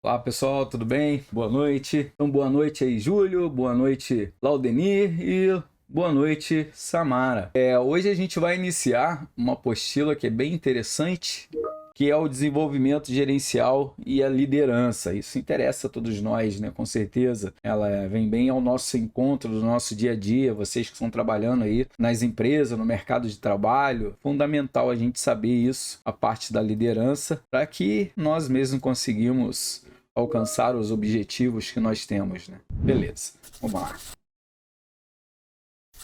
Olá pessoal, tudo bem? Boa noite. Então, boa noite aí, Júlio, boa noite, Laudenir e boa noite, Samara. Hoje a gente vai iniciar uma apostila que é bem interessante, que é o desenvolvimento gerencial e a liderança. Isso interessa a todos nós, né? Com certeza. Ela vem bem ao nosso encontro, do nosso dia a dia, vocês que estão trabalhando aí nas empresas, no mercado de trabalho. Fundamental a gente saber isso, a parte da liderança, para que nós mesmos conseguimos alcançar os objetivos que nós temos, né? Beleza, vamos lá.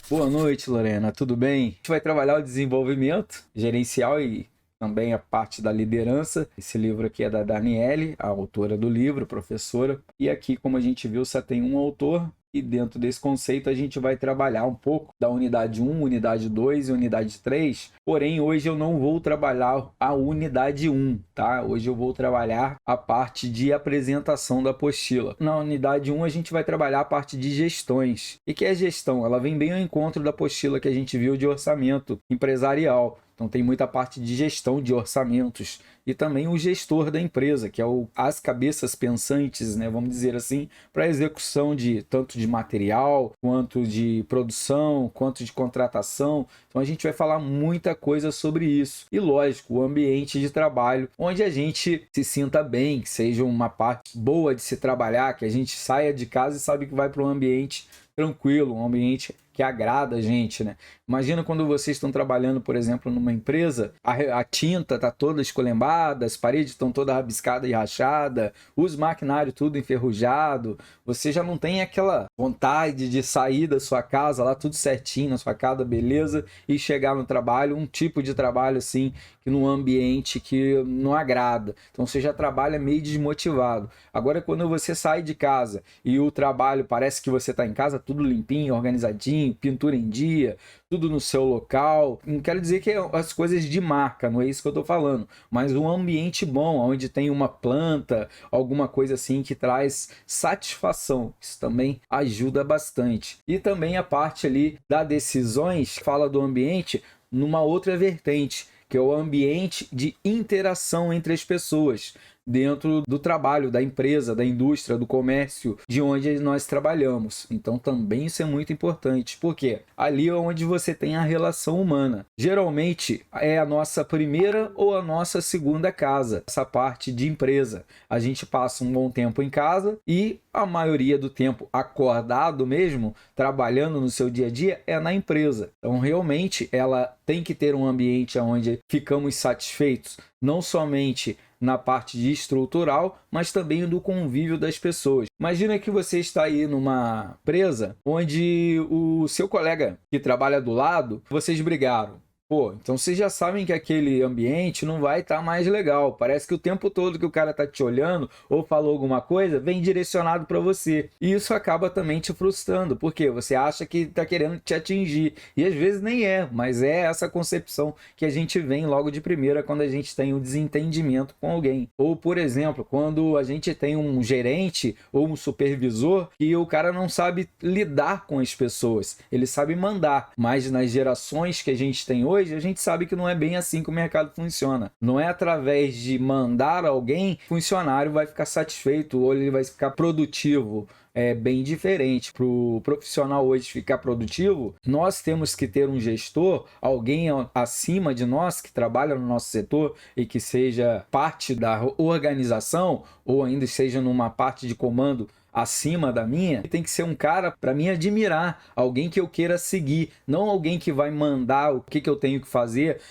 Boa noite, Lorena, tudo bem? A gente vai trabalhar o desenvolvimento gerencial e também a parte da liderança. Esse livro aqui é da Daniele, a autora do livro, professora. E aqui, como a gente viu, só tem um autor. E dentro desse conceito a gente vai trabalhar um pouco da unidade 1, unidade 2 e unidade 3. Porém, hoje eu não vou trabalhar a unidade 1, tá? Hoje eu vou trabalhar a parte de apresentação da apostila. Na unidade 1 a gente vai trabalhar a parte de gestões. E que é gestão? Ela vem bem ao encontro da apostila que a gente viu de orçamento empresarial. Então tem muita parte de gestão de orçamentos e também o gestor da empresa, que é as cabeças pensantes, né, vamos dizer assim, para a execução de tanto de material, quanto de produção, quanto de contratação. Então a gente vai falar muita coisa sobre isso. E lógico, o ambiente de trabalho, onde a gente se sinta bem, que seja uma parte boa de se trabalhar, que a gente saia de casa e sabe que vai para um ambiente tranquilo, um ambiente que agrada a gente, né? Imagina quando vocês estão trabalhando, por exemplo, numa empresa, a tinta está toda esculhambada, as paredes estão todas rabiscadas e rachadas, os maquinários tudo enferrujado, você já não tem aquela vontade de sair da sua casa lá tudo certinho, na sua casa, beleza, e chegar no trabalho, um tipo de trabalho assim, que num ambiente que não agrada. Então você já trabalha meio desmotivado. Agora quando você sai de casa e o trabalho parece que você está em casa, tudo limpinho, organizadinho, pintura em dia, tudo no seu local. Não quero dizer que é as coisas de marca, não é isso que eu estou falando, mas um ambiente bom, onde tem uma planta, alguma coisa assim que traz satisfação. Isso também ajuda bastante. E também a parte ali das decisões, fala do ambiente numa outra vertente, que é o ambiente de interação entre as pessoas dentro do trabalho, da empresa, da indústria, do comércio, de onde nós trabalhamos. Então também isso é muito importante, porque ali é onde você tem a relação humana. Geralmente é a nossa primeira ou a nossa segunda casa, essa parte de empresa. A gente passa um bom tempo em casa e a maioria do tempo acordado mesmo, trabalhando no seu dia a dia, é na empresa. Então realmente ela tem que ter um ambiente onde ficamos satisfeitos, não somente na parte de estrutural, mas também do convívio das pessoas. Imagina que você está aí numa empresa onde o seu colega que trabalha do lado, vocês brigaram. Pô, então vocês já sabem que aquele ambiente não vai estar mais legal. Parece que o tempo todo que o cara tá te olhando ou falou alguma coisa, vem direcionado para você. E isso acaba também te frustrando, porque você acha que tá querendo te atingir. E às vezes nem é, mas é essa concepção que a gente vem logo de primeira quando a gente tem um desentendimento com alguém. Ou, por exemplo, quando a gente tem um gerente ou um supervisor e o cara não sabe lidar com as pessoas. Ele sabe mandar, mas nas gerações que a gente tem hoje, a gente sabe que não é bem assim que o mercado funciona. Não é através de mandar alguém, o funcionário vai ficar satisfeito ou ele vai ficar produtivo. É bem diferente. Para o profissional hoje ficar produtivo, nós temos que ter um gestor, alguém acima de nós que trabalha no nosso setor e que seja parte da organização ou ainda seja numa parte de comando acima da minha, tem que ser um cara para mim admirar, alguém que eu queira seguir, não alguém que vai mandar o que eu tenho que fazer,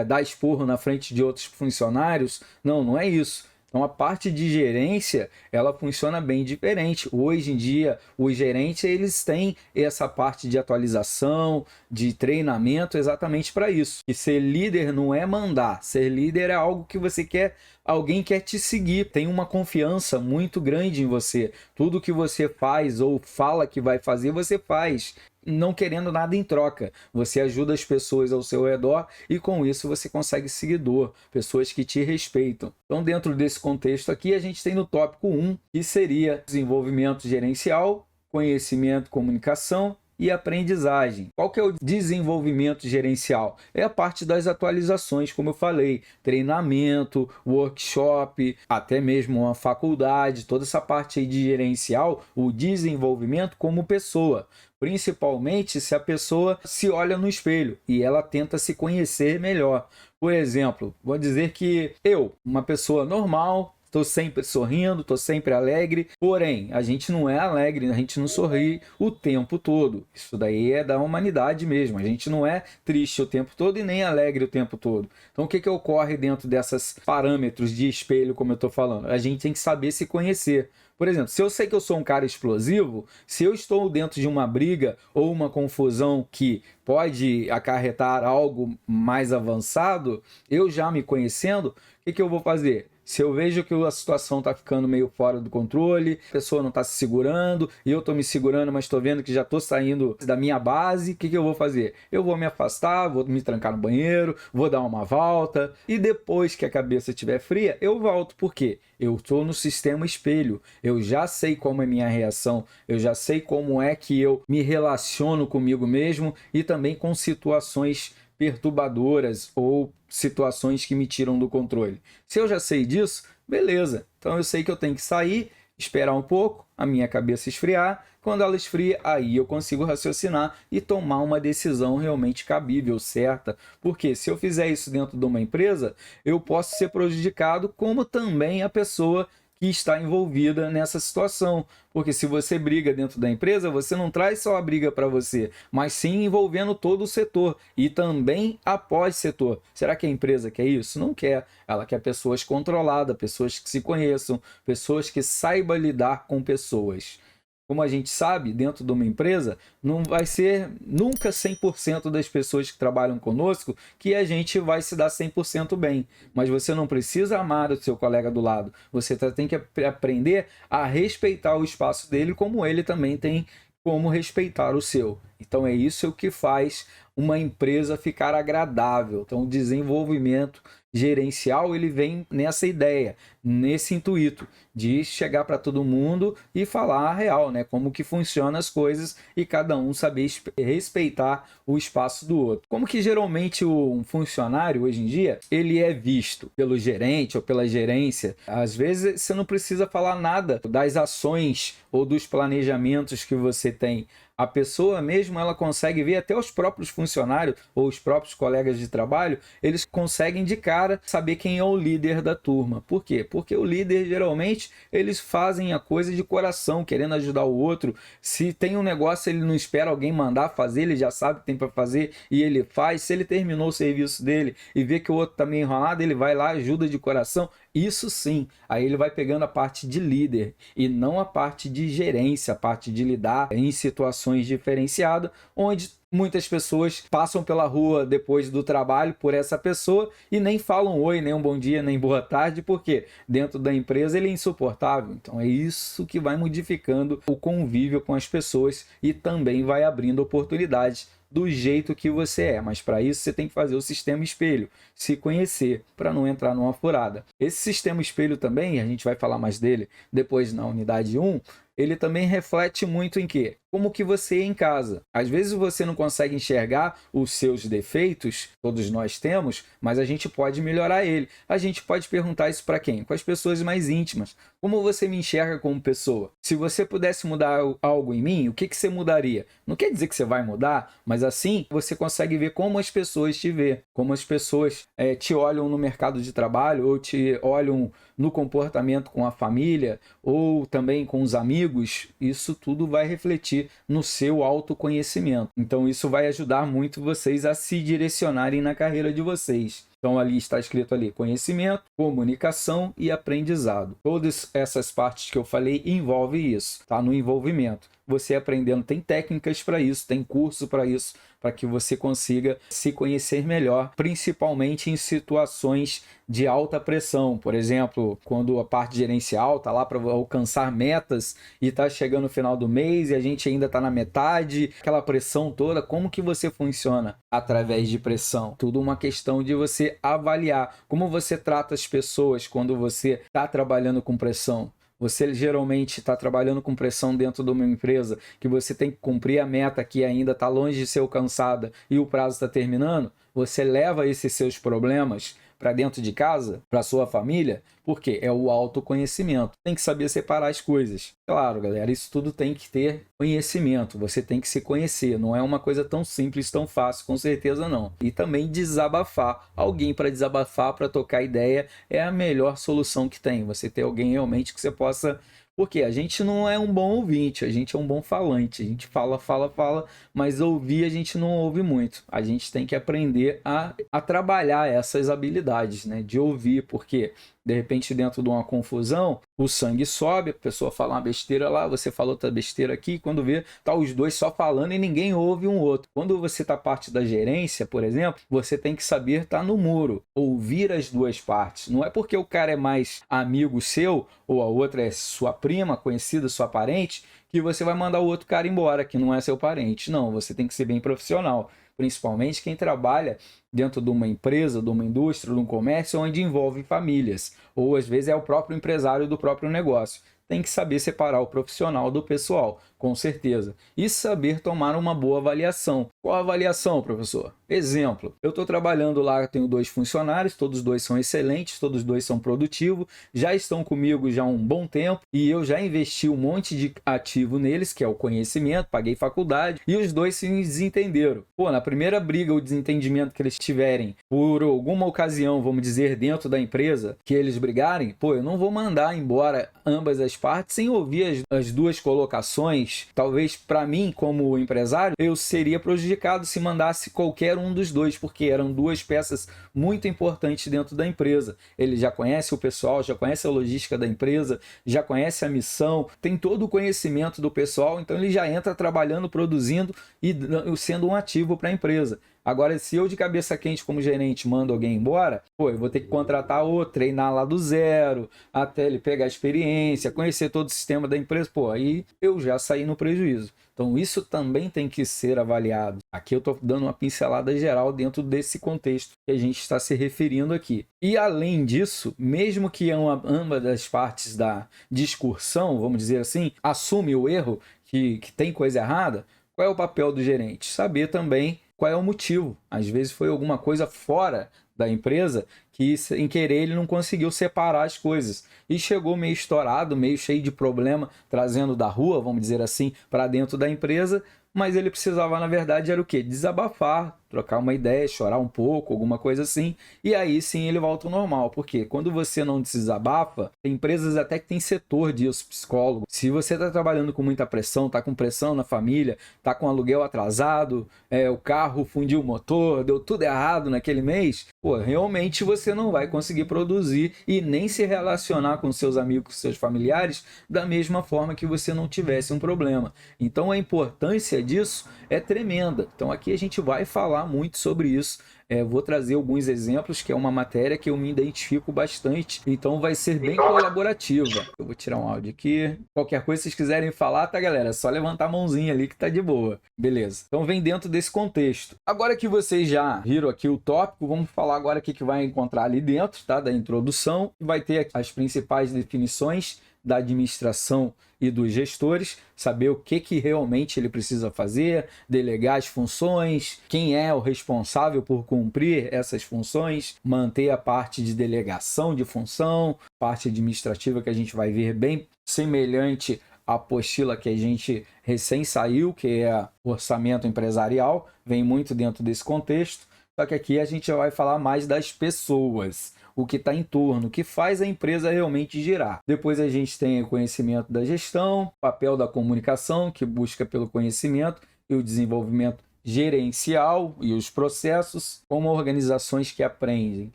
dar esporro na frente de outros funcionários. Não, não é isso. Então a parte de gerência, ela funciona bem diferente. Hoje em dia, os gerentes, eles têm essa parte de atualização, de treinamento exatamente para isso. E ser líder não é mandar, ser líder é algo que você quer, alguém quer te seguir, tem uma confiança muito grande em você. Tudo que você faz ou fala que vai fazer, você faz, não querendo nada em troca. Você ajuda as pessoas ao seu redor e com isso você consegue seguidor, pessoas que te respeitam. Então, dentro desse contexto aqui, a gente tem no tópico 1, que seria desenvolvimento gerencial, conhecimento, comunicação e aprendizagem. Qual que é o desenvolvimento gerencial? É a parte das atualizações, como eu falei, treinamento, workshop, até mesmo uma faculdade, toda essa parte aí de gerencial, o desenvolvimento como pessoa. Principalmente se a pessoa se olha no espelho e ela tenta se conhecer melhor. Por exemplo, vou dizer que eu, uma pessoa normal, estou sempre sorrindo, estou sempre alegre, porém, a gente não é alegre, a gente não sorri o tempo todo. Isso daí é da humanidade mesmo, a gente não é triste o tempo todo e nem alegre o tempo todo. Então, o que ocorre dentro desses parâmetros de espelho, como eu estou falando? A gente tem que saber se conhecer. Por exemplo, se eu sei que eu sou um cara explosivo, se eu estou dentro de uma briga ou uma confusão que pode acarretar algo mais avançado, eu já me conhecendo, o que eu vou fazer? Se eu vejo que a situação está ficando meio fora do controle, a pessoa não está se segurando, e eu estou me segurando, mas estou vendo que já estou saindo da minha base, o que eu vou fazer? Eu vou me afastar, vou me trancar no banheiro, vou dar uma volta, e depois que a cabeça estiver fria, eu volto. Por quê? Eu estou no sistema espelho, eu já sei como é minha reação, eu já sei como é que eu me relaciono comigo mesmo e também com situações perturbadoras ou situações que me tiram do controle. Se eu já sei disso, beleza. Então eu sei que eu tenho que sair, esperar um pouco, a minha cabeça esfriar. Quando ela esfria, aí eu consigo raciocinar e tomar uma decisão realmente cabível, certa. Porque se eu fizer isso dentro de uma empresa, eu posso ser prejudicado, como também a pessoa que está envolvida nessa situação. Porque se você briga dentro da empresa, você não traz só a briga para você, mas sim envolvendo todo o setor e também após setor. Será que a empresa quer isso? Não quer. Ela quer pessoas controladas, pessoas que se conheçam, pessoas que saibam lidar com pessoas. Como a gente sabe, dentro de uma empresa, não vai ser nunca 100% das pessoas que trabalham conosco que a gente vai se dar 100% bem. Mas você não precisa amar o seu colega do lado. Você tem que aprender a respeitar o espaço dele, como ele também tem como respeitar o seu. Então é isso que faz uma empresa ficar agradável. Então o desenvolvimento gerencial ele vem nessa ideia, nesse intuito de chegar para todo mundo e falar a real, né? Como que funcionam as coisas e cada um saber respeitar o espaço do outro. Como que geralmente um funcionário hoje em dia ele é visto pelo gerente ou pela gerência? Às vezes você não precisa falar nada das ações ou dos planejamentos que você tem. A pessoa mesmo, ela consegue ver, até os próprios funcionários ou os próprios colegas de trabalho, eles conseguem de cara saber quem é o líder da turma. Por quê? Porque o líder, geralmente, eles fazem a coisa de coração, querendo ajudar o outro. Se tem um negócio, ele não espera alguém mandar fazer, ele já sabe o que tem para fazer e ele faz. Se ele terminou o serviço dele e vê que o outro está meio enrolado, ele vai lá, ajuda de coração. Isso sim, aí ele vai pegando a parte de líder e não a parte de gerência, a parte de lidar em situações diferenciadas, onde muitas pessoas passam pela rua depois do trabalho por essa pessoa e nem falam oi, nem um bom dia, nem boa tarde, porque dentro da empresa ele é insuportável. Então é isso que vai modificando o convívio com as pessoas e também vai abrindo oportunidades do jeito que você é, mas para isso você tem que fazer o sistema espelho, se conhecer, para não entrar numa furada. Esse sistema espelho também, a gente vai falar mais dele depois na unidade 1, ele também reflete muito em quê? Como que você é em casa. Às vezes você não consegue enxergar os seus defeitos, todos nós temos, mas a gente pode melhorar ele. A gente pode perguntar isso para quem? Com as pessoas mais íntimas. Como você me enxerga como pessoa? Se você pudesse mudar algo em mim, o que você mudaria? Não quer dizer que você vai mudar, mas assim você consegue ver como as pessoas te vê, como as pessoas te olham no mercado de trabalho ou te olham no comportamento com a família ou também com os amigos. Isso tudo vai refletir no seu autoconhecimento. Então isso vai ajudar muito vocês a se direcionarem na carreira de vocês. Então ali está escrito ali conhecimento, comunicação e aprendizado. Todas essas partes que eu falei envolvem isso, tá? No envolvimento. Você aprendendo, tem técnicas para isso, tem curso para isso, para que você consiga se conhecer melhor, principalmente em situações de alta pressão. Por exemplo, quando a parte gerencial está lá para alcançar metas e está chegando no final do mês e a gente ainda está na metade, aquela pressão toda, como que você funciona através de pressão? Tudo uma questão de você avaliar como você trata as pessoas quando você está trabalhando com pressão. você geralmente está trabalhando com pressão dentro de uma empresa que você tem que cumprir a meta que ainda está longe de ser alcançada e o prazo está terminando, você leva esses seus problemas para dentro de casa, para sua família, porque é o autoconhecimento. Tem que saber separar as coisas. Claro, galera, isso tudo tem que ter conhecimento. Você tem que se conhecer. Não é uma coisa tão simples, tão fácil, com certeza não. E também desabafar. Alguém para desabafar, para tocar ideia, é a melhor solução que tem. Você ter alguém realmente que você possa... Porque a gente não é um bom ouvinte, a gente é um bom falante. A gente fala, fala, fala, mas ouvir a gente não ouve muito. A gente tem que aprender a trabalhar essas habilidades, né? De ouvir, porque de repente dentro de uma confusão, o sangue sobe, a pessoa fala uma besteira lá, você falou outra besteira aqui, quando vê, tá os dois só falando e ninguém ouve um outro. Quando você tá parte da gerência, por exemplo, você tem que saber estar no muro, ouvir as duas partes. Não é porque o cara é mais amigo seu, ou a outra é sua prima, conhecida, sua parente, que você vai mandar o outro cara embora, que não é seu parente. Não, você tem que ser bem profissional. Principalmente quem trabalha dentro de uma empresa, de uma indústria, de um comércio, onde envolve famílias. Ou às vezes é o próprio empresário do próprio negócio. Tem que saber separar o profissional do pessoal, com certeza. E saber tomar uma boa avaliação. Qual a avaliação, professor? Exemplo, eu estou trabalhando lá, tenho 2 funcionários, todos 2 são excelentes, todos 2 são produtivos, já estão comigo já há um bom tempo e eu já investi um monte de ativo neles, que é o conhecimento, paguei faculdade, e os 2 se desentenderam. Pô, na primeira briga ou desentendimento que eles tiverem, por alguma ocasião, vamos dizer, dentro da empresa, que eles brigarem, pô, eu não vou mandar embora ambas as partes sem ouvir as 2 colocações. Talvez para mim, como empresário, eu seria prejudicado se mandasse qualquer um dos 2, porque eram 2 peças muito importantes dentro da empresa. Ele já conhece o pessoal, já conhece a logística da empresa, já conhece a missão, tem todo o conhecimento do pessoal, então ele já entra trabalhando, produzindo e sendo um ativo para a empresa. Agora, se eu de cabeça quente como gerente mando alguém embora, pô, eu vou ter que contratar outro, treinar lá do zero, até ele pegar a experiência, conhecer todo o sistema da empresa, pô, aí eu já saí no prejuízo. Então, isso também tem que ser avaliado. Aqui eu estou dando uma pincelada geral dentro desse contexto que a gente está se referindo aqui. E, além disso, mesmo que ambas as partes da discussão, vamos dizer assim, assume o erro, que tem coisa errada, qual é o papel do gerente? Saber também qual é o motivo. Às vezes foi alguma coisa fora da empresa que, sem querer, ele não conseguiu separar as coisas. E chegou meio estourado, meio cheio de problema, trazendo da rua, vamos dizer assim, para dentro da empresa. Mas ele precisava, na verdade, era o quê? Desabafar, trocar uma ideia, chorar um pouco, alguma coisa assim. E aí sim ele volta ao normal. Porque quando você não desabafa, tem empresas até que tem setor disso, psicólogo. Se você está trabalhando com muita pressão, está com pressão na família, está com aluguel atrasado, o carro fundiu o motor, deu tudo errado naquele mês, pô, realmente você não vai conseguir produzir e nem se relacionar com seus amigos, com seus familiares, da mesma forma que você não tivesse um problema. Então a importância disso é tremenda. Então aqui a gente vai falar muito sobre isso. Vou trazer alguns exemplos, que é uma matéria que eu me identifico bastante, então vai ser bem colaborativa. Eu vou tirar um áudio aqui. Qualquer coisa, se vocês quiserem falar, tá, galera? É só levantar a mãozinha ali que tá de boa. Beleza. Então vem dentro desse contexto. Agora que vocês já viram aqui o tópico, vamos falar agora o que vai encontrar ali dentro, tá? Da introdução. Vai ter as principais definições da administração e dos gestores, saber o que realmente ele precisa fazer, delegar as funções, quem é o responsável por cumprir essas funções, manter a parte de delegação de função, parte administrativa que a gente vai ver bem semelhante à apostila que a gente recém saiu, que é o orçamento empresarial, vem muito dentro desse contexto, só que aqui a gente vai falar mais das pessoas, o que está em torno, o que faz a empresa realmente girar. Depois a gente tem o conhecimento da gestão, papel da comunicação, que busca pelo conhecimento e o desenvolvimento gerencial e os processos, como organizações que aprendem.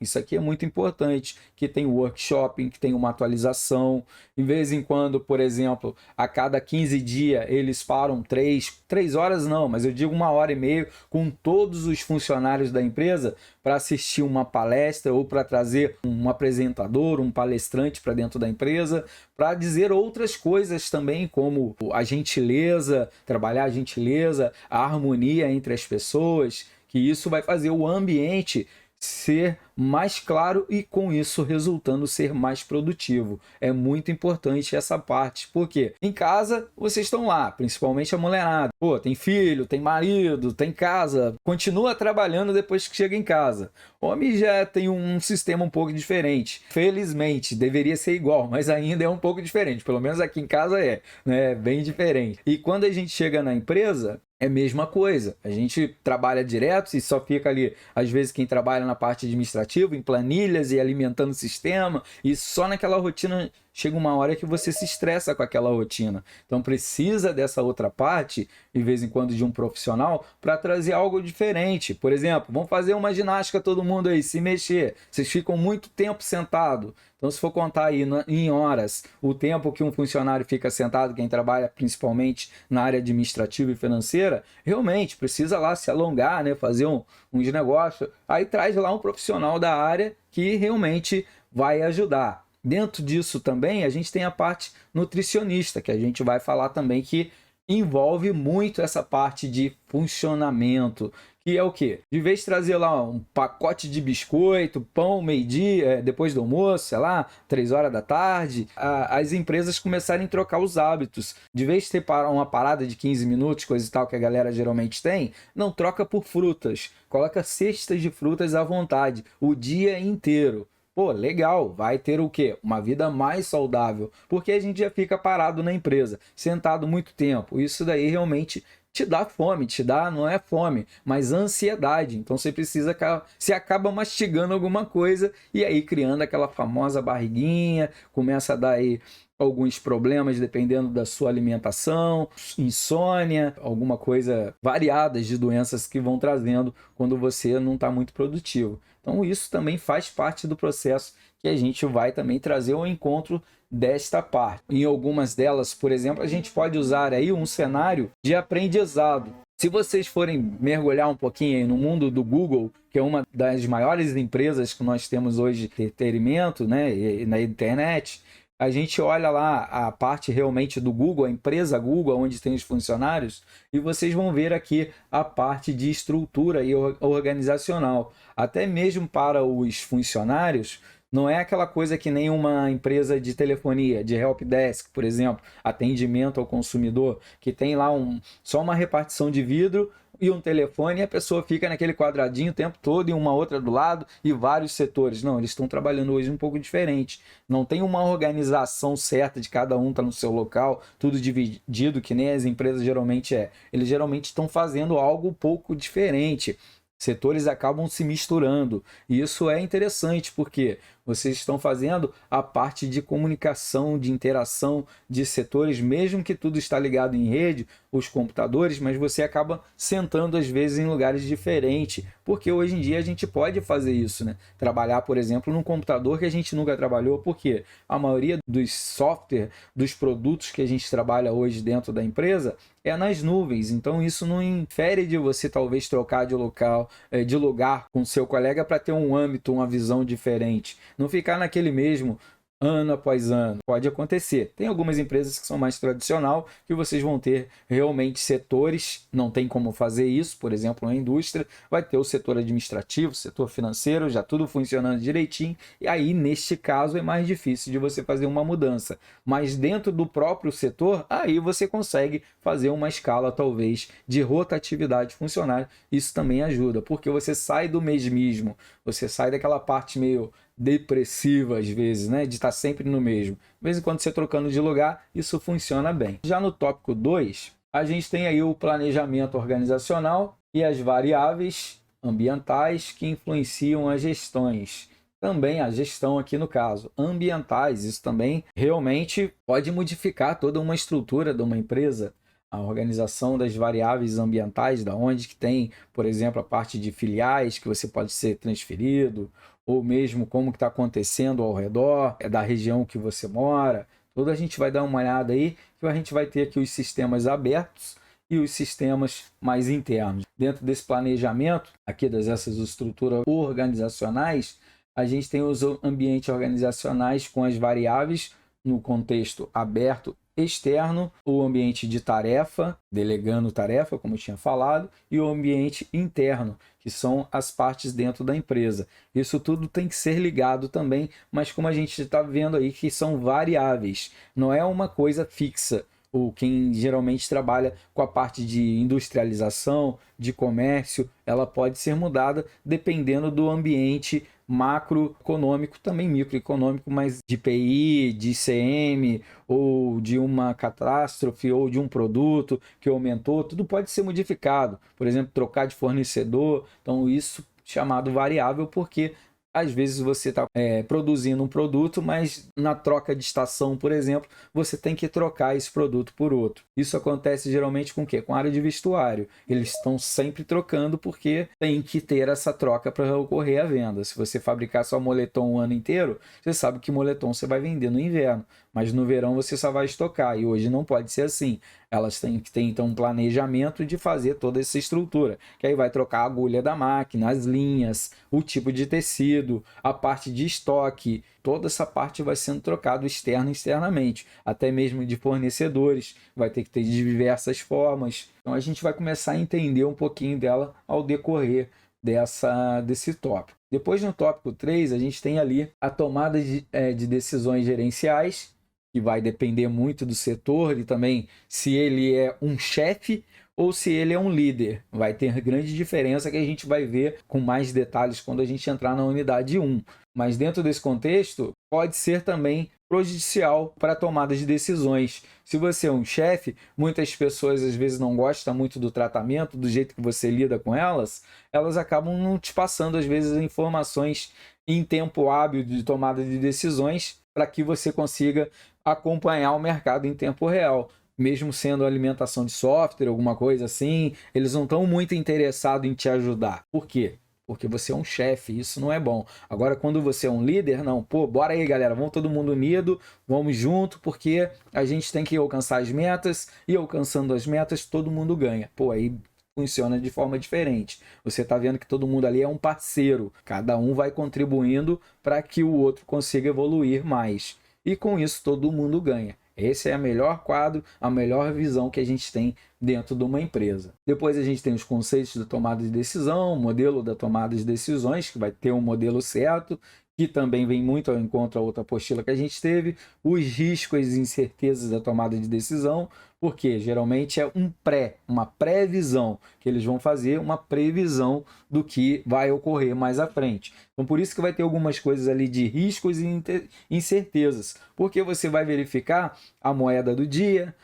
Isso aqui é muito importante, que tem workshop, que tem uma atualização. De vez em quando, por exemplo, a cada 15 dias eles param 3 horas não, mas eu digo 1h30 com todos os funcionários da empresa para assistir uma palestra ou para trazer um apresentador, um palestrante para dentro da empresa, para dizer outras coisas também, como a gentileza, trabalhar a gentileza, a harmonia entre as pessoas, que isso vai fazer o ambiente ser mais claro e com isso resultando ser mais produtivo. É muito importante essa parte, porque em casa vocês estão lá, principalmente a mulherada. Pô, tem filho, tem marido, tem casa, continua trabalhando depois que chega em casa. Homem já tem um sistema um pouco diferente. Felizmente, deveria ser igual, mas ainda é um pouco diferente. Pelo menos aqui em casa é, né? Bem diferente. E quando a gente chega na empresa, é a mesma coisa. A gente trabalha direto e só fica ali, às vezes, quem trabalha na parte administrativa, em planilhas e alimentando o sistema, e só naquela rotina chega uma hora que você se estressa com aquela rotina. Então precisa dessa outra parte, de vez em quando, de um profissional para trazer algo diferente. Por exemplo, vamos fazer uma ginástica todo mundo aí, se mexer. Vocês ficam muito tempo sentado. Então, se for contar aí em horas o tempo que um funcionário fica sentado, quem trabalha principalmente na área administrativa e financeira, realmente precisa lá se alongar, né? Fazer uns negócios. Aí traz lá um profissional da área que realmente vai ajudar. Dentro disso também a gente tem a parte nutricionista, que a gente vai falar também que envolve muito essa parte de funcionamento, que é o quê? De vez de trazer lá um pacote de biscoito, pão, meio-dia, depois do almoço, sei lá, 3 horas da tarde, as empresas começarem a trocar os hábitos. De vez de ter uma parada de 15 minutos, coisa e tal, que a galera geralmente tem, não, troca por frutas. Coloca cestas de frutas à vontade, o dia inteiro. Pô, legal, vai ter o quê? Uma vida mais saudável, porque a gente já fica parado na empresa, sentado muito tempo. Isso daí realmente te dá fome, te dá, não é fome, mas ansiedade. Então você precisa, você acaba mastigando alguma coisa e aí criando aquela famosa barriguinha, começa a dar aí alguns problemas dependendo da sua alimentação, insônia, alguma coisa variadas de doenças que vão trazendo quando você não está muito produtivo. Então isso também faz parte do processo que a gente vai também trazer ao encontro desta parte. Em algumas delas, por exemplo, a gente pode usar aí um cenário de aprendizado. Se vocês forem mergulhar um pouquinho aí no mundo do Google, que é uma das maiores empresas que nós temos hoje de entretenimento, né, e na internet, a gente olha lá a parte realmente do Google, a empresa Google, onde tem os funcionários, e vocês vão ver aqui a parte de estrutura e organizacional. Até mesmo para os funcionários, não é aquela coisa que nem uma empresa de telefonia, de helpdesk, por exemplo, atendimento ao consumidor, que tem lá só uma repartição de vidro e um telefone e a pessoa fica naquele quadradinho o tempo todo e uma outra do lado e vários setores. Não, eles estão trabalhando hoje um pouco diferente. Não tem uma organização certa de cada um está no seu local, tudo dividido, que nem as empresas geralmente é. Eles geralmente estão fazendo algo um pouco diferente. Setores acabam se misturando. E isso é interessante porque vocês estão fazendo a parte de comunicação, de interação de setores, mesmo que tudo está ligado em rede, os computadores, mas você acaba sentando às vezes em lugares diferentes, porque hoje em dia a gente pode fazer isso, né? Trabalhar, por exemplo, num computador que a gente nunca trabalhou, porque a maioria dos software, dos produtos que a gente trabalha hoje dentro da empresa é nas nuvens, então isso não infere de você talvez trocar de local, de lugar com seu colega para ter um âmbito, uma visão diferente. Não ficar naquele mesmo ano após ano. Pode acontecer. Tem algumas empresas que são mais tradicional, que vocês vão ter realmente setores, não tem como fazer isso, por exemplo, na indústria, vai ter o setor administrativo, setor financeiro, já tudo funcionando direitinho, e aí, neste caso, é mais difícil de você fazer uma mudança. Mas dentro do próprio setor, aí você consegue fazer uma escala, talvez, de rotatividade funcionária. Isso também ajuda, porque você sai do mesmismo, você sai daquela parte meio depressiva às vezes, né? De estar sempre no mesmo. De vez em quando você trocando de lugar, isso funciona bem. Já no tópico 2, a gente tem aí o planejamento organizacional e as variáveis ambientais que influenciam as gestões. Também a gestão aqui no caso, ambientais, isso também realmente pode modificar toda uma estrutura de uma empresa. A organização das variáveis ambientais, da onde que tem, por exemplo, a parte de filiais que você pode ser transferido, ou mesmo como que está acontecendo ao redor, da região que você mora. Tudo a gente vai dar uma olhada aí, que a gente vai ter aqui os sistemas abertos e os sistemas mais internos. Dentro desse planejamento, aqui dessas estruturas organizacionais, a gente tem os ambientes organizacionais com as variáveis no contexto aberto externo, o ambiente de tarefa, delegando tarefa, como eu tinha falado, e o ambiente interno, que são as partes dentro da empresa. Isso tudo tem que ser ligado também, mas como a gente está vendo aí que são variáveis, não é uma coisa fixa. Quem geralmente trabalha com a parte de industrialização, de comércio, ela pode ser mudada dependendo do ambiente macroeconômico, também microeconômico, mas de PI, de ICM, ou de uma catástrofe, ou de um produto que aumentou, tudo pode ser modificado. Por exemplo, trocar de fornecedor. Então, isso chamado variável, porque às vezes você está produzindo um produto, mas na troca de estação, por exemplo, você tem que trocar esse produto por outro. Isso acontece geralmente com o quê? Com a área de vestuário. Eles estão sempre trocando porque tem que ter essa troca para ocorrer a venda. Se você fabricar só moletom o ano inteiro, você sabe que moletom você vai vender no inverno, mas no verão você só vai estocar. E hoje não pode ser assim. Elas têm que ter então um planejamento de fazer toda essa estrutura, que aí vai trocar a agulha da máquina, as linhas, o tipo de tecido, a parte de estoque, toda essa parte vai sendo trocado externo e externamente, até mesmo de fornecedores, vai ter que ter de diversas formas. Então a gente vai começar a entender um pouquinho dela ao decorrer desse tópico. Depois no tópico 3, a gente tem ali a tomada de decisões gerenciais, que vai depender muito do setor e também se ele é um chefe ou se ele é um líder. Vai ter grande diferença que a gente vai ver com mais detalhes quando a gente entrar na unidade 1. Mas dentro desse contexto, pode ser também prejudicial para a tomada de decisões. Se você é um chefe, muitas pessoas às vezes não gostam muito do tratamento, do jeito que você lida com elas, elas acabam não te passando às vezes informações em tempo hábil de tomada de decisões para que você consiga acompanhar o mercado em tempo real. Mesmo sendo alimentação de software, alguma coisa assim, eles não estão muito interessados em te ajudar. Por quê? Porque você é um chefe, isso não é bom. Agora, quando você é um líder, não, pô, bora aí, galera, vamos todo mundo unido, vamos junto, porque a gente tem que alcançar as metas, e alcançando as metas, todo mundo ganha. Pô, aí funciona de forma diferente. Você está vendo que todo mundo ali é um parceiro, cada um vai contribuindo para que o outro consiga evoluir mais. E com isso todo mundo ganha. Esse é o melhor quadro, a melhor visão que a gente tem dentro de uma empresa. Depois a gente tem os conceitos da tomada de decisão, o modelo da tomada de decisões, que vai ter um modelo certo, que também vem muito ao encontro a outra apostila que a gente teve, os riscos e incertezas da tomada de decisão, porque geralmente é uma previsão que eles vão fazer, uma previsão do que vai ocorrer mais à frente. Então, por isso que vai ter algumas coisas ali de riscos e incertezas, porque você vai verificar a moeda do dia,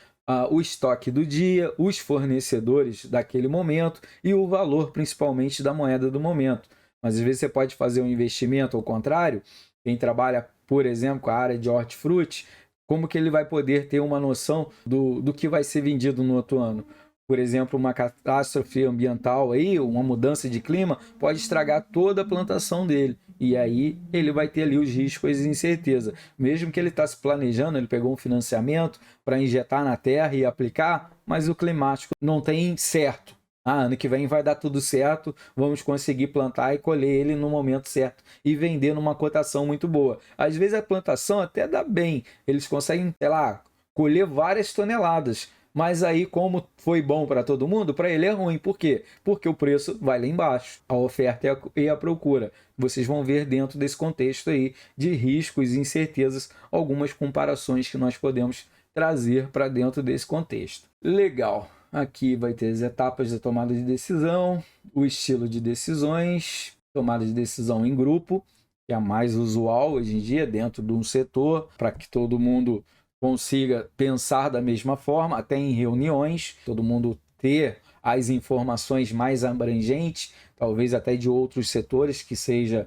o estoque do dia, os fornecedores daquele momento e o valor principalmente da moeda do momento. Mas às vezes você pode fazer um investimento ao contrário. Quem trabalha, por exemplo, com a área de hortifruti, como que ele vai poder ter uma noção do que vai ser vendido no outro ano? Por exemplo, uma catástrofe ambiental aí, uma mudança de clima, pode estragar toda a plantação dele. E aí ele vai ter ali os riscos e incerteza. Mesmo que ele está se planejando, ele pegou um financiamento para injetar na terra e aplicar, mas o climático não tem certo. Ano que vem vai dar tudo certo, vamos conseguir plantar e colher ele no momento certo e vender numa cotação muito boa. Às vezes a plantação até dá bem, eles conseguem, sei lá, colher várias toneladas, mas aí como foi bom para todo mundo, para ele é ruim. Por quê? Porque o preço vai lá embaixo, a oferta e a procura. Vocês vão ver dentro desse contexto aí de riscos e incertezas algumas comparações que nós podemos trazer para dentro desse contexto. Legal. Aqui vai ter as etapas da tomada de decisão, o estilo de decisões, tomada de decisão em grupo, que é a mais usual hoje em dia dentro de um setor, para que todo mundo consiga pensar da mesma forma, até em reuniões, todo mundo ter as informações mais abrangentes, talvez até de outros setores que seja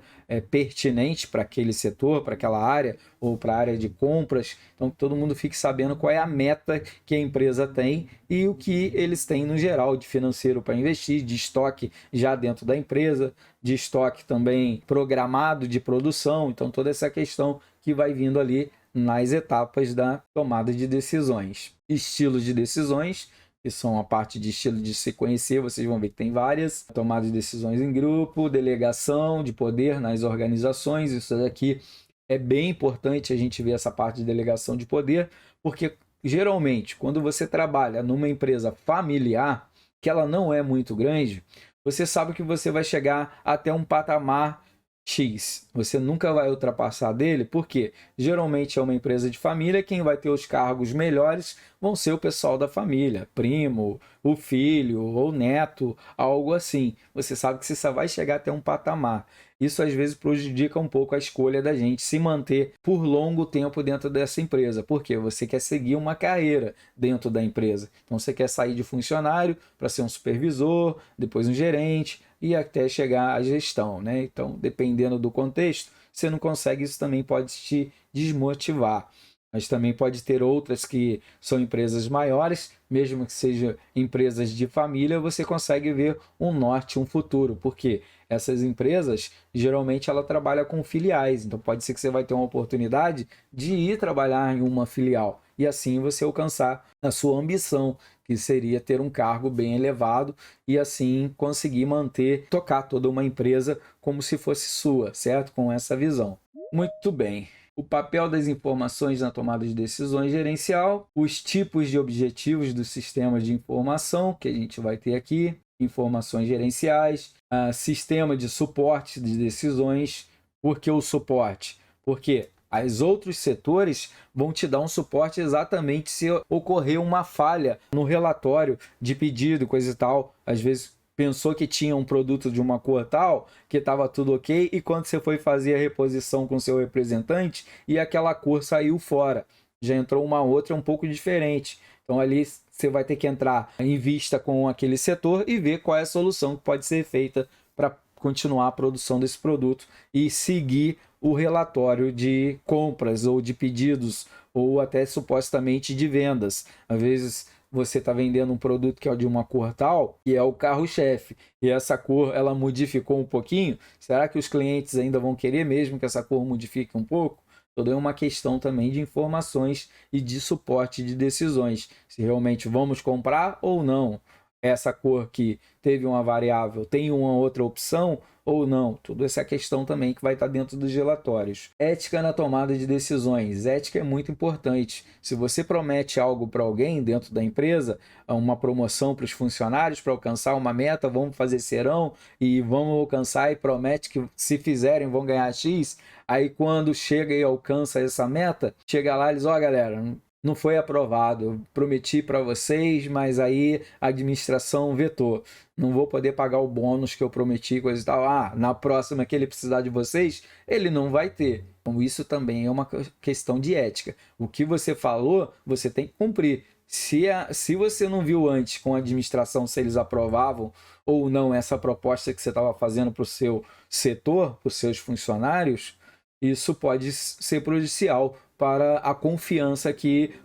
pertinente para aquele setor, para aquela área, ou para a área de compras. Então, que todo mundo fique sabendo qual é a meta que a empresa tem e o que eles têm no geral de financeiro para investir, de estoque já dentro da empresa, de estoque também programado de produção. Então, toda essa questão que vai vindo ali nas etapas da tomada de decisões. Estilos de decisões, que são a parte de estilo de se conhecer, vocês vão ver que tem várias. Tomada de decisões em grupo, delegação de poder nas organizações, isso daqui é bem importante a gente ver essa parte de delegação de poder, porque geralmente, quando você trabalha numa empresa familiar, que ela não é muito grande, você sabe que você vai chegar até um patamar X. Você nunca vai ultrapassar dele, porque geralmente é uma empresa de família, quem vai ter os cargos melhores vão ser o pessoal da família, primo, o filho ou neto, algo assim. Você sabe que você só vai chegar até um patamar. Isso às vezes prejudica um pouco a escolha da gente se manter por longo tempo dentro dessa empresa, porque você quer seguir uma carreira dentro da empresa. Então você quer sair de funcionário para ser um supervisor, depois um gerente e até chegar à gestão, né? Então, dependendo do contexto, você não consegue, isso também pode te desmotivar. Mas também pode ter outras que são empresas maiores, mesmo que sejam empresas de família, você consegue ver um norte, um futuro, porque essas empresas, geralmente, ela trabalha com filiais, então pode ser que você vai ter uma oportunidade de ir trabalhar em uma filial, e assim você alcançar a sua ambição, que seria ter um cargo bem elevado e assim conseguir manter, tocar toda uma empresa como se fosse sua, certo? Com essa visão. Muito bem. O papel das informações na tomada de decisões gerencial, os tipos de objetivos dos sistemas de informação que a gente vai ter aqui, informações gerenciais, sistema de suporte de decisões. Por que o suporte? Porque os outros setores vão te dar um suporte exatamente se ocorrer uma falha no relatório de pedido, coisa e tal. Às vezes pensou que tinha um produto de uma cor tal, que estava tudo ok, e quando você foi fazer a reposição com seu representante, e aquela cor saiu fora. Já entrou uma outra um pouco diferente. Então ali você vai ter que entrar em vista com aquele setor e ver qual é a solução que pode ser feita para continuar a produção desse produto e seguir o relatório de compras ou de pedidos ou até supostamente de vendas. Às vezes você está vendendo um produto que é de uma cor tal, que é o carro-chefe, e essa cor ela modificou um pouquinho, será que os clientes ainda vão querer mesmo que essa cor modifique um pouco? Toda é uma questão também de informações e de suporte de decisões, se realmente vamos comprar ou não. Essa cor que teve uma variável tem uma outra opção ou não? Tudo essa questão também que vai estar dentro dos relatórios. Ética na tomada de decisões. Ética é muito importante. Se você promete algo para alguém dentro da empresa, uma promoção para os funcionários para alcançar uma meta, vamos fazer serão e vamos alcançar e promete que se fizerem vão ganhar X, aí quando chega e alcança essa meta, chega lá e diz, ó galera, não foi aprovado, eu prometi para vocês, mas aí a administração vetou. Não vou poder pagar o bônus que eu prometi, coisa e tal. Na próxima que ele precisar de vocês, ele não vai ter. Então isso também é uma questão de ética. O que você falou, você tem que cumprir. Se você não viu antes com a administração se eles aprovavam ou não essa proposta que você estava fazendo para o seu setor, para os seus funcionários, isso pode ser prejudicial para a confiança que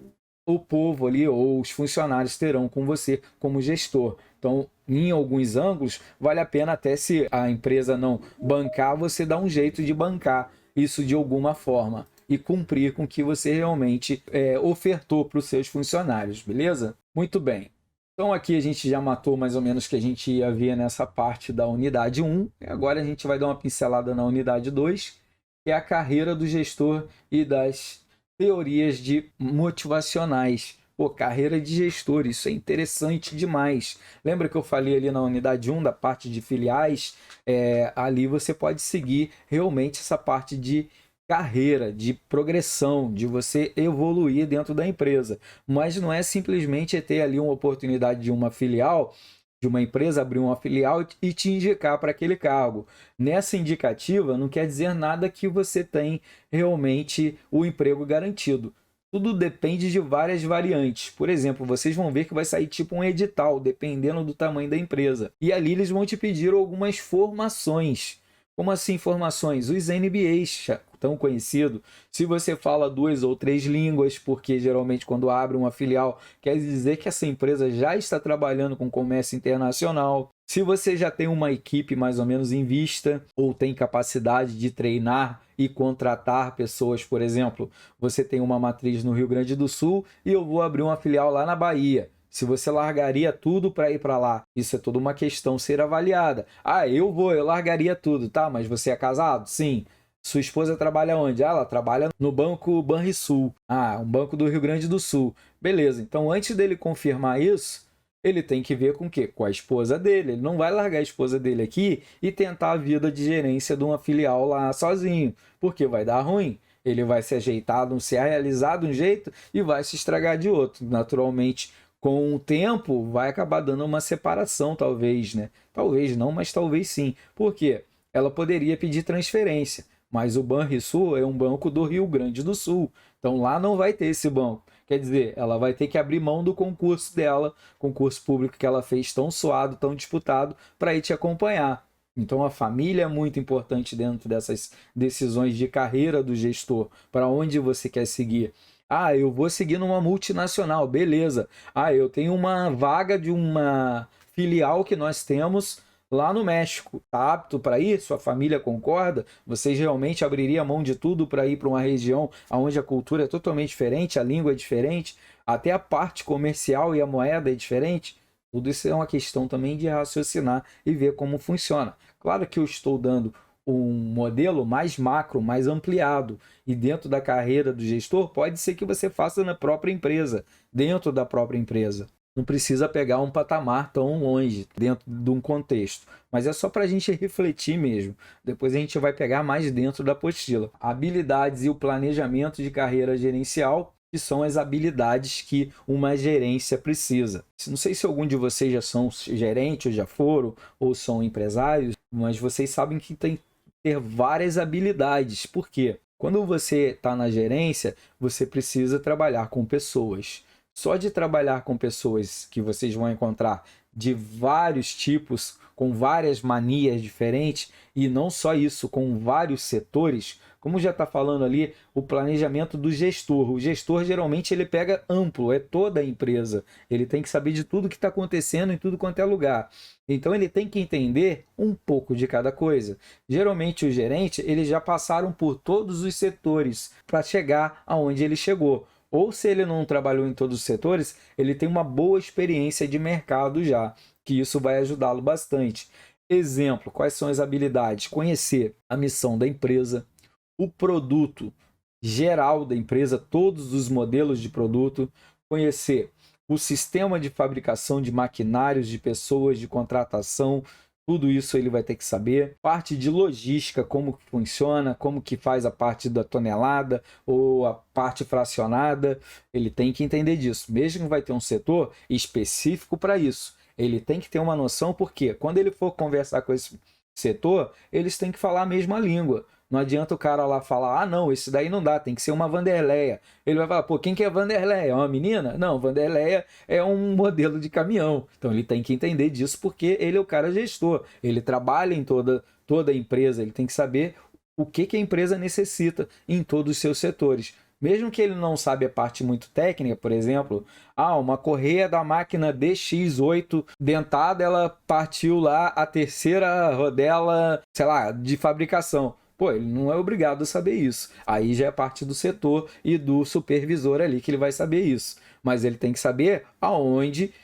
o povo ali ou os funcionários terão com você como gestor. Então, em alguns ângulos, vale a pena até se a empresa não bancar, você dá um jeito de bancar isso de alguma forma e cumprir com o que você realmente ofertou para os seus funcionários, beleza? Muito bem. Então aqui a gente já matou mais ou menos o que a gente ia ver nessa parte da unidade 1. Agora a gente vai dar uma pincelada na unidade 2, que é a carreira do gestor e das teorias motivacionais. Pô, carreira de gestor, isso é interessante demais. Lembra que eu falei ali na unidade 1 da parte de filiais? Ali você pode seguir realmente essa parte de carreira, de progressão, de você evoluir dentro da empresa. Mas não é simplesmente ter ali uma oportunidade de uma filial, de uma empresa abrir uma filial e te indicar para aquele cargo. Nessa indicativa não quer dizer nada que você tem realmente o emprego garantido. Tudo depende de várias variantes. Por exemplo, vocês vão ver que vai sair tipo um edital, dependendo do tamanho da empresa. E ali eles vão te pedir algumas formações. Como assim formações? Os MBAs, tão conhecido. Se você fala 2 ou 3 línguas, porque geralmente quando abre uma filial, quer dizer que essa empresa já está trabalhando com comércio internacional. Se você já tem uma equipe mais ou menos em vista, ou tem capacidade de treinar e contratar pessoas, por exemplo, você tem uma matriz no Rio Grande do Sul e eu vou abrir uma filial lá na Bahia. Se você largaria tudo para ir para lá, isso é toda uma questão ser avaliada. Eu largaria tudo, tá? Mas você é casado? Sim. Sua esposa trabalha onde? Ah, ela trabalha no Banco Banrisul. Ah, um banco do Rio Grande do Sul. Beleza, então antes dele confirmar isso, ele tem que ver com o quê? Com a esposa dele. Ele não vai largar a esposa dele aqui e tentar a vida de gerência de uma filial lá sozinho, porque vai dar ruim. Ele vai se ajeitar, se realizar de um jeito e vai se estragar de outro. Naturalmente, com o tempo, vai acabar dando uma separação, talvez, né? Talvez não, mas talvez sim. Por quê? Ela poderia pedir transferência, mas o Banrisul é um banco do Rio Grande do Sul. Então lá não vai ter esse banco. Quer dizer, ela vai ter que abrir mão do concurso dela, concurso público que ela fez tão suado, tão disputado, para ir te acompanhar. Então a família é muito importante dentro dessas decisões de carreira do gestor, para onde você quer seguir. Ah, eu vou seguir numa multinacional, beleza. Ah, eu tenho uma vaga de uma filial que nós temos lá no México. Tá apto para ir? Sua família concorda? Vocês realmente abririam mão de tudo para ir para uma região onde a cultura é totalmente diferente, a língua é diferente, até a parte comercial e a moeda é diferente? Tudo isso é uma questão também de raciocinar e ver como funciona. Claro que eu estou dando um modelo mais macro, mais ampliado, e dentro da carreira do gestor, pode ser que você faça na própria empresa, dentro da própria empresa. Não precisa pegar um patamar tão longe, dentro de um contexto. Mas é só para a gente refletir mesmo. Depois a gente vai pegar mais dentro da apostila. Habilidades e o planejamento de carreira gerencial, que são as habilidades que uma gerência precisa. Não sei se algum de vocês já são gerentes, ou já foram, ou são empresários, mas vocês sabem que tem que ter várias habilidades. Por quê? Quando você está na gerência, você precisa trabalhar com pessoas. Só de trabalhar com pessoas que vocês vão encontrar de vários tipos, com várias manias diferentes, e não só isso, com vários setores, como já está falando ali, o planejamento do gestor. O gestor geralmente ele pega amplo, é toda a empresa. Ele tem que saber de tudo que está acontecendo em tudo quanto é lugar. Então ele tem que entender um pouco de cada coisa. Geralmente o gerente, eles já passaram por todos os setores para chegar aonde ele chegou. Ou se ele não trabalhou em todos os setores, ele tem uma boa experiência de mercado já, que isso vai ajudá-lo bastante. Exemplo, quais são as habilidades? Conhecer a missão da empresa, o produto geral da empresa, todos os modelos de produto, conhecer o sistema de fabricação de maquinários, de pessoas, de contratação, tudo isso ele vai ter que saber. Parte de logística, como que funciona, como que faz a parte da tonelada ou a parte fracionada, ele tem que entender disso. Mesmo que vai ter um setor específico para isso, ele tem que ter uma noção, porque quando ele for conversar com esse setor, eles têm que falar a mesma língua. Não adianta o cara lá falar, ah não, esse daí não dá, tem que ser uma Vanderleia. Ele vai falar, pô, quem que é Vanderleia? É uma menina? Não, Vanderleia é um modelo de caminhão. Então ele tem que entender disso porque ele é o cara gestor. Ele trabalha em toda a empresa, ele tem que saber o que a empresa necessita em todos os seus setores. Mesmo que ele não sabe a parte muito técnica, por exemplo, uma correia da máquina DX8 dentada, ela partiu lá a terceira rodela, sei lá, de fabricação. Pô, ele não é obrigado a saber isso. Aí já é parte do setor e do supervisor ali que ele vai saber isso. Mas ele tem que saber aonde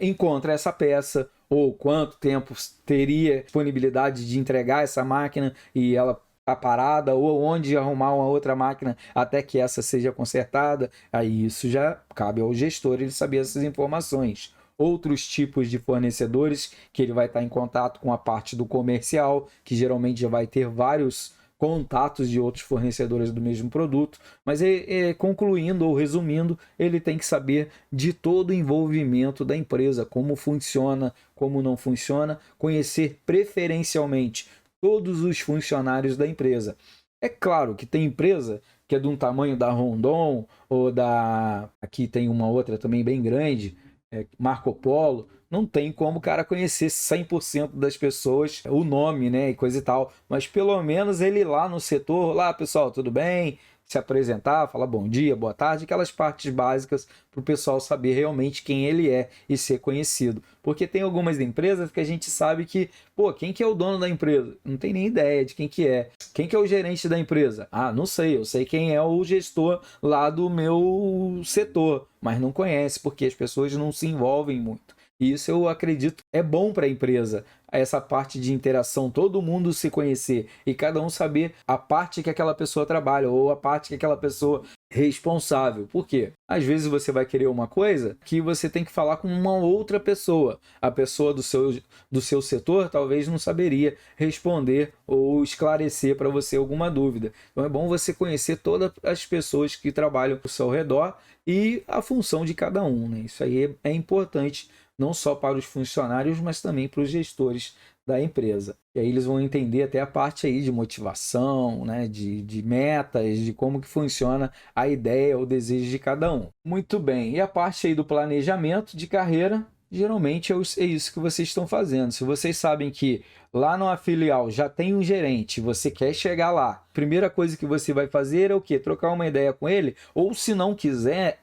encontra essa peça, ou quanto tempo teria disponibilidade de entregar essa máquina e ela tá parada, ou onde arrumar uma outra máquina até que essa seja consertada. Aí isso já cabe ao gestor ele saber essas informações. Outros tipos de fornecedores que ele vai estar em contato com a parte do comercial, que geralmente já vai ter vários contatos de outros fornecedores do mesmo produto, mas concluindo ou resumindo, ele tem que saber de todo o envolvimento da empresa, como funciona, como não funciona, conhecer preferencialmente todos os funcionários da empresa. É claro que tem empresa que é de um tamanho da Rondon ou aqui tem uma outra também bem grande, Marco Polo, não tem como o cara conhecer 100% das pessoas, o nome, né, e coisa e tal, mas pelo menos ele lá no setor, lá pessoal, tudo bem? Se apresentar, falar bom dia, boa tarde, aquelas partes básicas para o pessoal saber realmente quem ele é e ser conhecido. Porque tem algumas empresas que a gente sabe que, pô, quem que é o dono da empresa? Não tem nem ideia de quem que é. Quem que é o gerente da empresa? Ah, não sei, eu sei quem é o gestor lá do meu setor, mas não conhece porque as pessoas não se envolvem muito. E isso eu acredito é bom para a empresa. essa parte de interação, todo mundo se conhecer e cada um saber a parte que aquela pessoa trabalha ou a parte que aquela pessoa é responsável. Por quê? Às vezes você vai querer uma coisa que você tem que falar com uma outra pessoa. A pessoa do seu setor talvez não saberia responder ou esclarecer para você alguma dúvida. Então é bom você conhecer todas as pessoas que trabalham ao seu redor e a função de cada um, né? Isso aí é importante não só para os funcionários, mas também para os gestores da empresa. E aí eles vão entender até a parte aí de motivação, né, de metas, de como que funciona a ideia, o desejo de cada um. Muito bem. E a parte aí do planejamento de carreira, geralmente é isso que vocês estão fazendo. Se vocês sabem que lá numa filial já tem um gerente, você quer chegar lá, a primeira coisa que você vai fazer é o quê? Trocar uma ideia com ele, ou se não quiser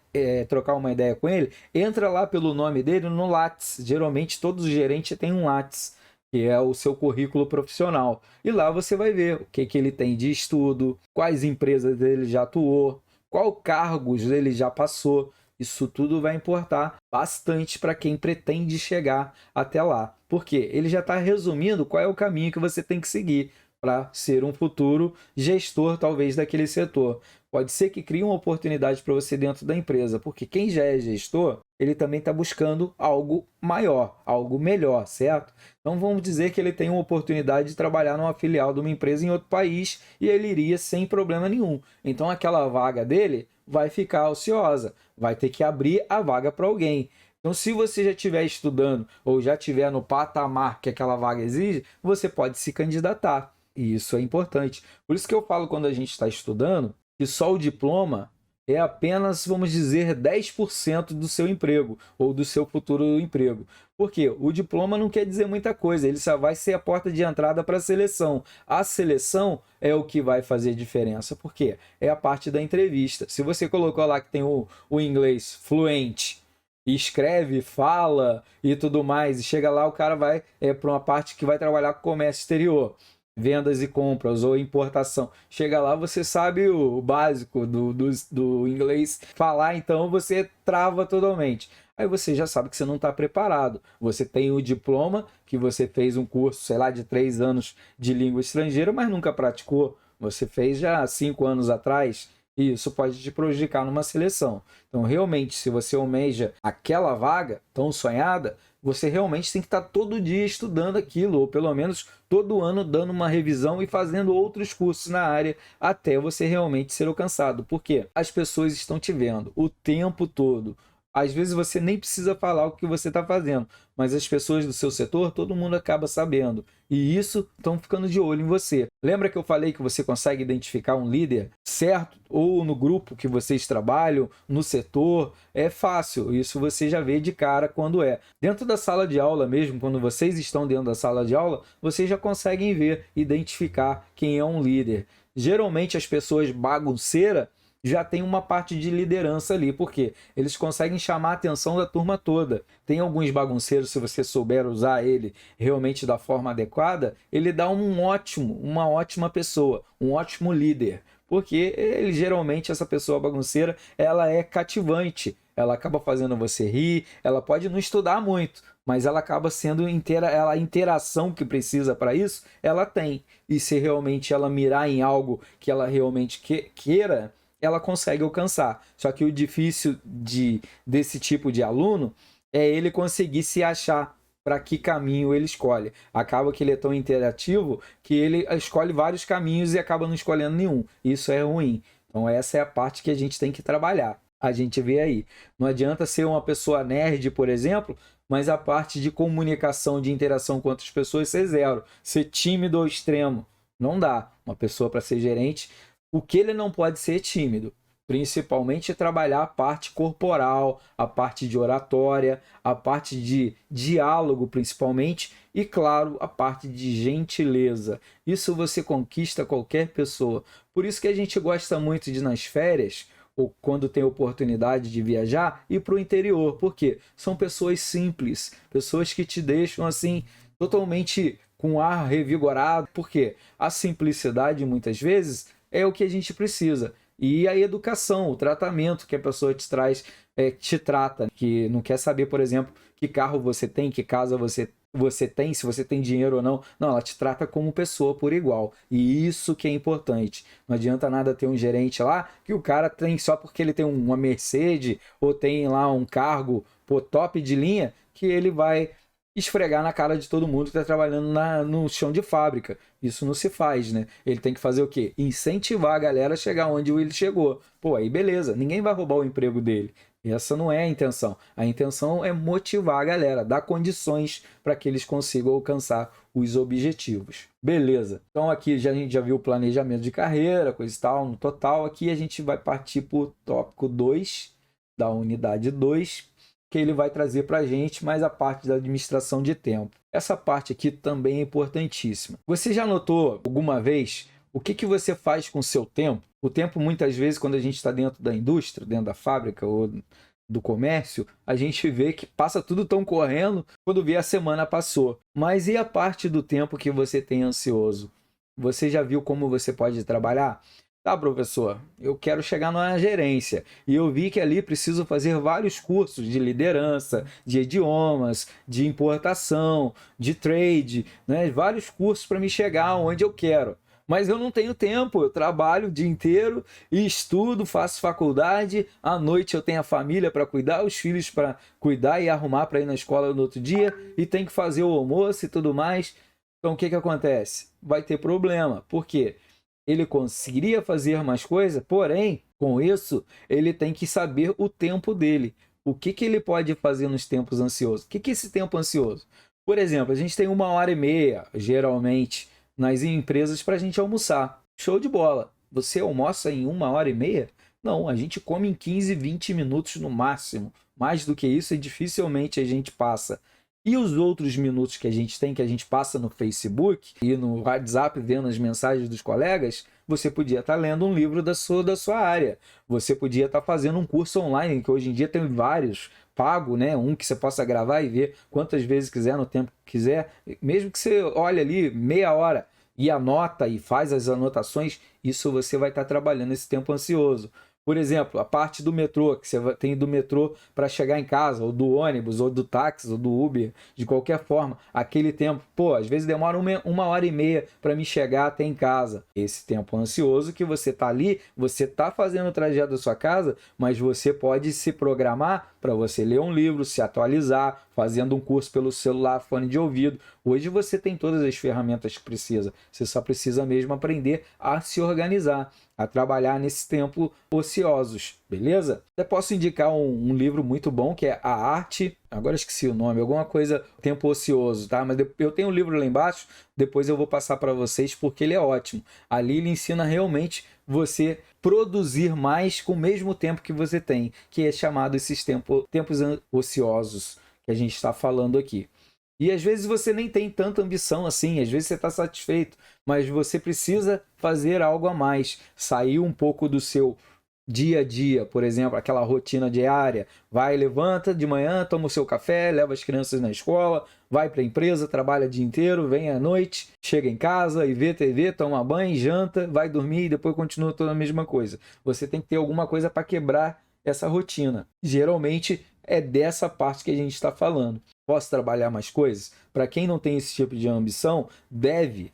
trocar uma ideia com ele, entra lá pelo nome dele no Lattes. Geralmente todos os gerentes têm um Lattes, que é o seu currículo profissional. E lá você vai ver o que ele tem de estudo, quais empresas ele já atuou, qual cargos ele já passou. Isso tudo vai importar bastante para quem pretende chegar até lá. Porque ele já está resumindo qual é o caminho que você tem que seguir para ser um futuro gestor, talvez, daquele setor. Pode ser que crie uma oportunidade para você dentro da empresa, porque quem já é gestor, ele também está buscando algo maior, algo melhor, certo? Então vamos dizer que ele tem uma oportunidade de trabalhar numa filial de uma empresa em outro país e ele iria sem problema nenhum. Então aquela vaga dele vai ficar ociosa, vai ter que abrir a vaga para alguém. Então, se você já estiver estudando ou já estiver no patamar que aquela vaga exige, você pode se candidatar. E isso é importante. Por isso que eu falo quando a gente está estudando, que só o diploma é apenas, vamos dizer, 10% do seu emprego ou do seu futuro emprego. Por quê? O diploma não quer dizer muita coisa, ele só vai ser a porta de entrada para a seleção. A seleção é o que vai fazer diferença, porque é a parte da entrevista. Se você colocou lá que tem o inglês fluente, e escreve, fala e tudo mais, e chega lá o cara vai para uma parte que vai trabalhar com comércio exterior, vendas e compras ou importação. Chega lá, você sabe o básico do inglês falar, então você trava totalmente. Aí você já sabe que você não está preparado. Você tem o diploma, que você fez um curso, sei lá, de 3 anos de língua estrangeira, mas nunca praticou. Você fez já 5 anos atrás, e isso pode te prejudicar numa seleção. Então, realmente, se você almeja aquela vaga tão sonhada, você realmente tem que estar todo dia estudando aquilo, ou pelo menos todo ano dando uma revisão e fazendo outros cursos na área até você realmente ser alcançado. Porque as pessoas estão te vendo o tempo todo. Às vezes você nem precisa falar o que você está fazendo, mas as pessoas do seu setor, todo mundo acaba sabendo. E isso estão ficando de olho em você. Lembra que eu falei que você consegue identificar um líder certo? Ou no grupo que vocês trabalham, no setor? É fácil, isso você já vê de cara quando é. Dentro da sala de aula mesmo, quando vocês estão dentro da sala de aula, vocês já conseguem ver, identificar quem é um líder. Geralmente as pessoas bagunceiras já tem uma parte de liderança ali, porque eles conseguem chamar a atenção da turma toda. Tem alguns bagunceiros, se você souber usar ele realmente da forma adequada, ele dá uma ótima pessoa, um ótimo líder, porque ele geralmente, essa pessoa bagunceira, ela é cativante, ela acaba fazendo você rir, ela pode não estudar muito, mas ela acaba sendo a interação que precisa para isso, ela tem. E se realmente ela mirar em algo que ela realmente queira, ela consegue alcançar. Só que o difícil desse tipo de aluno é ele conseguir se achar para que caminho ele escolhe. Acaba que ele é tão interativo que ele escolhe vários caminhos e acaba não escolhendo nenhum. Isso é ruim. Então essa é a parte que a gente tem que trabalhar. A gente vê aí. Não adianta ser uma pessoa nerd, por exemplo, mas a parte de comunicação, de interação com outras pessoas ser zero. Ser tímido ao extremo. Não dá. Uma pessoa para ser gerente, o que ele não pode ser tímido, principalmente trabalhar a parte corporal, a parte de oratória, a parte de diálogo principalmente e, claro, a parte de gentileza. Isso você conquista qualquer pessoa. Por isso que a gente gosta muito de, nas férias, ou quando tem oportunidade de viajar, ir para o interior. Por quê? São pessoas simples, pessoas que te deixam assim totalmente com ar revigorado. Por quê? A simplicidade, muitas vezes, é o que a gente precisa. E a educação, o tratamento que a pessoa te traz, te trata, que não quer saber, por exemplo, que carro você tem, que casa você você tem, se você tem dinheiro ou não. Não, ela te trata como pessoa por igual. E isso que é importante. Não adianta nada ter um gerente lá que o cara tem só porque ele tem uma Mercedes ou tem lá um cargo, pô, top de linha, que ele vai esfregar na cara de todo mundo que está trabalhando no chão de fábrica. Isso não se faz, né? Ele tem que fazer o quê? Incentivar a galera a chegar onde ele chegou. Pô, aí beleza, ninguém vai roubar o emprego dele. Essa não é a intenção. A intenção é motivar a galera, dar condições para que eles consigam alcançar os objetivos. Beleza. Então aqui a gente já viu o planejamento de carreira, coisa e tal, no total. Aqui a gente vai partir para o tópico 2 da unidade 2, que ele vai trazer para a gente mais a parte da administração de tempo. Essa parte aqui também é importantíssima. Você já notou alguma vez o que você faz com o seu tempo? O tempo, muitas vezes, quando a gente está dentro da indústria, dentro da fábrica ou do comércio, a gente vê que passa tudo tão correndo, quando vê a semana passou. Mas e a parte do tempo que você tem ansioso? Você já viu como você pode trabalhar? Tá, professor, eu quero chegar na gerência e eu vi que ali preciso fazer vários cursos de liderança, de idiomas, de importação, de trade, né? Vários cursos para me chegar onde eu quero. Mas eu não tenho tempo, eu trabalho o dia inteiro e estudo, faço faculdade, à noite eu tenho a família para cuidar, os filhos para cuidar e arrumar para ir na escola no outro dia, e tem que fazer o almoço e tudo mais. Então o que acontece? Vai ter problema. Por quê? Ele conseguiria fazer mais coisa, porém, com isso, ele tem que saber o tempo dele. O que ele pode fazer nos tempos ansiosos? O que é esse tempo ansioso? Por exemplo, a gente tem 1h30, geralmente, nas empresas para a gente almoçar. Show de bola. Você almoça em 1h30? Não, a gente come em 15, 20 minutos no máximo. Mais do que isso, dificilmente a gente passa. E os outros minutos que a gente tem, que a gente passa no Facebook e no WhatsApp vendo as mensagens dos colegas, você podia estar lendo um livro da sua área. Você podia estar fazendo um curso online, que hoje em dia tem vários, pago, né? Um que você possa gravar e ver quantas vezes quiser, no tempo que quiser. Mesmo que você olhe ali meia hora e anota e faz as anotações, isso você vai estar trabalhando esse tempo ansioso. Por exemplo, a parte do metrô, que você tem do metrô para chegar em casa, ou do ônibus, ou do táxi, ou do Uber, de qualquer forma, aquele tempo, pô, às vezes demora 1h30 para me chegar até em casa. Esse tempo ansioso que você está ali, você está fazendo o trajeto da sua casa, mas você pode se programar para você ler um livro, se atualizar, fazendo um curso pelo celular, fone de ouvido. Hoje você tem todas as ferramentas que precisa, você só precisa mesmo aprender a se organizar, a trabalhar nesse tempo ociosos, beleza? Até posso indicar um livro muito bom, que é A Arte, agora esqueci o nome, alguma coisa, Tempo Ocioso, tá? Mas eu tenho um livro lá embaixo, depois eu vou passar para vocês, porque ele é ótimo. Ali ele ensina realmente você produzir mais com o mesmo tempo que você tem, que é chamado esses tempos ociosos que a gente está falando aqui. E às vezes você nem tem tanta ambição assim, às vezes você está satisfeito, mas você precisa fazer algo a mais, sair um pouco do seu dia a dia, por exemplo, aquela rotina diária. Vai, levanta de manhã, toma o seu café, leva as crianças na escola, vai para a empresa, trabalha o dia inteiro, vem à noite, chega em casa e vê TV, toma banho, janta, vai dormir e depois continua toda a mesma coisa. Você tem que ter alguma coisa para quebrar essa rotina. Geralmente é dessa parte que a gente está falando. Posso trabalhar mais coisas? Para quem não tem esse tipo de ambição, deve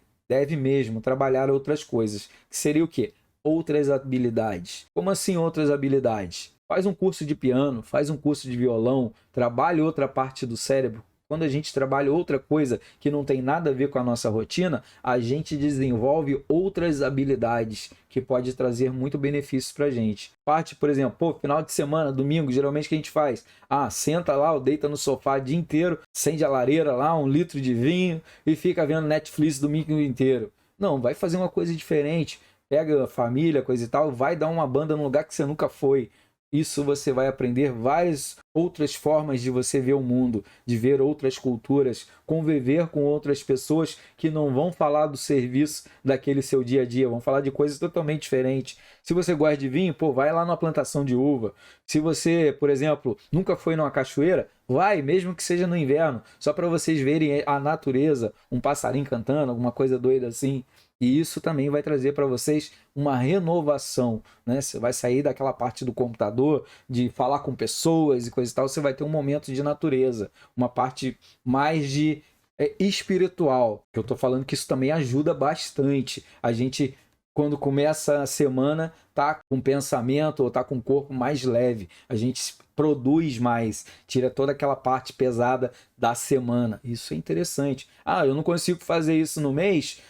mesmo trabalhar outras coisas. Que seria o quê? Outras habilidades. Como assim outras habilidades? Faz um curso de piano, faz um curso de violão, trabalhe outra parte do cérebro. Quando a gente trabalha outra coisa que não tem nada a ver com a nossa rotina, a gente desenvolve outras habilidades que pode trazer muito benefícios para a gente. Parte, por exemplo, pô, final de semana, domingo, geralmente o que a gente faz? Senta lá, ou deita no sofá o dia inteiro, acende a lareira lá, 1 litro de vinho e fica vendo Netflix o domingo inteiro. Não, vai fazer uma coisa diferente. Pega a família, coisa e tal, vai dar uma banda num lugar que você nunca foi. Isso você vai aprender várias outras formas de você ver o mundo, de ver outras culturas, conviver com outras pessoas que não vão falar do serviço daquele seu dia a dia, vão falar de coisas totalmente diferentes. Se você gosta de vinho, pô, vai lá numa plantação de uva. Se você, por exemplo, nunca foi numa cachoeira, vai, mesmo que seja no inverno, só para vocês verem a natureza, um passarinho cantando, alguma coisa doida assim. E isso também vai trazer para vocês uma renovação, né? Você vai sair daquela parte do computador, de falar com pessoas e coisa e tal, você vai ter um momento de natureza, uma parte mais de espiritual, que eu tô falando que isso também ajuda bastante. A gente, quando começa a semana, tá com pensamento ou tá com o corpo mais leve. A gente produz mais, tira toda aquela parte pesada da semana. Isso é interessante. Ah, eu não consigo fazer isso no mês,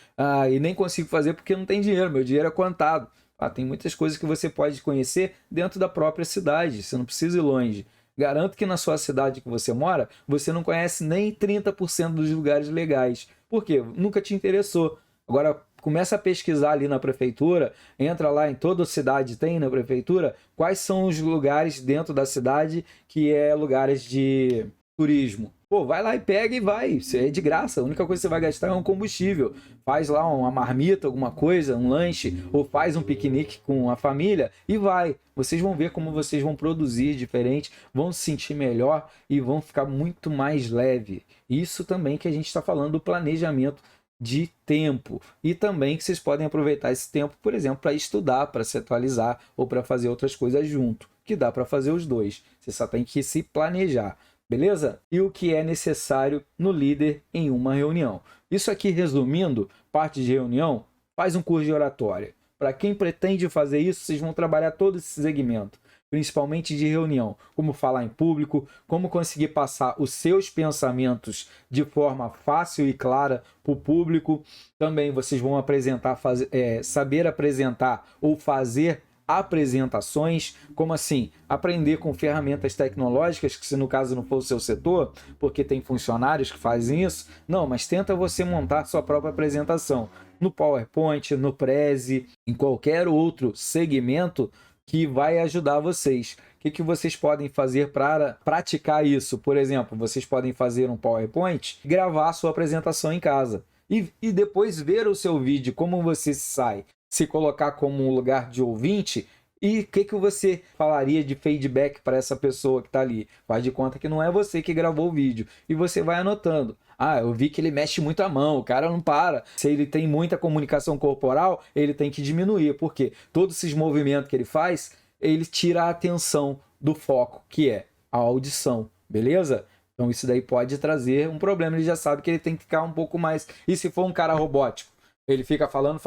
e nem consigo fazer porque não tem dinheiro, meu dinheiro é contado. Tem muitas coisas que você pode conhecer dentro da própria cidade, você não precisa ir longe. Garanto que na sua cidade que você mora, você não conhece nem 30% dos lugares legais. Por quê? Nunca te interessou. Agora, começa a pesquisar ali na prefeitura, entra lá em toda cidade tem na prefeitura, quais são os lugares dentro da cidade que é lugares de turismo. Pô, vai lá e pega e vai, isso é de graça, a única coisa que você vai gastar é um combustível. Faz lá uma marmita, alguma coisa, um lanche, ou faz um piquenique com a família e vai. Vocês vão ver como vocês vão produzir diferente, vão se sentir melhor e vão ficar muito mais leve. Isso também que a gente está falando do planejamento de tempo. E também que vocês podem aproveitar esse tempo, por exemplo, para estudar, para se atualizar ou para fazer outras coisas junto, que dá para fazer os dois. Você só tem que se planejar. Beleza? E o que é necessário no líder em uma reunião. Isso aqui, resumindo, parte de reunião, faz um curso de oratória. Para quem pretende fazer isso, vocês vão trabalhar todo esse segmento, principalmente de reunião. Como falar em público, como conseguir passar os seus pensamentos de forma fácil e clara para o público. Também vocês vão saber apresentar ou fazer apresentações, como assim? Aprender com ferramentas tecnológicas, que se no caso não for o seu setor, porque tem funcionários que fazem isso, não, mas tenta você montar sua própria apresentação no PowerPoint, no Prezi, em qualquer outro segmento que vai ajudar vocês. O que vocês podem fazer para praticar isso? Por exemplo, vocês podem fazer um PowerPoint, gravar a sua apresentação em casa e depois ver o seu vídeo, como você sai. Se colocar como um lugar de ouvinte, e o que você falaria de feedback para essa pessoa que está ali? Faz de conta que não é você que gravou o vídeo. E você vai anotando. Eu vi que ele mexe muito a mão, o cara não para. Se ele tem muita comunicação corporal, ele tem que diminuir. Por quê? Todos esses movimentos que ele faz, ele tira a atenção do foco, que é a audição. Beleza? Então isso daí pode trazer um problema. Ele já sabe que ele tem que ficar um pouco mais... E se for um cara robótico? Ele fica falando,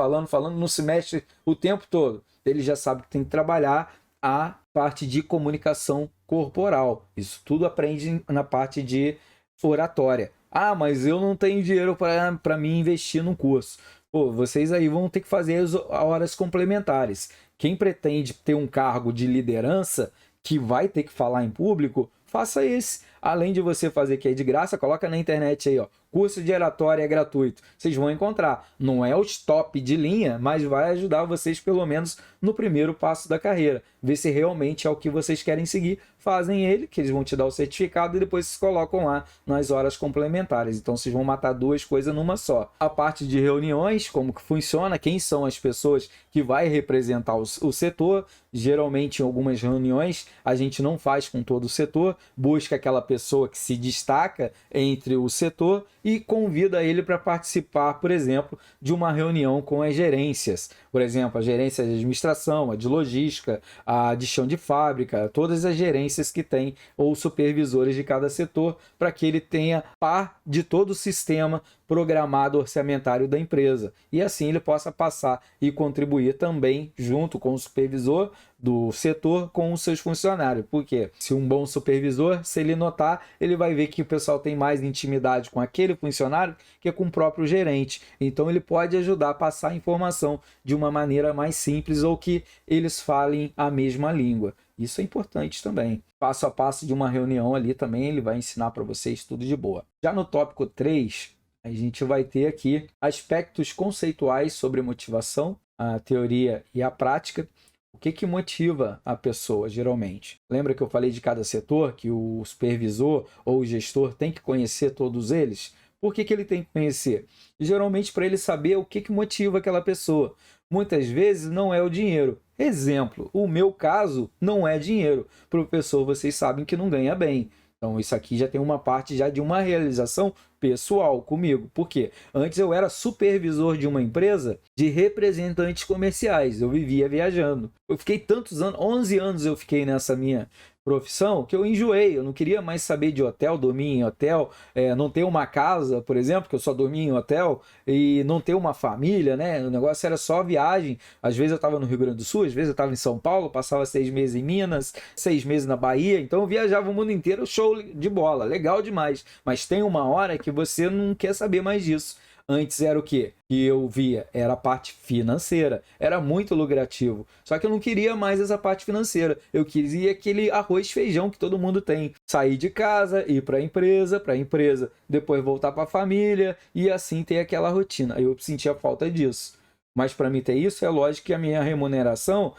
não se mexe o tempo todo. Ele já sabe que tem que trabalhar a parte de comunicação corporal. Isso tudo aprende na parte de oratória. Mas eu não tenho dinheiro para mim investir num curso. Pô, vocês aí vão ter que fazer as horas complementares. Quem pretende ter um cargo de liderança, que vai ter que falar em público, faça esse. Além de você fazer que é de graça, coloca na internet aí, curso de oratória é gratuito. Vocês vão encontrar. Não é o top de linha, mas vai ajudar vocês pelo menos no primeiro passo da carreira. Ver se realmente é o que vocês querem seguir. Fazem ele, que eles vão te dar o certificado e depois vocês colocam lá nas horas complementares. Então vocês vão matar duas coisas numa só. A parte de reuniões, como que funciona, quem são as pessoas que vai representar o setor. Geralmente em algumas reuniões a gente não faz com todo o setor, busca aquela pessoa que se destaca entre o setor e convida ele para participar, por exemplo, de uma reunião com as gerências. Por exemplo, a gerência de administração, a de logística, a de chão de fábrica, todas as gerências que tem, ou supervisores de cada setor, para que ele tenha par de todo o sistema programado orçamentário da empresa. E assim ele possa passar e contribuir também junto com o supervisor do setor com os seus funcionários. Porque se um bom supervisor, se ele notar, ele vai ver que o pessoal tem mais intimidade com aquele funcionário que com o próprio gerente. Então ele pode ajudar a passar a informação de uma maneira mais simples ou que eles falem a mesma língua. Isso é importante também. Passo a passo de uma reunião ali também, ele vai ensinar para vocês tudo de boa. Já no tópico 3, a gente vai ter aqui aspectos conceituais sobre motivação, a teoria e a prática. O que motiva a pessoa, geralmente? Lembra que eu falei de cada setor, que o supervisor ou o gestor tem que conhecer todos eles? Por que ele tem que conhecer? Geralmente para ele saber o que motiva aquela pessoa. Muitas vezes não é o dinheiro. Exemplo, o meu caso não é dinheiro. Professor, vocês sabem que não ganha bem. Então isso aqui já tem uma parte já de uma realização pessoal comigo. Por quê? Antes eu era supervisor de uma empresa de representantes comerciais. Eu vivia viajando. Eu fiquei tantos anos, 11 anos eu fiquei nessa minha profissão, que eu enjoei. Eu não queria mais saber de hotel, dormir em hotel, não ter uma casa, por exemplo, que eu só dormia em hotel, e não ter uma família, né? O negócio era só viagem. Às vezes eu estava no Rio Grande do Sul, às vezes eu estava em São Paulo, passava 6 meses em Minas, 6 meses na Bahia, então eu viajava o mundo inteiro, show de bola, legal demais. Mas tem uma hora que você não quer saber mais disso. Antes era o quê? Que eu via? Era a parte financeira. Era muito lucrativo. Só que eu não queria mais essa parte financeira. Eu queria aquele arroz e feijão que todo mundo tem. Sair de casa, ir para a empresa, depois voltar para a família e assim ter aquela rotina. Eu sentia falta disso. Mas para mim ter isso, é lógico que a minha remuneração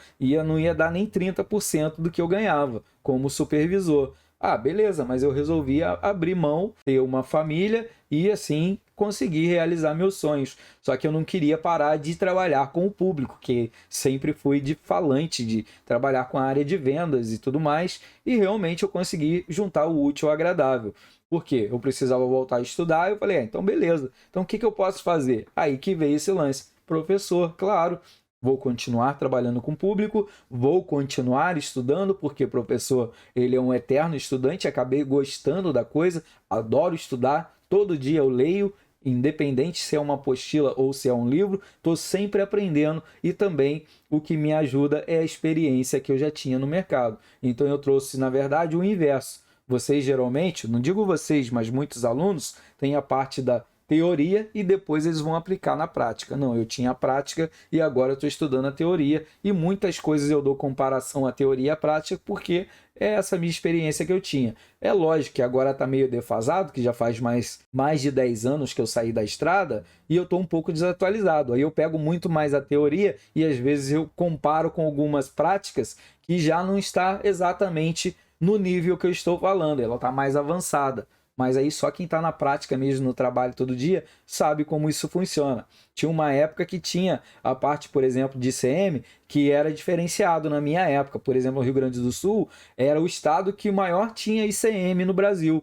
não ia dar nem 30% do que eu ganhava como supervisor. Ah, beleza, mas eu resolvi abrir mão, ter uma família e assim conseguir realizar meus sonhos. Só que eu não queria parar de trabalhar com o público, que sempre fui de falante, de trabalhar com a área de vendas e tudo mais, e realmente eu consegui juntar o útil ao agradável. Por quê? Eu precisava voltar a estudar, eu falei, então beleza, então o que eu posso fazer? Aí que veio esse lance. Professor, claro. Vou continuar trabalhando com o público, vou continuar estudando, porque professor, ele é um eterno estudante, acabei gostando da coisa, adoro estudar, todo dia eu leio, independente se é uma apostila ou se é um livro, estou sempre aprendendo e também o que me ajuda é a experiência que eu já tinha no mercado. Então eu trouxe, na verdade, o inverso. Vocês geralmente, não digo vocês, mas muitos alunos têm a parte da teoria e depois eles vão aplicar na prática. Não, eu tinha a prática e agora eu estou estudando a teoria e muitas coisas eu dou comparação à teoria e à prática porque é essa minha experiência que eu tinha. É lógico que agora está meio defasado, que já faz mais de 10 anos que eu saí da estrada e eu estou um pouco desatualizado. Aí eu pego muito mais a teoria e às vezes eu comparo com algumas práticas que já não está exatamente no nível que eu estou falando, ela está mais avançada. Mas aí só quem está na prática mesmo, no trabalho todo dia, sabe como isso funciona. Tinha uma época que tinha a parte, por exemplo, de ICM, que era diferenciado na minha época. Por exemplo, o Rio Grande do Sul era o estado que maior tinha ICM no Brasil.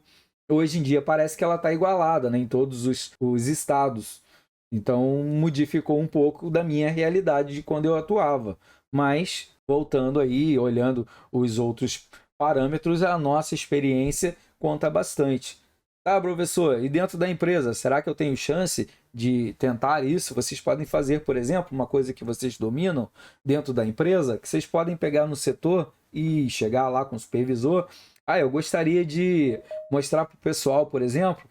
Hoje em dia parece que ela está igualada, né, em todos os estados. Então modificou um pouco da minha realidade de quando eu atuava. Mas, voltando aí, olhando os outros parâmetros, a nossa experiência conta bastante. Tá, professor, e dentro da empresa, será que eu tenho chance de tentar isso? Vocês podem fazer, por exemplo, uma coisa que vocês dominam dentro da empresa, que vocês podem pegar no setor e chegar lá com o supervisor. Ah, eu gostaria de mostrar para o pessoal, por exemplo,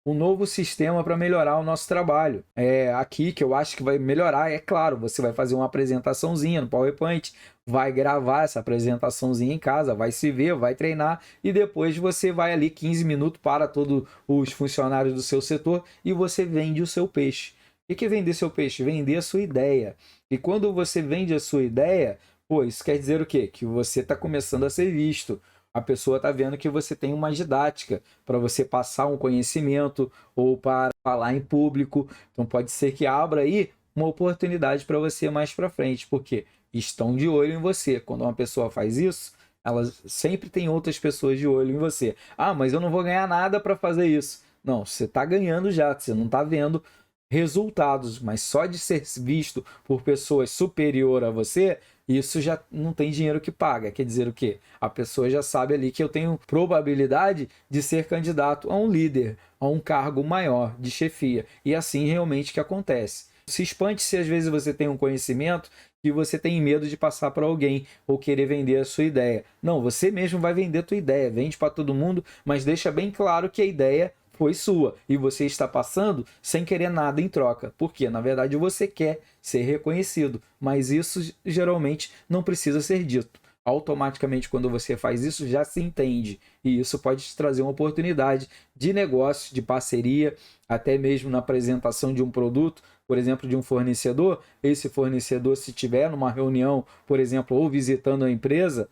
um novo sistema para melhorar o nosso trabalho. É aqui que eu acho que vai melhorar, é claro, você vai fazer uma apresentaçãozinha no PowerPoint, vai gravar essa apresentaçãozinha em casa, vai se ver, vai treinar e depois você vai ali 15 minutos para todos os funcionários do seu setor e você vende o seu peixe. O que é vender seu peixe? Vender a sua ideia. E quando você vende a sua ideia, pô, isso quer dizer o quê? Que você está começando a ser visto. A pessoa está vendo que você tem uma didática para você passar um conhecimento ou para falar em público. Então pode ser que abra aí uma oportunidade para você mais para frente, porque estão de olho em você. Quando uma pessoa faz isso, ela sempre tem outras pessoas de olho em você. Ah, mas eu não vou ganhar nada para fazer isso. Não, você está ganhando já, você não está vendo resultados, mas só de ser visto por pessoas superior a você, isso já não tem dinheiro que paga. Quer dizer o quê? A pessoa já sabe ali que eu tenho probabilidade de ser candidato a um líder, a um cargo maior de chefia. E assim realmente que acontece. Se espante se às vezes você tem um conhecimento que você tem medo de passar para alguém ou querer vender a sua ideia. Não, você mesmo vai vender a tua ideia. Vende para todo mundo, mas deixa bem claro que a ideia foi sua e você está passando sem querer nada em troca. Porque, na verdade, você quer ser reconhecido, mas isso geralmente não precisa ser dito. Automaticamente, quando você faz isso, já se entende. E isso pode te trazer uma oportunidade de negócio, de parceria, até mesmo na apresentação de um produto, por exemplo, de um fornecedor. Esse fornecedor, se tiver numa reunião, por exemplo, ou visitando a empresa,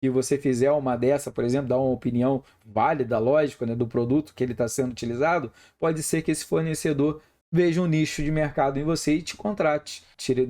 e você fizer uma dessa, por exemplo, dar uma opinião válida, lógica, né, do produto que ele está sendo utilizado, pode ser que esse fornecedor veja um nicho de mercado em você e te contrate. Tire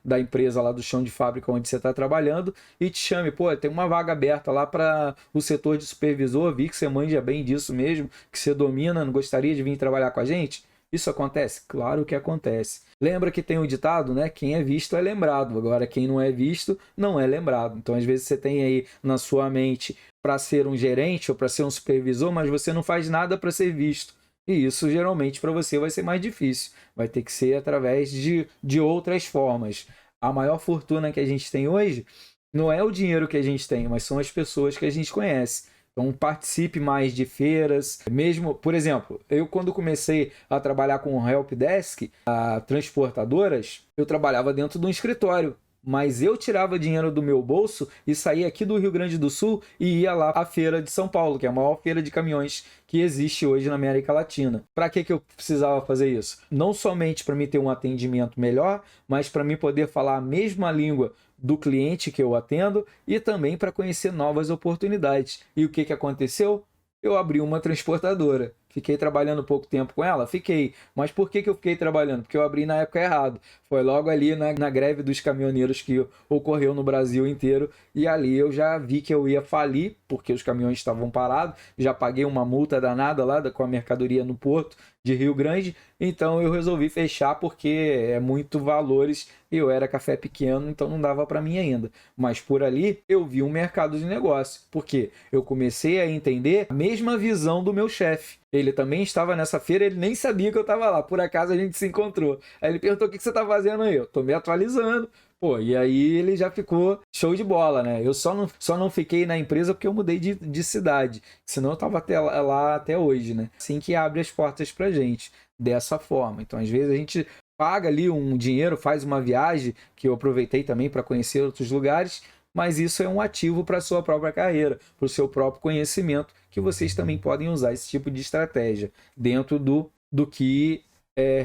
da empresa lá do chão de fábrica onde você está trabalhando e te chame. Pô, tem uma vaga aberta lá para o setor de supervisor, vi que você manja bem disso mesmo, que você domina, não gostaria de vir trabalhar com a gente? Isso acontece? Claro que acontece. Lembra que tem um ditado, né? Quem é visto é lembrado. Agora, quem não é visto, não é lembrado. Então, às vezes, você tem aí na sua mente para ser um gerente ou para ser um supervisor, mas você não faz nada para ser visto. E isso, geralmente, para você vai ser mais difícil. Vai ter que ser através de outras formas. A maior fortuna que a gente tem hoje não é o dinheiro que a gente tem, mas são as pessoas que a gente conhece. Então, participe mais de feiras. Mesmo, por exemplo, eu quando comecei a trabalhar com help desk, a transportadoras, eu trabalhava dentro de um escritório. Mas eu tirava dinheiro do meu bolso e saía aqui do Rio Grande do Sul e ia lá à Feira de São Paulo, que é a maior feira de caminhões que existe hoje na América Latina. Para que eu precisava fazer isso? Não somente para me ter um atendimento melhor, mas para me poder falar a mesma língua do cliente que eu atendo e também para conhecer novas oportunidades. E o que aconteceu? Eu abri uma transportadora. Fiquei trabalhando pouco tempo com ela? Fiquei. Mas por que eu fiquei trabalhando? Porque eu abri na época errado. Foi logo ali na greve dos caminhoneiros que ocorreu no Brasil inteiro. E ali eu já vi que eu ia falir, porque os caminhões estavam parados. Já paguei uma multa danada lá com a mercadoria no porto de Rio Grande. Então eu resolvi fechar porque é muito valores. Eu era café pequeno, então não dava para mim ainda. Mas por ali eu vi um mercado de negócio. Porque eu comecei a entender a mesma visão do meu chefe. Ele também estava nessa feira, ele nem sabia que eu estava lá. Por acaso a gente se encontrou. Aí ele perguntou: o que você está fazendo aí? Eu tô me atualizando. Pô, e aí ele já ficou show de bola, né? Eu só não fiquei na empresa porque eu mudei de cidade. Senão eu tava lá até hoje, né? Assim que abre as portas pra gente, dessa forma. Então, às vezes, a gente paga ali um dinheiro, faz uma viagem, que eu aproveitei também para conhecer outros lugares, mas isso é um ativo para a sua própria carreira, para o seu próprio conhecimento, que vocês também podem usar esse tipo de estratégia dentro do que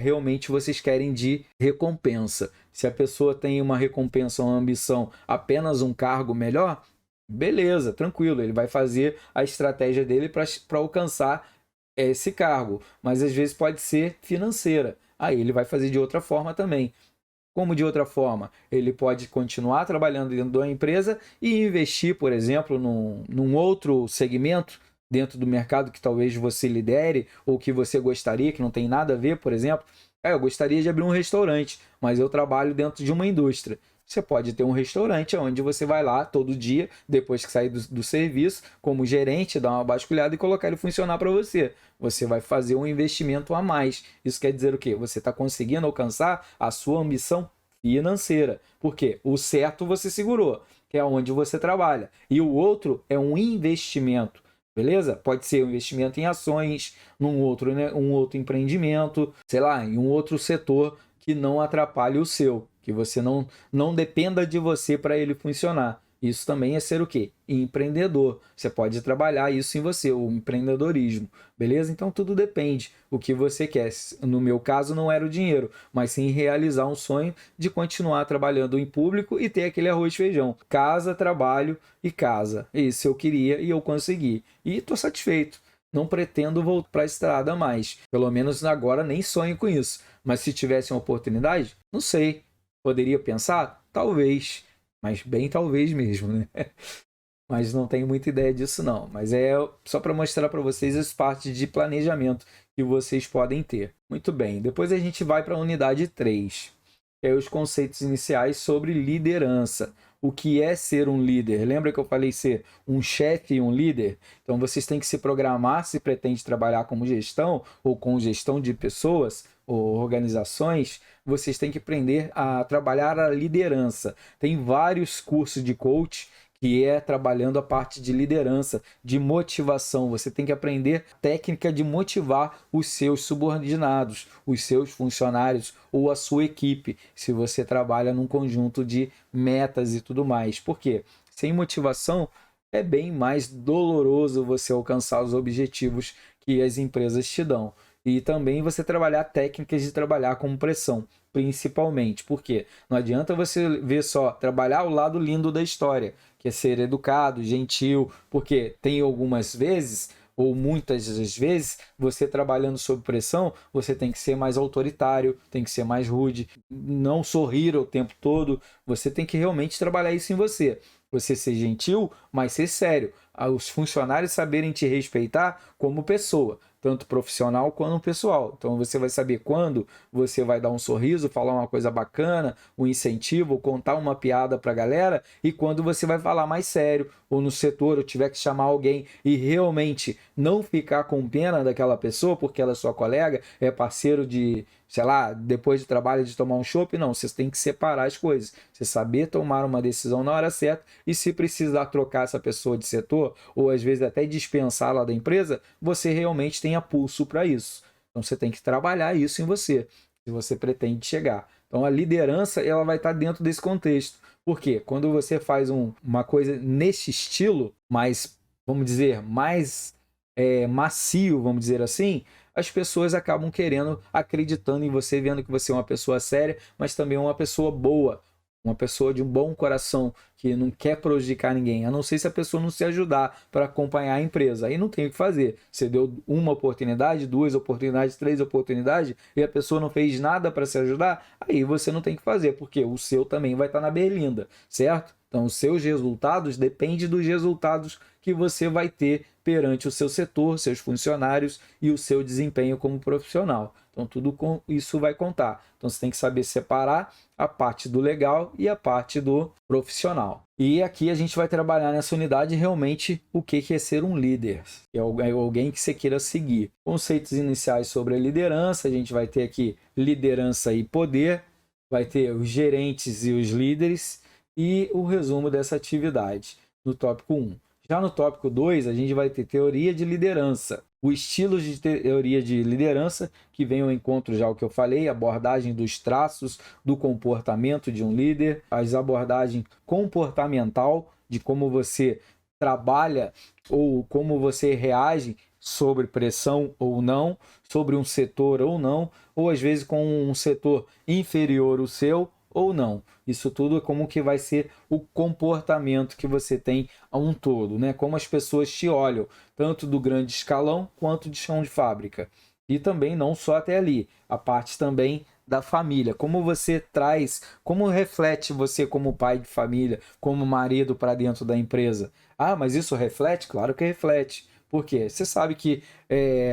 realmente vocês querem de recompensa. Se a pessoa tem uma recompensa, uma ambição, apenas um cargo melhor, beleza, tranquilo, ele vai fazer a estratégia dele para alcançar esse cargo, mas às vezes pode ser financeira. Aí ele vai fazer de outra forma também. Como de outra forma? Ele pode continuar trabalhando dentro da empresa e investir, por exemplo, num outro segmento dentro do mercado que talvez você lidere ou que você gostaria, que não tem nada a ver, por exemplo. Eu gostaria de abrir um restaurante, mas eu trabalho dentro de uma indústria. Você pode ter um restaurante onde você vai lá todo dia, depois que sair do serviço, como gerente, dar uma basculhada e colocar ele funcionar para você. Você vai fazer um investimento a mais. Isso quer dizer o quê? Você está conseguindo alcançar a sua ambição financeira. Por quê? O certo você segurou, que é onde você trabalha. E o outro é um investimento. Beleza? Pode ser um investimento em ações, né, um outro empreendimento, sei lá, em um outro setor que não atrapalhe o seu, que você não dependa de você para ele funcionar. Isso também é ser o quê? Empreendedor. Você pode trabalhar isso em você, o empreendedorismo. Beleza? Então tudo depende o que você quer. No meu caso não era o dinheiro, mas sim realizar um sonho de continuar trabalhando em público e ter aquele arroz e feijão. Casa, trabalho e casa. Isso eu queria e eu consegui. E estou satisfeito. Não pretendo voltar para a estrada mais. Pelo menos agora nem sonho com isso. Mas se tivesse uma oportunidade, não sei. Poderia pensar? Talvez. Mas bem talvez mesmo, né? Mas não tenho muita ideia disso não. Mas é só para mostrar para vocês as partes de planejamento que vocês podem ter. Muito bem. Depois a gente vai para a unidade 3. Que é os conceitos iniciais sobre liderança. O que é ser um líder? Lembra que eu falei ser um chefe e um líder? Então vocês têm que se programar se pretende trabalhar como gestão ou com gestão de pessoas ou organizações. Vocês têm que aprender a trabalhar a liderança. Tem vários cursos de coach que é trabalhando a parte de liderança, de motivação. Você tem que aprender a técnica de motivar os seus subordinados, os seus funcionários ou a sua equipe, se você trabalha num conjunto de metas e tudo mais. Por quê? Sem motivação é bem mais doloroso você alcançar os objetivos que as empresas te dão. E também você trabalhar técnicas de trabalhar com pressão, principalmente. Porque não adianta você ver só trabalhar o lado lindo da história, que é ser educado, gentil, porque tem algumas vezes ou muitas das vezes, você trabalhando sob pressão, você tem que ser mais autoritário, tem que ser mais rude, não sorrir o tempo todo, você tem que realmente trabalhar isso em você. Você ser gentil, mas ser sério. Os funcionários saberem te respeitar como pessoa, tanto profissional quanto pessoal. Então você vai saber quando você vai dar um sorriso, falar uma coisa bacana, um incentivo, contar uma piada para a galera, e quando você vai falar mais sério, ou no setor, ou tiver que chamar alguém e realmente não ficar com pena daquela pessoa, porque ela é sua colega, é parceiro de, sei lá, depois do trabalho de tomar um chopp, não, você tem que separar as coisas. Você saber tomar uma decisão na hora certa, e se precisar trocar essa pessoa de setor, ou às vezes até dispensá-la da empresa, você realmente tenha pulso para isso. Então você tem que trabalhar isso em você, se você pretende chegar. Então a liderança, ela vai estar dentro desse contexto. Por quê? Quando você faz uma coisa nesse estilo, mais, vamos dizer, mais macio, vamos dizer assim, as pessoas acabam querendo, acreditando em você, vendo que você é uma pessoa séria, mas também uma pessoa boa, uma pessoa de um bom coração, que não quer prejudicar ninguém, a não ser se a pessoa não se ajudar para acompanhar a empresa. Aí não tem o que fazer. Você deu uma oportunidade, duas oportunidades, três oportunidades, e a pessoa não fez nada para se ajudar, aí você não tem que fazer, porque o seu também vai estar na berlinda, certo? Então, os seus resultados dependem dos resultados que você vai ter perante o seu setor, seus funcionários e o seu desempenho como profissional. Então, tudo isso vai contar. Então, você tem que saber separar a parte do legal e a parte do profissional. E aqui a gente vai trabalhar nessa unidade realmente o que é ser um líder. É alguém que você queira seguir. Conceitos iniciais sobre a liderança, a gente vai ter aqui liderança e poder, vai ter os gerentes e os líderes, e o resumo dessa atividade no tópico 1. Já no tópico 2, a gente vai ter teoria de liderança, o estilo de teoria de liderança, que vem ao encontro já o que eu falei, abordagem dos traços do comportamento de um líder, as abordagens comportamental, de como você trabalha ou como você reage sobre pressão ou não, sobre um setor ou não, ou às vezes com um setor inferior ao seu, ou não. Isso tudo é como que vai ser o comportamento que você tem a um todo, né? Como as pessoas te olham, tanto do grande escalão quanto de chão de fábrica. E também não só até ali, a parte também da família, como você traz, como reflete você como pai de família, como marido para dentro da empresa. Ah, mas isso reflete? Claro que reflete. Por quê? Você sabe que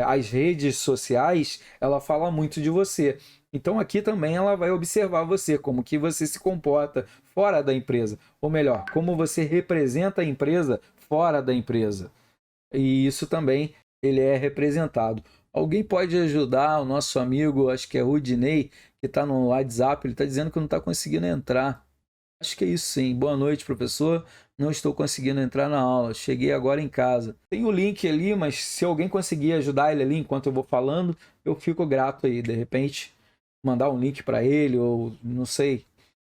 as redes sociais, ela fala muito de você. Então aqui também ela vai observar você, como que você se comporta fora da empresa, ou melhor, como você representa a empresa fora da empresa. E isso também ele é representado. Alguém pode ajudar o nosso amigo, acho que é o Rudinei, que está no WhatsApp, ele está dizendo que não está conseguindo entrar. Acho que é isso sim. Boa noite, professor. Não estou conseguindo entrar na aula. Cheguei agora em casa. Tem o link ali, mas se alguém conseguir ajudar ele ali enquanto eu vou falando, eu fico grato aí. De repente, mandar um link para ele, ou não sei.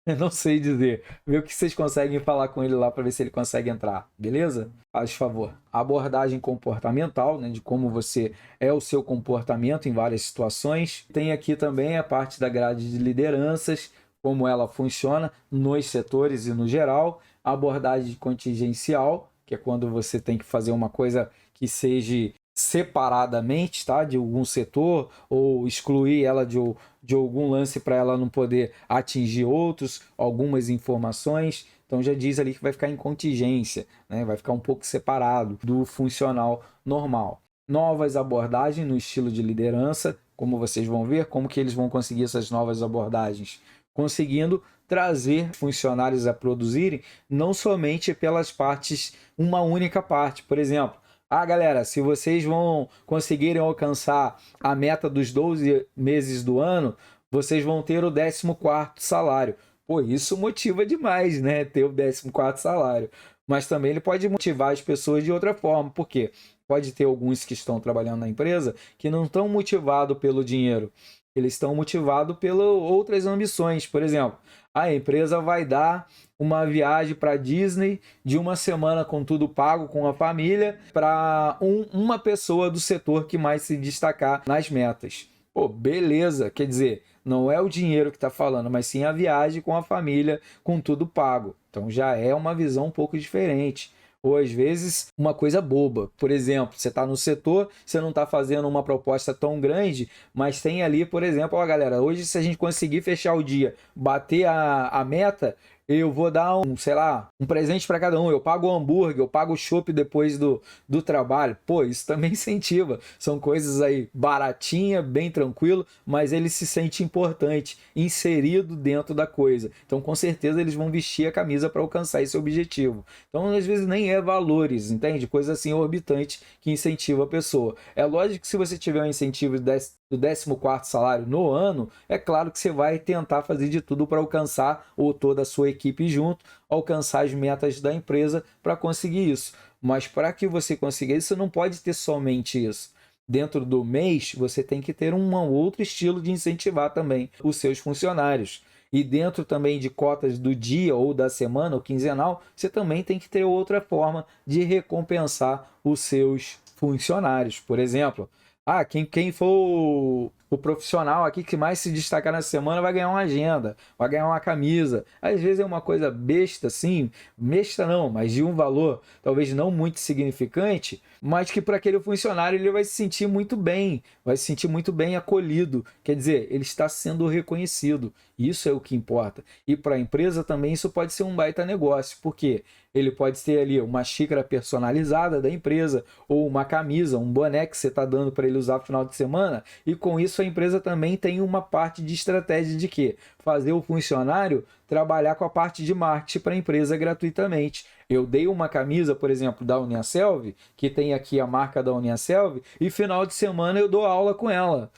Eu não sei dizer. Ver o que vocês conseguem falar com ele lá para ver se ele consegue entrar. Beleza? Faz favor. A abordagem comportamental, né, de como você é o seu comportamento em várias situações. Tem aqui também a parte da grade de lideranças, como ela funciona nos setores e no geral, a abordagem contingencial, que é quando você tem que fazer uma coisa que seja separadamente, tá, de algum setor, ou excluir ela de algum lance para ela não poder atingir outros, algumas informações. Então já diz ali que vai ficar em contingência, né? Vai ficar um pouco separado do funcional normal. Novas abordagens no estilo de liderança, como vocês vão ver, como que eles vão conseguir essas novas abordagens? Conseguindo trazer funcionários a produzirem não somente pelas partes, uma única parte. Por exemplo, galera, se vocês vão conseguirem alcançar a meta dos 12 meses do ano, vocês vão ter o 14º salário. Pô, isso motiva demais, né? Ter o 14º salário. Mas também ele pode motivar as pessoas de outra forma. Por quê? Pode ter alguns que estão trabalhando na empresa que não estão motivados pelo dinheiro. Eles estão motivados pelas outras ambições. Por exemplo, a empresa vai dar uma viagem para Disney de uma semana com tudo pago, com a família, para uma pessoa do setor que mais se destacar nas metas. Pô, beleza, quer dizer, não é o dinheiro que está falando, mas sim a viagem com a família, com tudo pago. Então já é uma visão um pouco diferente. Ou às vezes uma coisa boba. Por exemplo, você está no setor, você não está fazendo uma proposta tão grande, mas tem ali, por exemplo, ó galera, hoje se a gente conseguir fechar o dia, bater a meta, eu vou dar sei lá, um presente para cada um. Eu pago o hambúrguer, eu pago o chopp depois do trabalho. Pô, isso também incentiva. São coisas aí baratinha, bem tranquilo, mas ele se sente importante, inserido dentro da coisa. Então, com certeza, eles vão vestir a camisa para alcançar esse objetivo. Então, às vezes, nem é valores, entende? Coisa assim orbitante que incentiva a pessoa. É lógico que se você tiver um incentivo do 14º salário no ano, é claro que você vai tentar fazer de tudo para alcançar, ou toda a sua equipe junto, alcançar as metas da empresa para conseguir isso. Mas para que você consiga isso, você não pode ter somente isso. Dentro do mês, você tem que ter um outro estilo de incentivar também os seus funcionários. E dentro também de cotas do dia ou da semana ou quinzenal, você também tem que ter outra forma de recompensar os seus funcionários. Por exemplo, quem for o profissional aqui que mais se destacar na semana vai ganhar uma agenda, vai ganhar uma camisa. Às vezes é uma coisa besta, assim, besta não, mas de um valor talvez não muito significante, mas que para aquele funcionário ele vai se sentir muito bem, vai se sentir muito bem acolhido. Quer dizer, ele está sendo reconhecido. Isso é o que importa. E para a empresa também isso pode ser um baita negócio, porque ele pode ter ali uma xícara personalizada da empresa, ou uma camisa, um boné que você está dando para ele usar no final de semana, e com isso a empresa também tem uma parte de estratégia de quê? Fazer o funcionário trabalhar com a parte de marketing para a empresa gratuitamente. Eu dei uma camisa, por exemplo, da Uniaselv, que tem aqui a marca da Uniaselv, e final de semana eu dou aula com ela.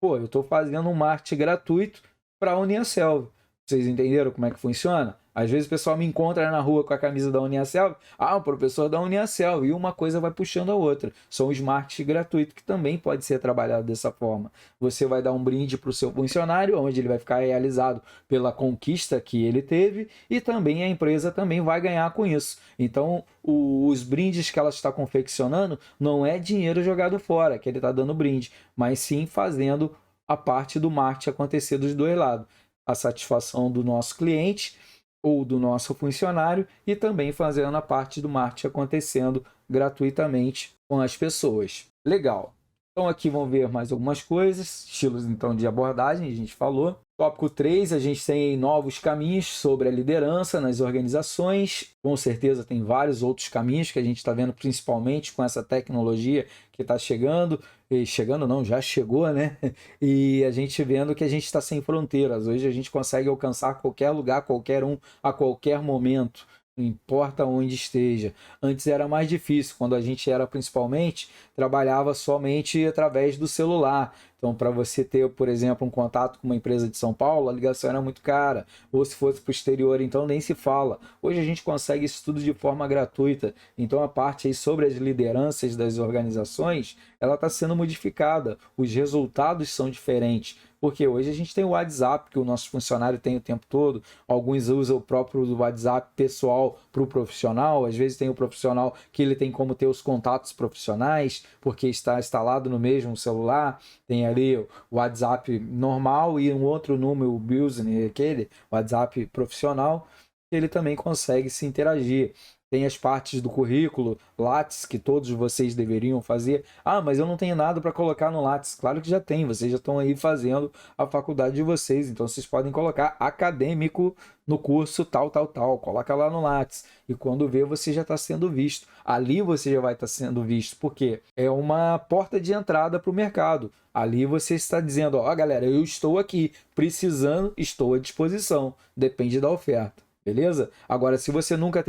Pô, eu estou fazendo um marketing gratuito para a Uniaselv. Vocês entenderam como é que funciona? Às vezes o pessoal me encontra na rua com a camisa da Uniaselv. O professor da Uniaselv. E uma coisa vai puxando a outra. São os marketing gratuitos que também pode ser trabalhado dessa forma. Você vai dar um brinde para o seu funcionário, onde ele vai ficar realizado pela conquista que ele teve, e também a empresa também vai ganhar com isso. Então, os brindes que ela está confeccionando não é dinheiro jogado fora, que ele está dando brinde, mas sim fazendo a parte do marketing acontecer dos dois lados. A satisfação do nosso cliente ou do nosso funcionário, e também fazendo a parte do marketing acontecendo gratuitamente com as pessoas. Legal. Então aqui vamos ver mais algumas coisas, estilos então de abordagem, a gente falou. Tópico 3, a gente tem novos caminhos sobre a liderança nas organizações. Com certeza tem vários outros caminhos que a gente está vendo, principalmente com essa tecnologia que está chegando. Chegando não, já chegou, né? E a gente vendo que a gente está sem fronteiras. Hoje a gente consegue alcançar qualquer lugar, qualquer um, a qualquer momento. Não importa onde esteja. Antes era mais difícil, quando a gente era principalmente, trabalhava somente através do celular. Então, para você ter, por exemplo, um contato com uma empresa de São Paulo, a ligação era muito cara. Ou se fosse para o exterior, então nem se fala. Hoje a gente consegue isso tudo de forma gratuita. Então, a parte aí sobre as lideranças das organizações, ela está sendo modificada. Os resultados são diferentes. Porque hoje a gente tem o WhatsApp, que o nosso funcionário tem o tempo todo. Alguns usam o próprio WhatsApp pessoal para o profissional. Às vezes tem o profissional que ele tem como ter os contatos profissionais, porque está instalado no mesmo celular. Tem ali o WhatsApp normal e um outro número, o business, aquele WhatsApp profissional, que ele também consegue se interagir. Tem as partes do currículo, Lattes, que todos vocês deveriam fazer. Mas eu não tenho nada para colocar no Lattes. Claro que já tem, vocês já estão aí fazendo a faculdade de vocês. Então vocês podem colocar acadêmico no curso tal. Coloca lá no Lattes. E quando vê, você já está sendo visto. Ali você já vai estar sendo visto, porque é uma porta de entrada para o mercado. Ali você está dizendo, galera, eu estou aqui, precisando, estou à disposição. Depende da oferta. Beleza? Agora, se você nunca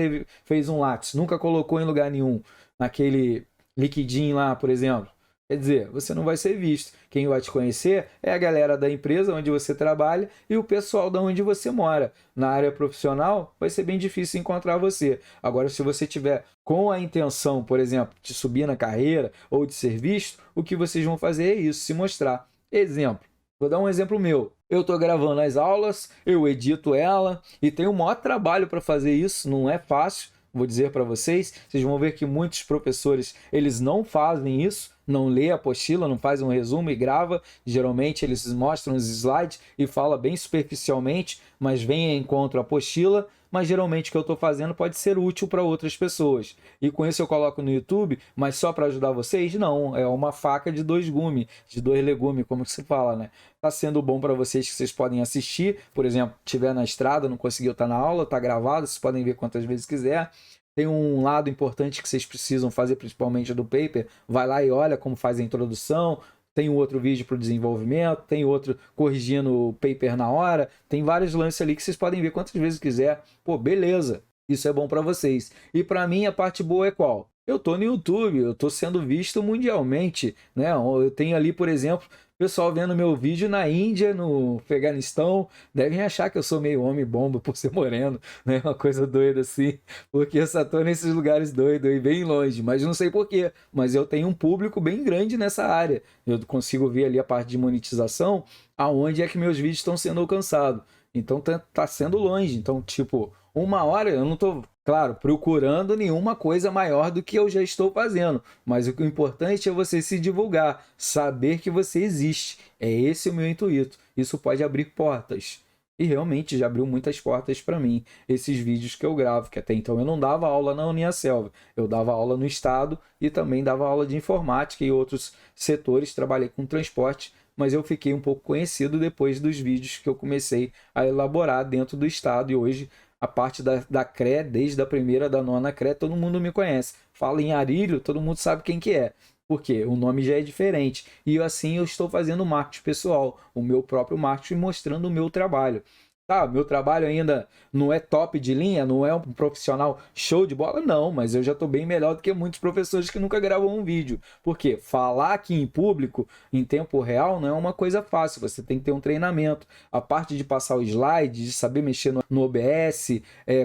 fez um Lattes, nunca colocou em lugar nenhum, naquele liquidinho lá, por exemplo, quer dizer, você não vai ser visto. Quem vai te conhecer é a galera da empresa onde você trabalha e o pessoal da onde você mora. Na área profissional, vai ser bem difícil encontrar você. Agora, se você tiver com a intenção, por exemplo, de subir na carreira ou de ser visto, o que vocês vão fazer é isso, se mostrar. Exemplo. Vou dar um exemplo meu. Eu estou gravando as aulas, eu edito ela e tenho o maior trabalho para fazer isso, não é fácil, vou dizer para vocês. Vocês vão ver que muitos professores, eles não fazem isso, não lê a apostila, não faz um resumo e grava. Geralmente eles mostram os slides e fala bem superficialmente, mas vem ao encontro a apostila, mas geralmente o que eu estou fazendo pode ser útil para outras pessoas. E com isso eu coloco no YouTube, mas só para ajudar vocês? Não, é uma faca de dois gumes, de dois legumes, como que se fala, né? Tá sendo bom para vocês que vocês podem assistir, por exemplo, estiver na estrada, não conseguiu estar na aula, tá gravado, vocês podem ver quantas vezes quiser. Tem um lado importante que vocês precisam fazer, principalmente do paper, vai lá e olha como faz a introdução, tem um outro vídeo para o desenvolvimento, tem outro corrigindo o paper na hora, tem vários lances ali que vocês podem ver quantas vezes quiser. Pô, beleza, isso é bom para vocês. E para mim a parte boa é qual? Eu tô no YouTube, eu tô sendo visto mundialmente, né? Eu tenho ali, por exemplo, pessoal vendo meu vídeo na Índia, no Afeganistão, devem achar que eu sou meio homem-bomba por ser moreno, né? Uma coisa doida assim, porque eu só tô nesses lugares doidos e bem longe, mas não sei por quê. Mas eu tenho um público bem grande nessa área. Eu consigo ver ali a parte de monetização, aonde é que meus vídeos estão sendo alcançados. Então tá sendo longe. Então, tipo, uma hora eu não tô, claro, procurando nenhuma coisa maior do que eu já estou fazendo. Mas o que é importante é você se divulgar, saber que você existe. É esse o meu intuito. Isso pode abrir portas. E realmente já abriu muitas portas para mim, esses vídeos que eu gravo, que até então eu não dava aula na Uniaselv, eu dava aula no Estado e também dava aula de informática e outros setores, trabalhei com transporte, mas eu fiquei um pouco conhecido depois dos vídeos que eu comecei a elaborar dentro do Estado e hoje a parte da CRE, desde a primeira da nona CRE, todo mundo me conhece. Fala em Arilho, todo mundo sabe quem que é. Porque o nome já é diferente. E assim eu estou fazendo marketing pessoal, o meu próprio marketing, mostrando o meu trabalho. Tá, meu trabalho ainda não é top de linha, não é um profissional show de bola, não, mas eu já estou bem melhor do que muitos professores que nunca gravam um vídeo. Porque falar aqui em público, em tempo real, não é uma coisa fácil, você tem que ter um treinamento. A parte de passar o slide, de saber mexer no OBS,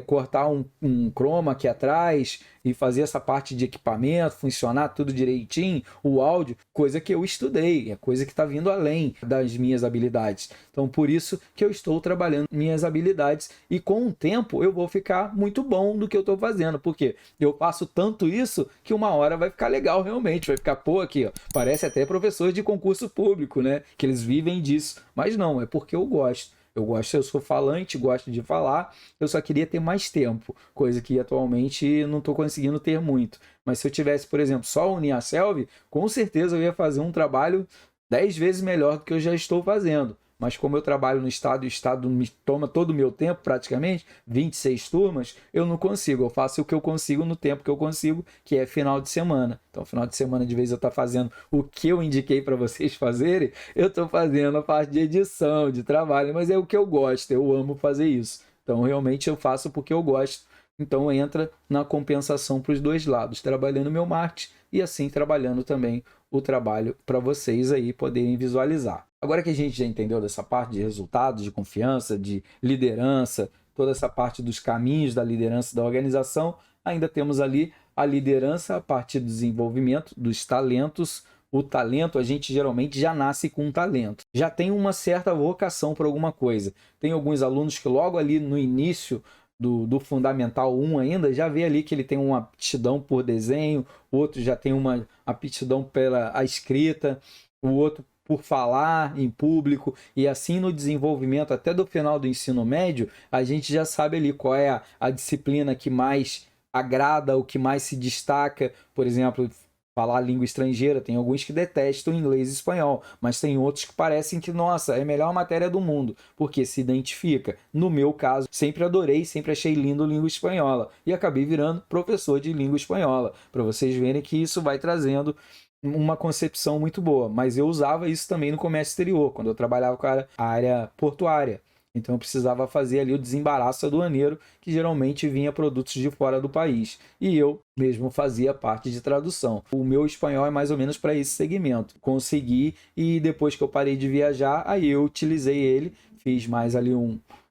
cortar um chroma aqui atrás e fazer essa parte de equipamento, funcionar tudo direitinho, o áudio, coisa que eu estudei, é coisa que está vindo além das minhas habilidades. Então, por isso que eu estou trabalhando minhas habilidades e com o tempo eu vou ficar muito bom do que eu estou fazendo, porque eu faço tanto isso que uma hora vai ficar legal realmente, vai ficar, pô, aqui, ó, parece até professor de concurso público, né, que eles vivem disso, mas não, é porque eu gosto. Eu sou falante, gosto de falar, eu só queria ter mais tempo, coisa que atualmente não estou conseguindo ter muito. Mas se eu tivesse, por exemplo, só a Uniaselv, com certeza eu ia fazer um trabalho 10 vezes melhor do que eu já estou fazendo. Mas como eu trabalho no Estado e o Estado me toma todo o meu tempo, praticamente, 26 turmas, eu não consigo. Eu faço o que eu consigo no tempo que eu consigo, que é final de semana. Então, final de semana, de vez eu estou fazendo o que eu indiquei para vocês fazerem, eu estou fazendo a parte de edição, de trabalho, mas é o que eu gosto, eu amo fazer isso. Então, realmente eu faço porque eu gosto. Então, entra na compensação para os dois lados, trabalhando meu marketing e assim trabalhando também o trabalho para vocês aí poderem visualizar. Agora que a gente já entendeu dessa parte de resultados, de confiança, de liderança, toda essa parte dos caminhos da liderança da organização, ainda temos ali a liderança a partir do desenvolvimento dos talentos. O talento, a gente geralmente já nasce com um talento, já tem uma certa vocação para alguma coisa. Tem alguns alunos que logo ali no início do Fundamental 1 ainda, já vê ali que ele tem uma aptidão por desenho, o outro já tem uma aptidão pela a escrita, o outro por falar em público, e assim no desenvolvimento até do final do ensino médio, a gente já sabe ali qual é a disciplina que mais agrada, o que mais se destaca. Por exemplo, falar língua estrangeira, tem alguns que detestam inglês e espanhol, mas tem outros que parecem que, nossa, é a melhor matéria do mundo, porque se identifica. No meu caso, sempre adorei, sempre achei lindo língua espanhola, e acabei virando professor de língua espanhola, para vocês verem que isso vai trazendo uma concepção muito boa, mas eu usava isso também no comércio exterior, quando eu trabalhava com a área portuária. Então eu precisava fazer ali o desembaraço aduaneiro, que geralmente vinha produtos de fora do país. E eu mesmo fazia parte de tradução. O meu espanhol é mais ou menos para esse segmento. Consegui, e depois que eu parei de viajar, aí eu utilizei ele, fiz mais ali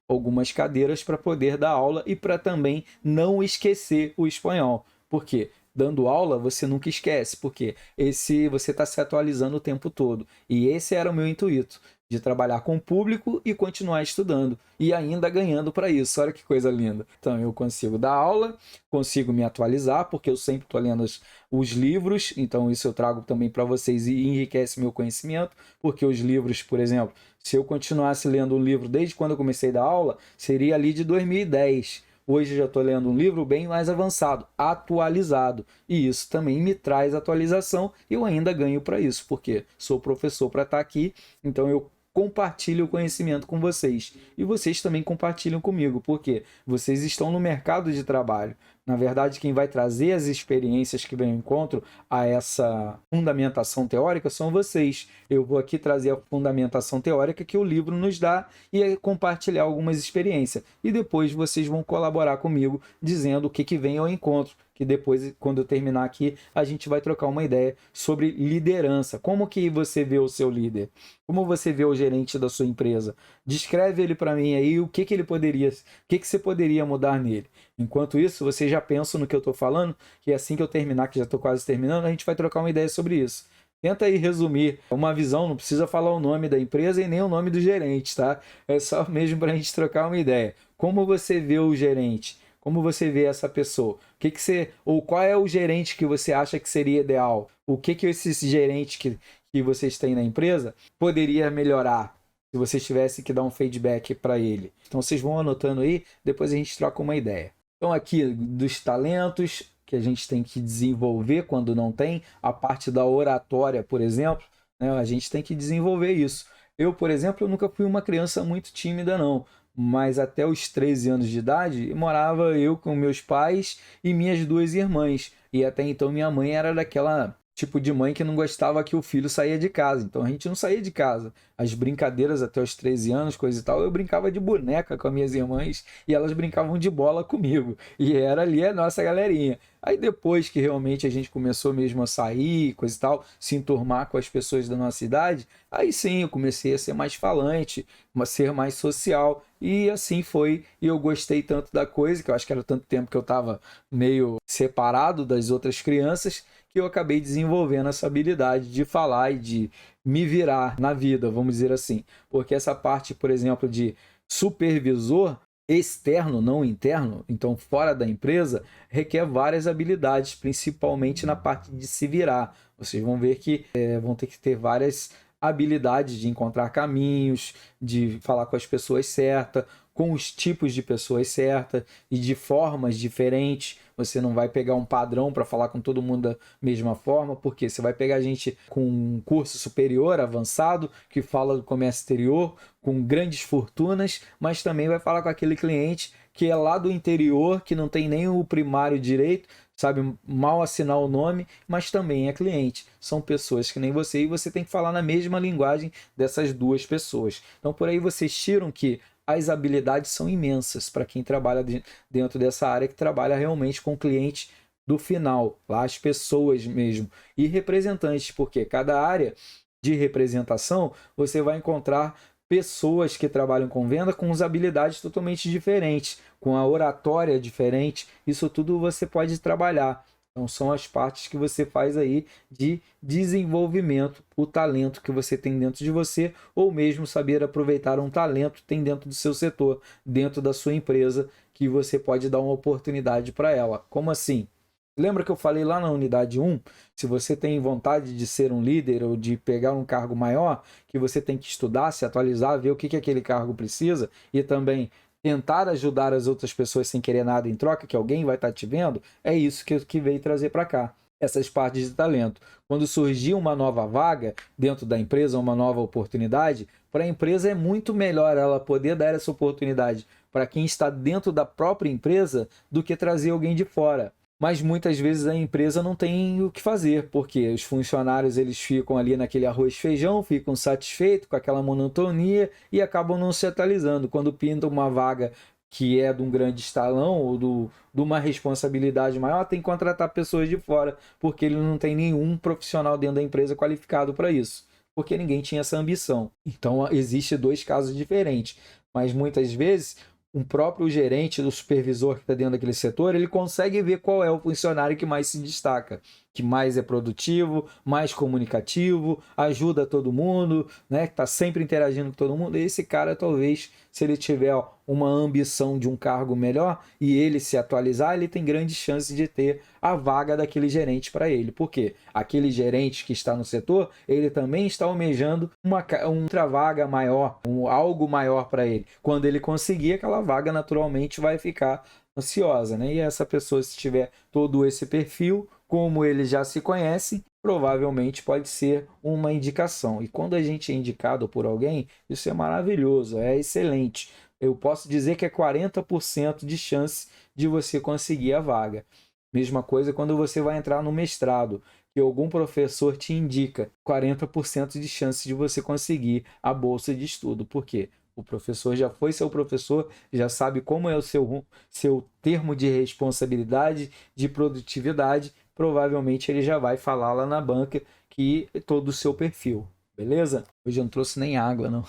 algumas cadeiras para poder dar aula e para também não esquecer o espanhol. Por quê? Dando aula, você nunca esquece, porque você está se atualizando o tempo todo. E esse era o meu intuito, de trabalhar com o público e continuar estudando. E ainda ganhando para isso. Olha que coisa linda. Então, eu consigo dar aula, consigo me atualizar, porque eu sempre estou lendo os livros. Então, isso eu trago também para vocês e enriquece meu conhecimento, porque os livros, por exemplo, se eu continuasse lendo um livro desde quando eu comecei a dar aula, seria ali de 2010. Hoje já estou lendo um livro bem mais avançado, atualizado. E isso também me traz atualização e eu ainda ganho para isso, porque sou professor para estar aqui, então eu compartilho o conhecimento com vocês. E vocês também compartilham comigo, porque vocês estão no mercado de trabalho. Na verdade, quem vai trazer as experiências que vem ao encontro a essa fundamentação teórica são vocês. Eu vou aqui trazer a fundamentação teórica que o livro nos dá e compartilhar algumas experiências. E depois vocês vão colaborar comigo dizendo o que vem ao encontro. Que depois, quando eu terminar aqui, a gente vai trocar uma ideia sobre liderança. Como que você vê o seu líder? Como você vê o gerente da sua empresa? Descreve ele para mim aí o que ele poderia, o que você poderia mudar nele. Enquanto isso, você já pensa no que eu estou falando, que assim que eu terminar, que já estou quase terminando, a gente vai trocar uma ideia sobre isso. Tenta aí resumir uma visão, não precisa falar o nome da empresa e nem o nome do gerente, tá? É só mesmo para a gente trocar uma ideia. Como você vê o gerente? Como você vê essa pessoa? Ou qual é o gerente que você acha que seria ideal? O que esse gerente que vocês têm na empresa poderia melhorar se vocês tivessem que dar um feedback para ele? Então vocês vão anotando aí, depois a gente troca uma ideia. Então aqui dos talentos que a gente tem que desenvolver quando não tem, a parte da oratória, por exemplo, né, a gente tem que desenvolver isso. Eu, por exemplo, eu nunca fui uma criança muito tímida, não. Mas até os 13 anos de idade, morava eu com meus pais e minhas duas irmãs. E até então minha mãe era daquela tipo de mãe que não gostava que o filho saía de casa. Então a gente não saía de casa. As brincadeiras até os 13 anos, coisa e tal, eu brincava de boneca com as minhas irmãs e elas brincavam de bola comigo. E era ali a nossa galerinha. Aí depois que realmente a gente começou mesmo a sair, coisa e tal, se enturmar com as pessoas da nossa idade, aí sim eu comecei a ser mais falante, a ser mais social. E assim foi. E eu gostei tanto da coisa, que eu acho que era tanto tempo que eu estava meio separado das outras crianças, que eu acabei desenvolvendo essa habilidade de falar e de me virar na vida, vamos dizer assim. Porque essa parte, por exemplo, de supervisor externo, não interno, então fora da empresa, requer várias habilidades, principalmente na parte de se virar. Vocês vão ver que vão ter que ter várias habilidades de encontrar caminhos, de falar com as pessoas certas, com os tipos de pessoas certas e de formas diferentes. Você não vai pegar um padrão para falar com todo mundo da mesma forma, porque você vai pegar gente com um curso superior, avançado, que fala do comércio exterior, com grandes fortunas, mas também vai falar com aquele cliente que é lá do interior, que não tem nem o primário direito, sabe mal assinar o nome, mas também é cliente. São pessoas que nem você e você tem que falar na mesma linguagem dessas duas pessoas. Então por aí vocês tiram que as habilidades são imensas para quem trabalha dentro dessa área, que trabalha realmente com o cliente do final, lá as pessoas mesmo, e representantes, porque cada área de representação você vai encontrar pessoas que trabalham com venda com as habilidades totalmente diferentes, com a oratória diferente, isso tudo você pode trabalhar. Então são as partes que você faz aí de desenvolvimento, o talento que você tem dentro de você, ou mesmo saber aproveitar um talento que tem dentro do seu setor, dentro da sua empresa, que você pode dar uma oportunidade para ela. Como assim? Lembra que eu falei lá na unidade 1, se você tem vontade de ser um líder ou de pegar um cargo maior, que você tem que estudar, se atualizar, ver o que aquele cargo precisa e também tentar ajudar as outras pessoas sem querer nada em troca, que alguém vai estar te vendo, é isso que veio trazer para cá, essas partes de talento. Quando surgir uma nova vaga dentro da empresa, uma nova oportunidade, para a empresa é muito melhor ela poder dar essa oportunidade para quem está dentro da própria empresa do que trazer alguém de fora. Mas muitas vezes a empresa não tem o que fazer, porque os funcionários eles ficam ali naquele arroz e feijão, ficam satisfeitos com aquela monotonia e acabam não se atualizando. Quando pinta uma vaga que é de um grande estalão ou de uma responsabilidade maior, tem que contratar pessoas de fora, porque ele não tem nenhum profissional dentro da empresa qualificado para isso, porque ninguém tinha essa ambição. Então, existem dois casos diferentes, mas muitas vezes um próprio gerente do supervisor que está dentro daquele setor, ele consegue ver qual é o funcionário que mais se destaca, que mais é produtivo, mais comunicativo, ajuda todo mundo, né? Que está sempre interagindo com todo mundo. E esse cara, talvez, se ele tiver uma ambição de um cargo melhor e ele se atualizar, ele tem grandes chances de ter a vaga daquele gerente para ele. Por quê? Aquele gerente que está no setor, ele também está almejando uma outra vaga maior, algo maior para ele. Quando ele conseguir, aquela vaga naturalmente vai ficar ansiosa, né? E essa pessoa, se tiver todo esse perfil, como eles já se conhecem, provavelmente pode ser uma indicação. E quando a gente é indicado por alguém, isso é maravilhoso, é excelente. Eu posso dizer que é 40% de chance de você conseguir a vaga. Mesma coisa quando você vai entrar no mestrado, que algum professor te indica 40% de chance de você conseguir a bolsa de estudo. Por quê? O professor já foi seu professor, já sabe como é o seu termo de responsabilidade, de produtividade. Provavelmente ele já vai falar lá na banca que todo o seu perfil. Beleza? Hoje eu não trouxe nem água, não.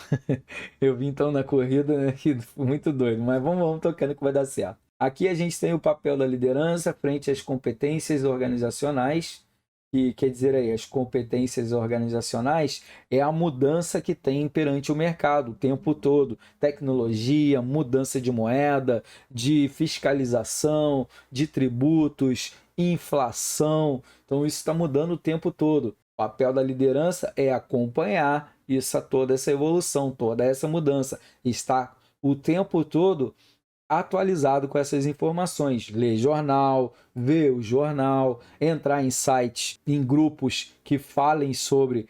Eu vim então na corrida, né? Que muito doido, mas vamos tocando que vai dar certo. Aqui a gente tem o papel da liderança frente às competências organizacionais, que quer dizer aí, as competências organizacionais é a mudança que tem perante o mercado o tempo todo. Tecnologia, mudança de moeda, de fiscalização, de tributos, inflação. Então isso está mudando o tempo todo. O papel da liderança é acompanhar toda essa evolução, toda essa mudança. Está o tempo todo atualizado com essas informações, ler jornal, ver o jornal, entrar em sites, em grupos que falem sobre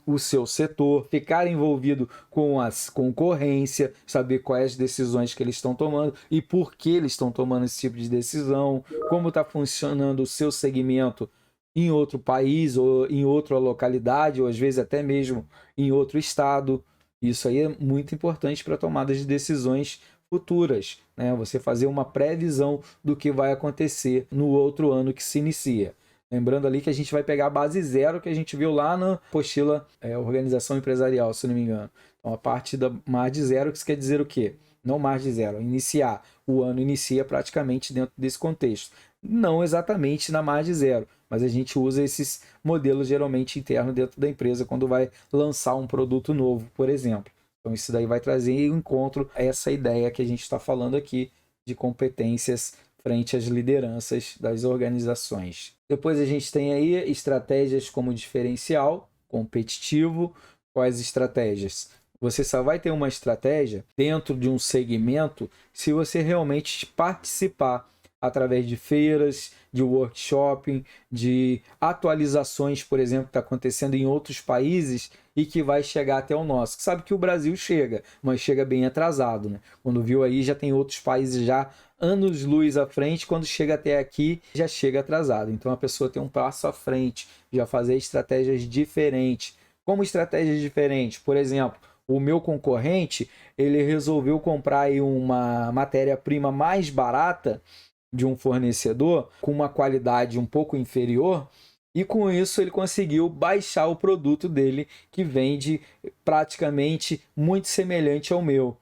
o seu setor, ficar envolvido com a concorrência, saber quais as decisões que eles estão tomando e por que eles estão tomando esse tipo de decisão, como está funcionando o seu segmento em outro país ou em outra localidade, ou às vezes até mesmo em outro estado. Isso aí é muito importante para tomada de decisões futuras, né? Você fazer uma previsão do que vai acontecer no outro ano que se inicia. Lembrando ali que a gente vai pegar a base zero que a gente viu lá na apostila Organização Empresarial, se não me engano. Então, a parte da margem zero, que isso quer dizer o quê? Não margem zero, iniciar. O ano inicia praticamente dentro desse contexto. Não exatamente na margem zero, mas a gente usa esses modelos geralmente internos dentro da empresa quando vai lançar um produto novo, por exemplo. Então, isso daí vai trazer em encontro essa ideia que a gente está falando aqui de competências frente às lideranças das organizações. Depois a gente tem aí estratégias como diferencial, competitivo. Quais estratégias? Você só vai ter uma estratégia dentro de um segmento se você realmente participar através de feiras, de workshop, de atualizações, por exemplo, que está acontecendo em outros países e que vai chegar até o nosso. Sabe que o Brasil chega, mas chega bem atrasado, né? Quando viu aí, já tem outros países já anos-luz à frente, quando chega até aqui, já chega atrasado. Então a pessoa tem um passo à frente, já fazer estratégias diferentes. Como estratégias diferentes? Por exemplo, o meu concorrente, ele resolveu comprar aí uma matéria-prima mais barata de um fornecedor com uma qualidade um pouco inferior e com isso ele conseguiu baixar o produto dele que vende praticamente muito semelhante ao meu.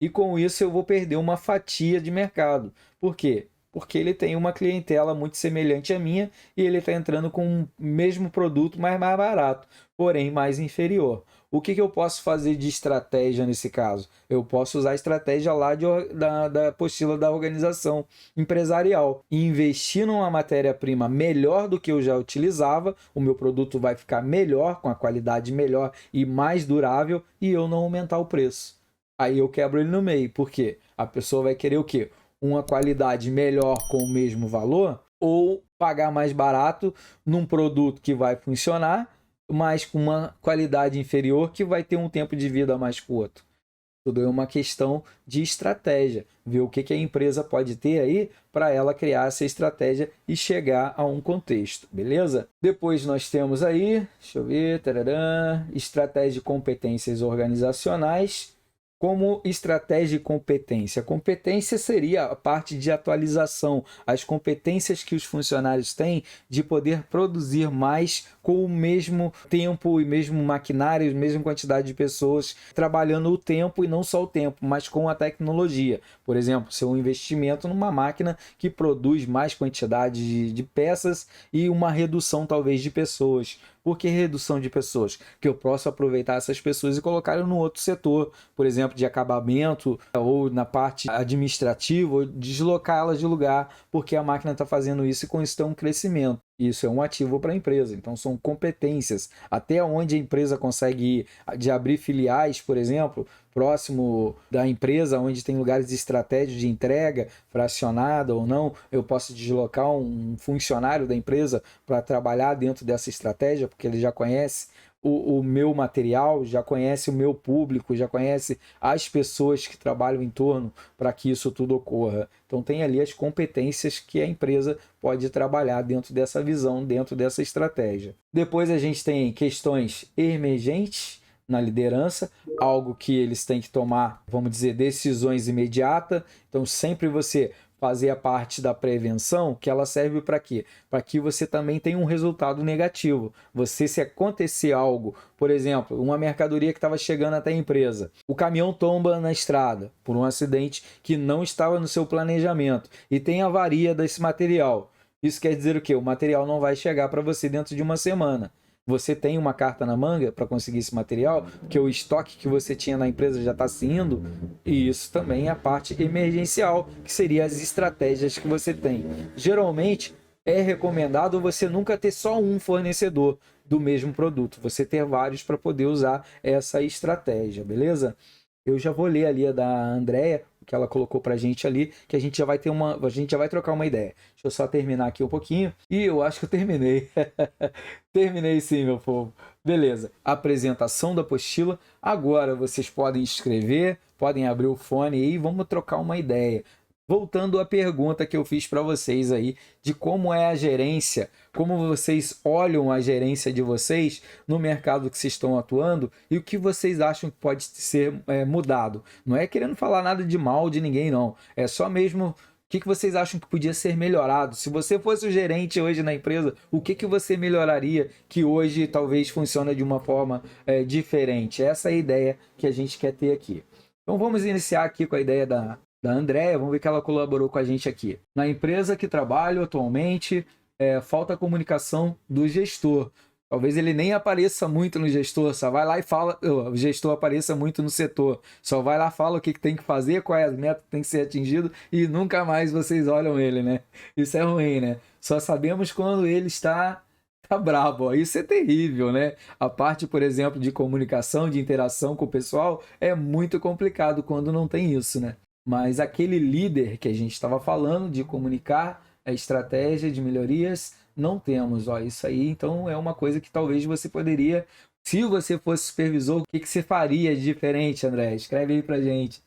E com isso eu vou perder uma fatia de mercado. Por quê? Porque ele tem uma clientela muito semelhante à minha e ele está entrando com o mesmo produto, mas mais barato, porém mais inferior. O que eu posso fazer de estratégia nesse caso? Eu posso usar a estratégia lá da apostila da organização empresarial e investir numa matéria-prima melhor do que eu já utilizava, o meu produto vai ficar melhor, com a qualidade melhor e mais durável e eu não aumentar o preço. Aí eu quebro ele no meio, porque a pessoa vai querer o quê? Uma qualidade melhor com o mesmo valor ou pagar mais barato num produto que vai funcionar, mas com uma qualidade inferior que vai ter um tempo de vida mais curto. Tudo é uma questão de estratégia, ver o que a empresa pode ter aí para ela criar essa estratégia e chegar a um contexto, beleza? Depois nós temos aí, deixa eu ver, tarará, estratégia de competências organizacionais. Como estratégia de competência? Competência seria a parte de atualização, as competências que os funcionários têm de poder produzir mais com o mesmo tempo e mesmo maquinário, a mesma quantidade de pessoas trabalhando o tempo e não só o tempo, mas com a tecnologia. Por exemplo, ser um investimento numa máquina que produz mais quantidade de peças e uma redução talvez de pessoas. Por que redução de pessoas? Que eu posso aproveitar essas pessoas e colocar no outro setor, por exemplo, de acabamento ou na parte administrativa, ou deslocá-las de lugar, porque a máquina está fazendo isso e com isso tem um crescimento. Isso é um ativo para a empresa. Então, são competências. Até onde a empresa consegue ir, de abrir filiais, por exemplo, próximo da empresa, onde tem lugares estratégicos de entrega, fracionada ou não, eu posso deslocar um funcionário da empresa para trabalhar dentro dessa estratégia, porque ele já conhece o meu material, já conhece o meu público, já conhece as pessoas que trabalham em torno para que isso tudo ocorra. Então tem ali as competências que a empresa pode trabalhar dentro dessa visão, dentro dessa estratégia. Depois a gente tem questões emergentes na liderança, algo que eles têm que tomar, vamos dizer, decisões imediatas. Então sempre você fazer a parte da prevenção, que ela serve para quê? Para que você também tenha um resultado negativo. Você, se acontecer algo, por exemplo, uma mercadoria que estava chegando até a empresa, o caminhão tomba na estrada por um acidente que não estava no seu planejamento e tem avaria desse material. Isso quer dizer o quê? O material não vai chegar para você dentro de uma semana. Você tem uma carta na manga para conseguir esse material, porque o estoque que você tinha na empresa já está se indo, e isso também é a parte emergencial, que seria as estratégias que você tem. Geralmente, é recomendado você nunca ter só um fornecedor do mesmo produto, você ter vários para poder usar essa estratégia, beleza? Eu já vou ler ali a da Andrea, que ela colocou pra gente ali, que a gente já vai ter a gente já vai trocar uma ideia. Deixa eu só terminar aqui um pouquinho. E eu acho que eu terminei. Terminei sim, meu povo. Beleza. Apresentação da apostila. Agora vocês podem escrever, podem abrir o fone e vamos trocar uma ideia. Voltando à pergunta que eu fiz para vocês aí, de como é a gerência, como vocês olham a gerência de vocês no mercado que vocês estão atuando e o que vocês acham que pode ser mudado. Não é querendo falar nada de mal de ninguém, não. É só mesmo o que vocês acham que podia ser melhorado. Se você fosse o gerente hoje na empresa, o que você melhoraria que hoje talvez funcione de uma forma diferente? Essa é a ideia que a gente quer ter aqui. Então vamos iniciar aqui com a ideia da Andrea, vamos ver que ela colaborou com a gente aqui. Na empresa que trabalho atualmente, falta a comunicação do gestor. Talvez ele nem apareça muito no gestor, só vai lá e fala, o gestor apareça muito no setor, só vai lá, fala o que tem que fazer, qual é a meta que tem que ser atingido e nunca mais vocês olham ele, né? Isso é ruim, né? Só sabemos quando ele está bravo, ó. Isso é terrível, né? A parte, por exemplo, de comunicação, de interação com o pessoal é muito complicado quando não tem isso, né? Mas aquele líder que a gente estava falando de comunicar a estratégia de melhorias, não temos. Ó, isso aí, então, é uma coisa que talvez você poderia, se você fosse supervisor, o que você faria de diferente, André? Escreve aí pra gente.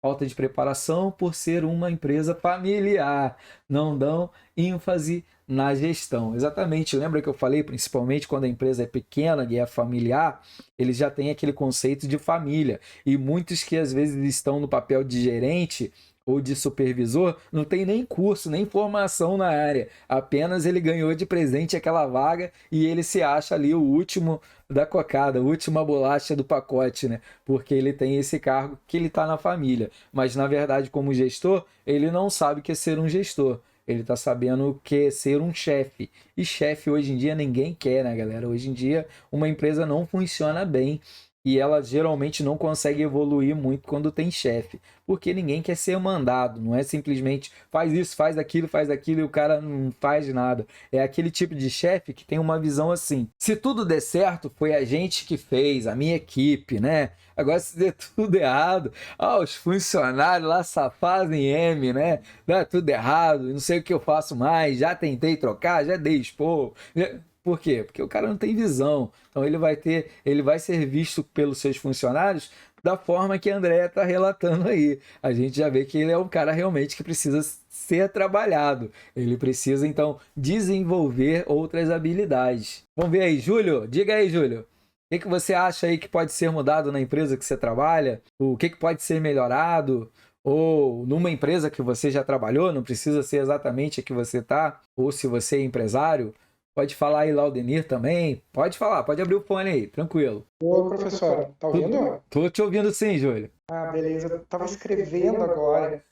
Falta de preparação por ser uma empresa familiar. Não dão ênfase na gestão. Exatamente. Lembra que eu falei, principalmente quando a empresa é pequena e é familiar, eles já têm aquele conceito de família. E muitos que às vezes estão no papel de gerente ou de supervisor, não tem nem curso, nem formação na área. Apenas ele ganhou de presente aquela vaga e ele se acha ali o último da cocada, a última bolacha do pacote, né? Porque ele tem esse cargo que ele está na família. Mas, na verdade, como gestor, ele não sabe o que é ser um gestor. Ele está sabendo o que é ser um chefe. E chefe hoje em dia ninguém quer, né, galera? Hoje em dia uma empresa não funciona bem e ela geralmente não consegue evoluir muito quando tem chefe, porque ninguém quer ser mandado, não é simplesmente faz isso, faz aquilo e o cara não faz nada. É aquele tipo de chefe que tem uma visão assim: se tudo der certo, foi a gente que fez, a minha equipe, né? Agora, se der tudo errado, os funcionários lá só fazem M, né? Dá tudo errado, não sei o que eu faço mais, já tentei trocar, já dei expor. Por quê? Porque o cara não tem visão. Então ele vai ser visto pelos seus funcionários da forma que a Andrea está relatando aí. A gente já vê que ele é um cara realmente que precisa ser trabalhado. Ele precisa, então, desenvolver outras habilidades. Vamos ver aí, Júlio? Diga aí, Júlio. O que você acha aí que pode ser mudado na empresa que você trabalha? O que pode ser melhorado? Ou numa empresa que você já trabalhou, não precisa ser exatamente a que você está, ou se você é empresário. Pode falar aí, Laudenir, também. Pode falar, pode abrir o fone aí, tranquilo. Oi, professora, tá ouvindo? Tô te ouvindo sim, Júlio. Beleza. Eu tava escrevendo agora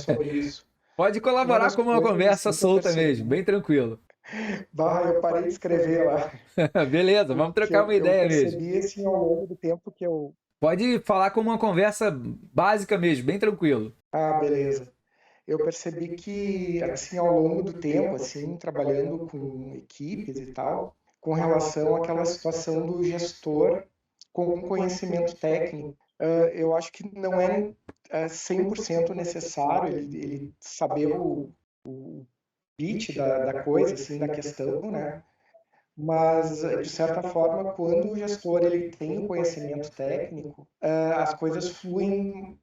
sobre isso. Pode Uma colaborar das com uma coisas conversa assim, que eu solta percebi. mesmo, bem tranquilo. Eu parei de escrever lá, Beleza, vamos porque trocar uma eu ideia mesmo. percebi assim ao longo do tempo que Pode falar como uma conversa básica mesmo, bem tranquilo. Beleza. eu percebi que, assim, ao longo do tempo, assim, trabalhando com equipes e tal, com relação àquela situação do gestor com conhecimento técnico, eu acho que não é 100% necessário ele saber o pitch da coisa, assim, da questão, né? Mas, de certa forma, quando o gestor ele tem o conhecimento técnico, as coisas fluem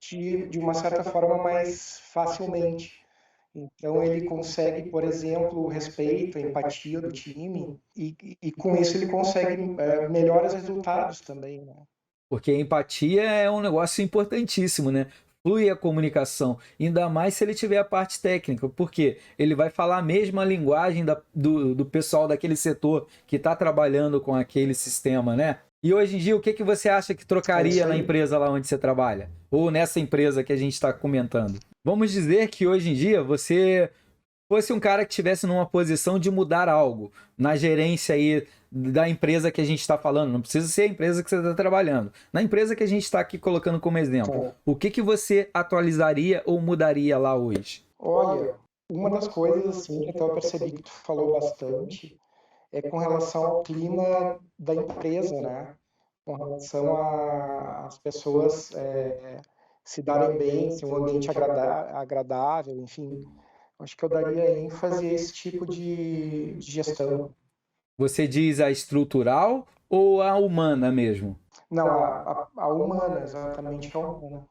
de uma certa forma mais facilmente. Então, ele consegue, por exemplo, o respeito, a empatia do time, e com isso ele consegue melhores resultados também, né? Porque a empatia é um negócio importantíssimo, né? Flui a comunicação, ainda mais se ele tiver a parte técnica, porque ele vai falar a mesma linguagem do pessoal daquele setor que está trabalhando com aquele sistema, né? E hoje em dia, o que, que você acha que É trocaria isso na aí. empresa lá onde você trabalha? Ou nessa empresa que a gente está comentando? Vamos dizer que hoje em dia você fosse um cara que estivesse numa posição de mudar algo na gerência aí da empresa que a gente está falando, não precisa ser a empresa que você está trabalhando, na empresa que a gente está aqui colocando como exemplo, Tá. o que, que você atualizaria ou mudaria lá hoje? Olha, uma das coisas assim que até eu percebi que tu falou bastante é com relação ao clima da empresa, né? Com relação às pessoas se darem bem, ser um ambiente agradável, enfim. Acho que eu daria ênfase a esse tipo de gestão. Você diz a estrutural ou a humana mesmo? Não, a humana, exatamente a humana.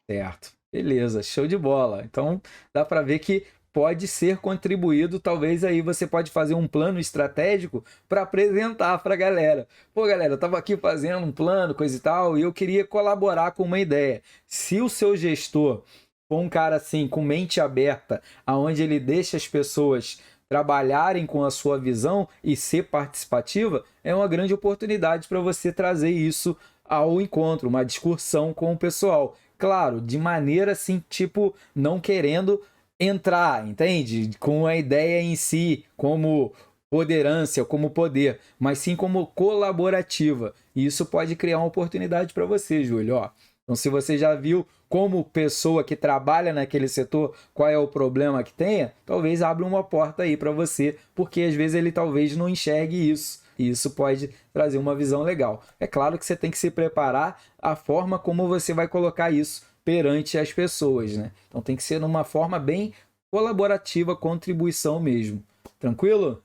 Certo. Beleza, show de bola. Então dá para ver que pode ser contribuído, talvez aí você pode fazer um plano estratégico para apresentar para a galera. Pô, galera, eu estava aqui fazendo um plano, coisa e tal, e eu queria colaborar com uma ideia. Se o seu gestor for um cara assim, com mente aberta, aonde ele deixa as pessoas trabalharem com a sua visão e ser participativa, é uma grande oportunidade para você trazer isso ao encontro, uma discussão com o pessoal. Claro, de maneira assim, tipo, não querendo entrar, entende? Com a ideia em si, como poderância, como poder, mas sim como colaborativa. E isso pode criar uma oportunidade para você, Júlio. Ó, então, se você já viu como pessoa que trabalha naquele setor, qual é o problema que tenha, talvez abra uma porta aí para você, porque às vezes ele talvez não enxergue isso. E isso pode trazer uma visão legal. É claro que você tem que se preparar a forma como você vai colocar isso perante as pessoas, né? Então tem que ser numa forma bem colaborativa, contribuição mesmo. Tranquilo?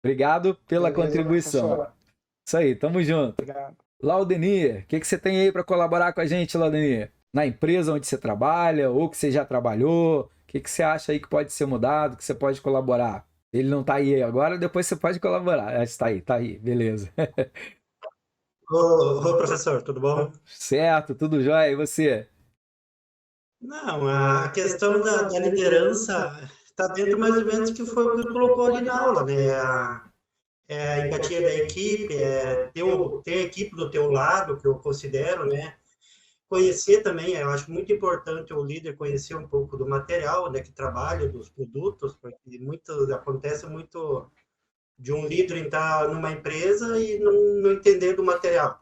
Obrigado pela Beleza, contribuição. professor? Isso aí, tamo junto. Obrigado. Laudenir, o que, que você tem aí para colaborar com a gente, Laudenir? Na empresa onde você trabalha ou que você já trabalhou? O que, que você acha aí que pode ser mudado, que você pode colaborar? Ele não tá aí agora, depois você pode colaborar. Ah, está aí, beleza. Ô, professor, tudo bom? Certo, tudo jóia, e você? Não, a questão da liderança está dentro mais ou menos que foi o que colocou ali na aula, né? A empatia da equipe, ter a equipe do teu lado, que eu considero, né? Conhecer também, eu acho muito importante o líder conhecer um pouco do material, né, que trabalha, dos produtos, porque acontece muito de um líder entrar numa empresa e não entender do material.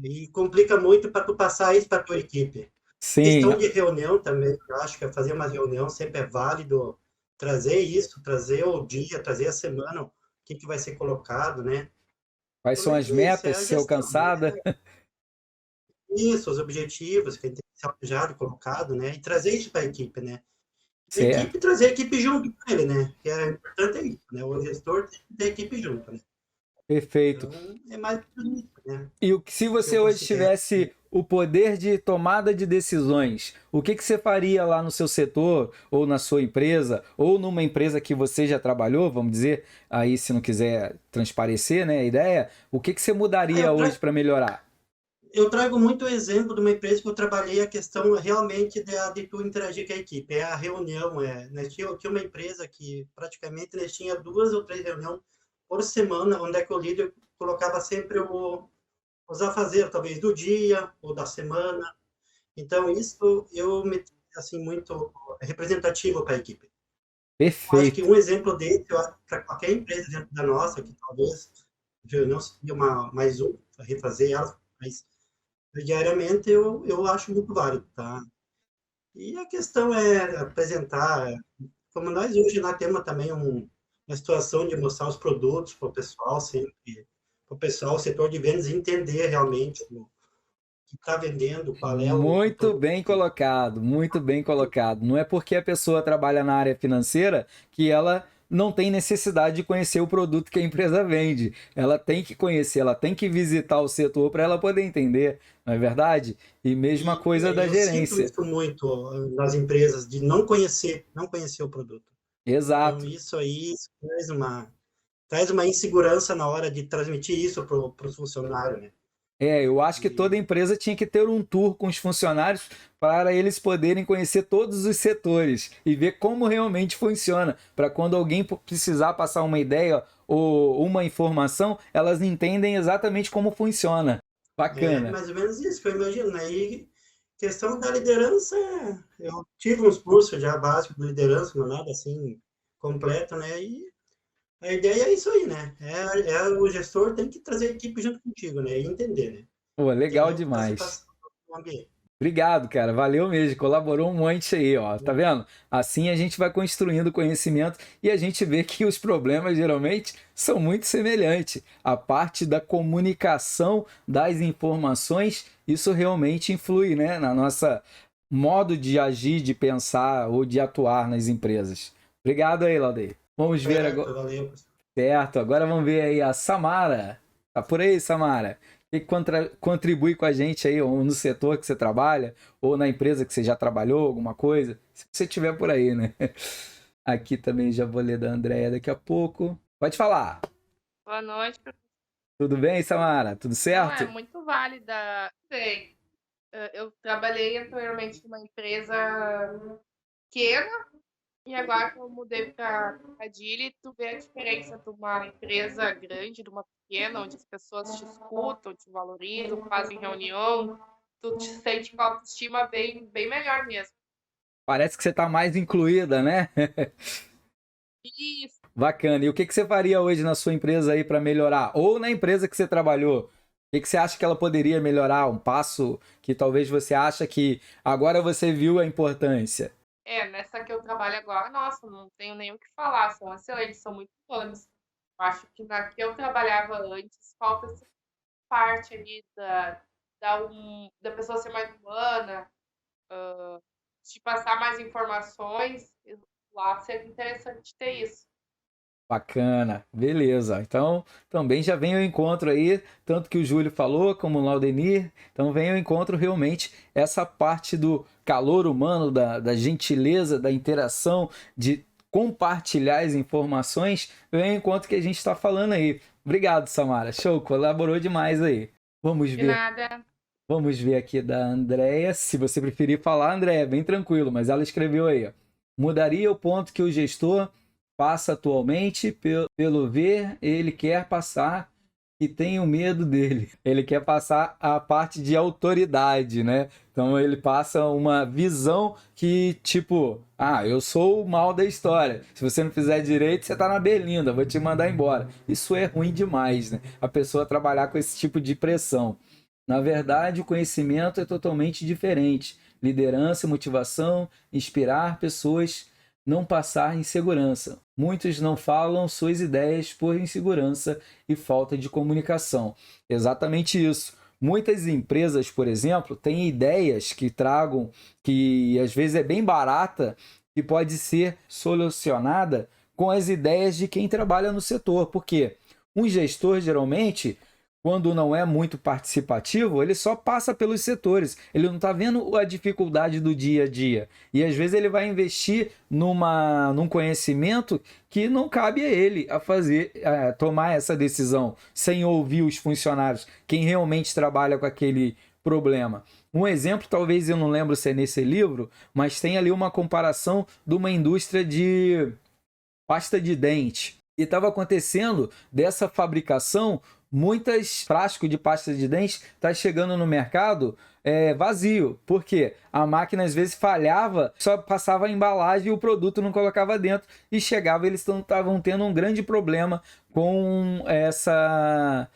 E complica muito para tu passar isso para a tua equipe. Sim, Questão de reunião também, eu acho que fazer uma reunião sempre é válido trazer isso, trazer o dia, trazer a semana, o que vai ser colocado, né? quais são Tudo as isso é metas a ser gestão, né? alcançadas? Isso, os objetivos que tem que ser almejado, colocado, né? E trazer isso para a equipe, né? A Certo, equipe, trazer a equipe junto com ele, né? Que é importante é isso, né? O gestor tem que ter a equipe junto, né? perfeito. Então, é mais isso, né? E o que se Que você eu hoje considero. tivesse o poder de tomada de decisões, o que, que você faria lá no seu setor, ou na sua empresa, ou numa empresa que você já trabalhou, vamos dizer, aí se não quiser transparecer, né, a ideia, o que, que você Ah, mudaria hoje para melhorar? eu trago muito o exemplo de uma empresa que eu trabalhei, a questão realmente de tu interagir com a equipe, é a reunião, nós tinha uma empresa que praticamente nós tinha 2 ou 3 reuniões por semana, onde é que o líder colocava sempre os afazeres, talvez do dia ou da semana, então isso eu me assim, muito representativo para a equipe. Eu acho que Perfeito. um exemplo desse, para qualquer empresa dentro da nossa, que talvez reunião seria mais um, para refazer ela, mas diariamente eu acho muito válido, tá? E a questão é apresentar, como nós hoje lá temos também uma situação de mostrar os produtos para o pessoal, sempre, para o pessoal, o setor de vendas entender realmente o que está vendendo, qual é o Muito produto. bem colocado, muito bem colocado. Não é porque a pessoa trabalha na área financeira que ela não tem necessidade de conhecer o produto que a empresa vende. Ela tem que conhecer, ela tem que visitar o setor para ela poder entender, não é verdade? E mesma coisa da Eu sinto gerência. isso muito nas empresas, de não conhecer o produto. Então, Exato. isso aí traz uma insegurança na hora de transmitir isso para os funcionários, né? Eu acho que toda E, empresa tinha que ter um tour com os funcionários para eles poderem conhecer todos os setores e ver como realmente funciona, para quando alguém precisar passar uma ideia ou uma informação, elas entendem exatamente como funciona. É Bacana. mais ou menos isso que eu imagino, né? E questão da liderança, eu tive uns cursos já básicos de liderança, mas nada assim completo, né? E a ideia é isso aí, né? O gestor tem que trazer a equipe junto contigo, né? E entender, né? Pô, legal Entender o que está se demais. passando no ambiente. Obrigado, cara. Valeu mesmo. Colaborou um monte aí, ó. Tá vendo? Assim a gente vai construindo conhecimento e a gente vê que os problemas geralmente são muito semelhantes. A parte da comunicação das informações, isso realmente influi, né, na nossa modo de agir, de pensar ou de atuar nas empresas. Obrigado aí, Laudeir. Vamos ver agora. Certo, valeu. Certo, agora vamos ver aí a Samara. Tá por aí, Samara? O que contribui com a gente aí, ou no setor que você trabalha, ou na empresa que você já trabalhou, alguma coisa? Se você tiver por aí, né? Aqui também já vou ler da Andréia daqui a pouco. Pode falar. Boa noite. Tudo bem, Samara? Tudo Não, é certo? muito válida. Sei. Eu trabalhei anteriormente numa empresa pequena e agora que eu mudei para a Dili, tu vê a diferença de uma empresa grande, de uma pequena, onde as pessoas te escutam, te valorizam, fazem reunião, tu te sente com a autoestima bem melhor mesmo. Parece que você está mais incluída, né? Isso. Bacana. E o que você faria hoje na sua empresa aí para melhorar? Ou na empresa que você trabalhou? O que você acha que ela poderia melhorar? Um passo que talvez você acha que agora você viu a importância? Nessa que eu trabalho agora, nossa, não tenho nem o que falar, são excelentes, são muito bons. Eu acho que na que eu trabalhava antes, falta essa parte ali da pessoa ser mais humana, de passar mais informações, lá seria interessante ter isso. Bacana, beleza. Então, também já vem ao encontro aí, tanto que o Júlio falou, como o Laudenir. Então, vem ao encontro realmente essa parte do calor humano, da gentileza, da interação, de compartilhar as informações. Vem ao encontro que a gente está falando aí. Obrigado, Samara. Show, colaborou demais aí. Vamos De ver. nada. Vamos ver aqui da Andréia. Se você preferir falar, Andréia, bem tranquilo, mas ela escreveu aí, ó. Mudaria o ponto que o gestor passa atualmente, pelo ver, ele quer passar e tenho medo dele. Ele quer passar a parte de autoridade, né? Então ele passa uma visão que, tipo, eu sou o mal da história. Se você não fizer direito, você tá na berlinda, vou te mandar embora. Isso é ruim demais, né? A pessoa trabalhar com esse tipo de pressão. Na verdade, o conhecimento é totalmente diferente. Liderança, motivação, inspirar pessoas, não passar insegurança. Muitos não falam suas ideias por insegurança e falta de comunicação. Exatamente isso. Muitas empresas, por exemplo, têm ideias que tragam, que às vezes é bem barata, que pode ser solucionada com as ideias de quem trabalha no setor. Por quê? Um gestor, geralmente, quando não é muito participativo, ele só passa pelos setores. Ele não está vendo a dificuldade do dia a dia. E às vezes ele vai investir num conhecimento que não cabe a ele tomar essa decisão sem ouvir os funcionários, quem realmente trabalha com aquele problema. Um exemplo, talvez eu não lembro se é nesse livro, mas tem ali uma comparação de uma indústria de pasta de dente. E estava acontecendo dessa fabricação, muitos frascos de pasta de dente tá chegando no mercado vazio. Por quê? A máquina às vezes falhava, só passava a embalagem e o produto não colocava dentro e chegava, eles estavam tendo um grande problema com essa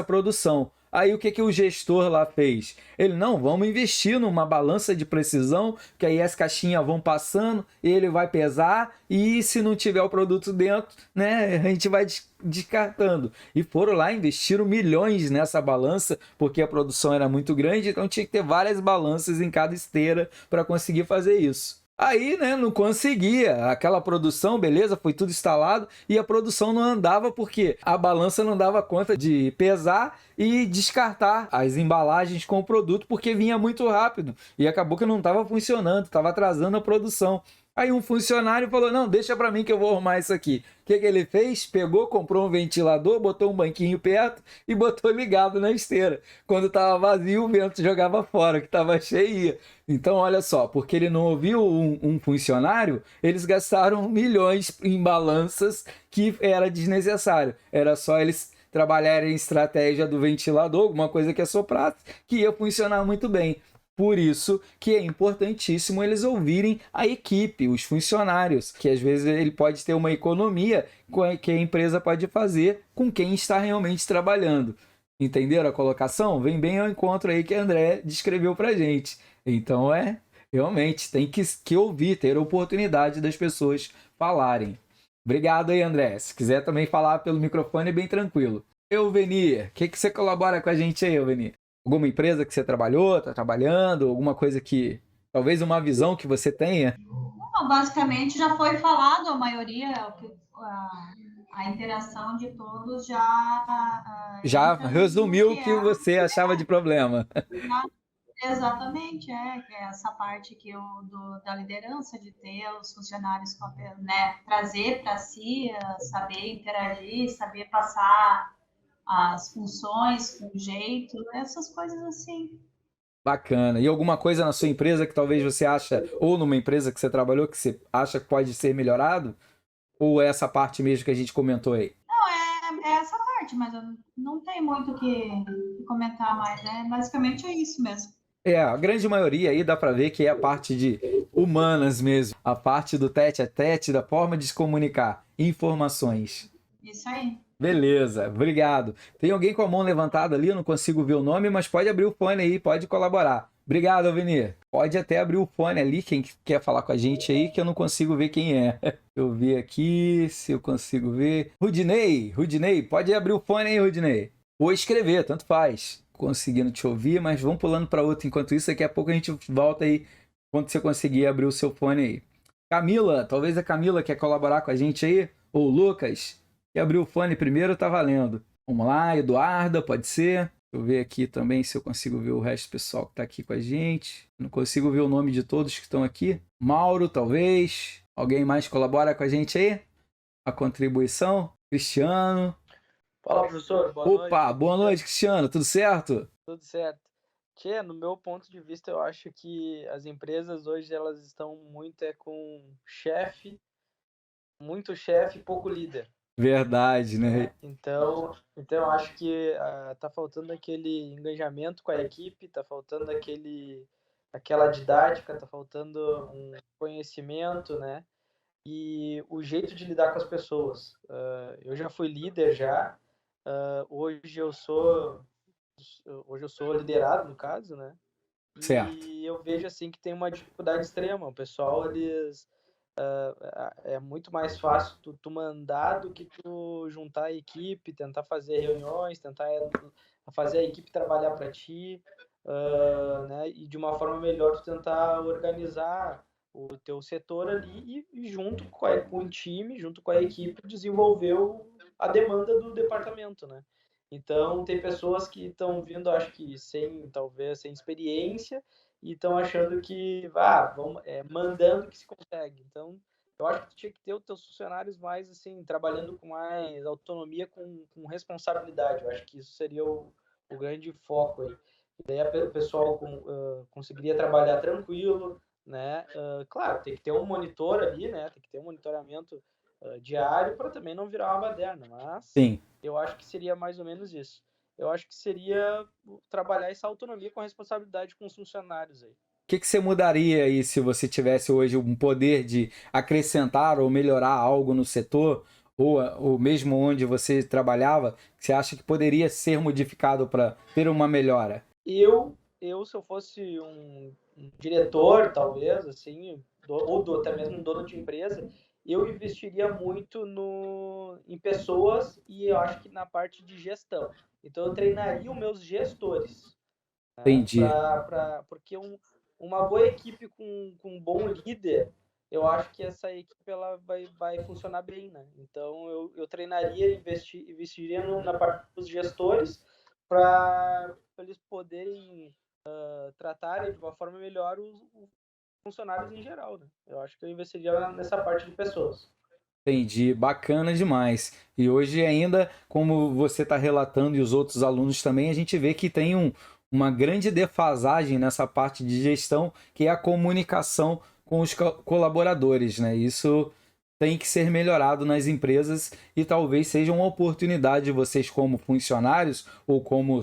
produção. Aí o que que o gestor lá fez? Ele, não, vamos investir numa balança de precisão, que aí as caixinhas vão passando, ele vai pesar e se não tiver o produto dentro, né, a gente vai descartando. E foram lá, investiram milhões nessa balança, porque a produção era muito grande, então tinha que ter várias balanças em cada esteira para conseguir fazer isso. Aí, né, não conseguia. Aquela produção, beleza, foi tudo instalado e a produção não andava porque a balança não dava conta de pesar e descartar as embalagens com o produto porque vinha muito rápido e acabou que não estava funcionando, estava atrasando a produção. Aí um funcionário falou, não, deixa para mim que eu vou arrumar isso aqui. O que que ele fez? Pegou, comprou um ventilador, botou um banquinho perto e botou ligado na esteira. Quando estava vazio, o vento jogava fora, que estava cheio. Então, olha só, porque ele não ouviu um funcionário, eles gastaram milhões em balanças que era desnecessário. Era só eles trabalharem em estratégia do ventilador, alguma coisa que assoprasse, que ia funcionar muito bem. Por isso que é importantíssimo eles ouvirem a equipe, os funcionários, que às vezes ele pode ter uma economia que a empresa pode fazer com quem está realmente trabalhando. Entenderam a colocação? Vem bem ao encontro aí que a André descreveu pra gente. Então realmente, tem que ouvir, ter a oportunidade das pessoas falarem. Obrigado aí, André. Se quiser também falar pelo microfone, é bem tranquilo. Euveni, o que você colabora com a gente aí, Euveni? Alguma empresa que você trabalhou, está trabalhando, alguma coisa que, talvez uma visão que você tenha? Não, basicamente já foi falado, a maioria, a interação de todos já resumiu o que você achava de problema. Exatamente, que é essa parte da liderança, de ter os funcionários, né, trazer para si, saber interagir, saber passar as funções com jeito, essas coisas assim. Bacana. E alguma coisa na sua empresa que talvez você acha, ou numa empresa que você trabalhou, que você acha que pode ser melhorado? Ou é essa parte mesmo que a gente comentou aí? Não, é essa parte, mas eu não tenho muito o que comentar mais, né? Basicamente é isso mesmo. A grande maioria aí dá para ver que é a parte de humanas mesmo, a parte do tete a tete, da forma de se comunicar, informações. Isso aí. Beleza, obrigado. Tem alguém com a mão levantada ali, eu não consigo ver o nome, mas pode abrir o fone aí, pode colaborar. Obrigado, Alvenir. Pode até abrir o fone ali, quem quer falar com a gente aí, que eu não consigo ver quem é. Eu ver aqui, se eu consigo ver. Rudinei, pode abrir o fone aí, Rudinei. Ou escrever, tanto faz. Conseguindo te ouvir, mas vamos pulando para outro. Enquanto isso, daqui a pouco a gente volta aí, quando você conseguir abrir o seu fone aí. Camila, talvez a Camila quer colaborar com a gente aí, ou o Lucas. E abrir o fone primeiro, tá valendo. Vamos lá, Eduarda, pode ser. Deixa eu ver aqui também se eu consigo ver o resto do pessoal que tá aqui com a gente. Não consigo ver o nome de todos que estão aqui. Mauro, talvez. Alguém mais colabora com a gente aí? A contribuição? Cristiano. Fala, professor. Boa noite. Opa, boa noite, Cristiano. Tudo certo? Tudo certo. Tchê, no meu ponto de vista, eu acho que as empresas hoje elas estão muito com chefe, muito chefe e pouco líder. Verdade, né? Então eu acho que tá faltando aquele engajamento com a equipe, tá faltando aquela didática, tá faltando um conhecimento, né? E o jeito de lidar com as pessoas. Eu já fui líder já, hoje eu sou liderado, no caso, né? Certo. E eu vejo assim que tem uma dificuldade extrema. O pessoal, eles é muito mais fácil tu mandar do que tu juntar a equipe, tentar fazer reuniões, tentar fazer a equipe trabalhar para ti, né? E de uma forma melhor tu tentar organizar o teu setor ali e junto com o time, junto com a equipe, desenvolver a demanda do departamento, né? Então, tem pessoas que estão vindo, acho que talvez sem experiência, e estão achando que, mandando que se consegue. Então, eu acho que tu tinha que ter os teus funcionários mais, assim, trabalhando com mais autonomia, com responsabilidade. Eu acho que isso seria o grande foco aí. E daí o pessoal conseguiria trabalhar tranquilo, né? Claro, tem que ter um monitor ali, né? Tem que ter um monitoramento diário para também não virar uma baderna, mas Sim. Eu acho que seria mais ou menos isso. Eu acho que seria trabalhar essa autonomia com a responsabilidade com os funcionários aí. O que você mudaria aí se você tivesse hoje um poder de acrescentar ou melhorar algo no setor? ou mesmo onde você trabalhava, que você acha que poderia ser modificado para ter uma melhora? Se eu fosse um diretor, talvez, assim, até mesmo um dono de empresa, eu investiria muito em pessoas e eu acho que na parte de gestão. Então, eu treinaria os meus gestores, né? Entendi. Porque uma boa equipe com um bom líder, eu acho que essa equipe ela vai funcionar bem, né? Então, eu treinaria, investiria na parte dos gestores para eles poderem tratarem de uma forma melhor os funcionários em geral, né? Eu acho que eu investiria nessa parte de pessoas. Entendi, bacana demais. E hoje ainda, como você está relatando e os outros alunos também, a gente vê que tem uma grande defasagem nessa parte de gestão, que é a comunicação com os colaboradores, né? Isso tem que ser melhorado nas empresas e talvez seja uma oportunidade de vocês como funcionários ou como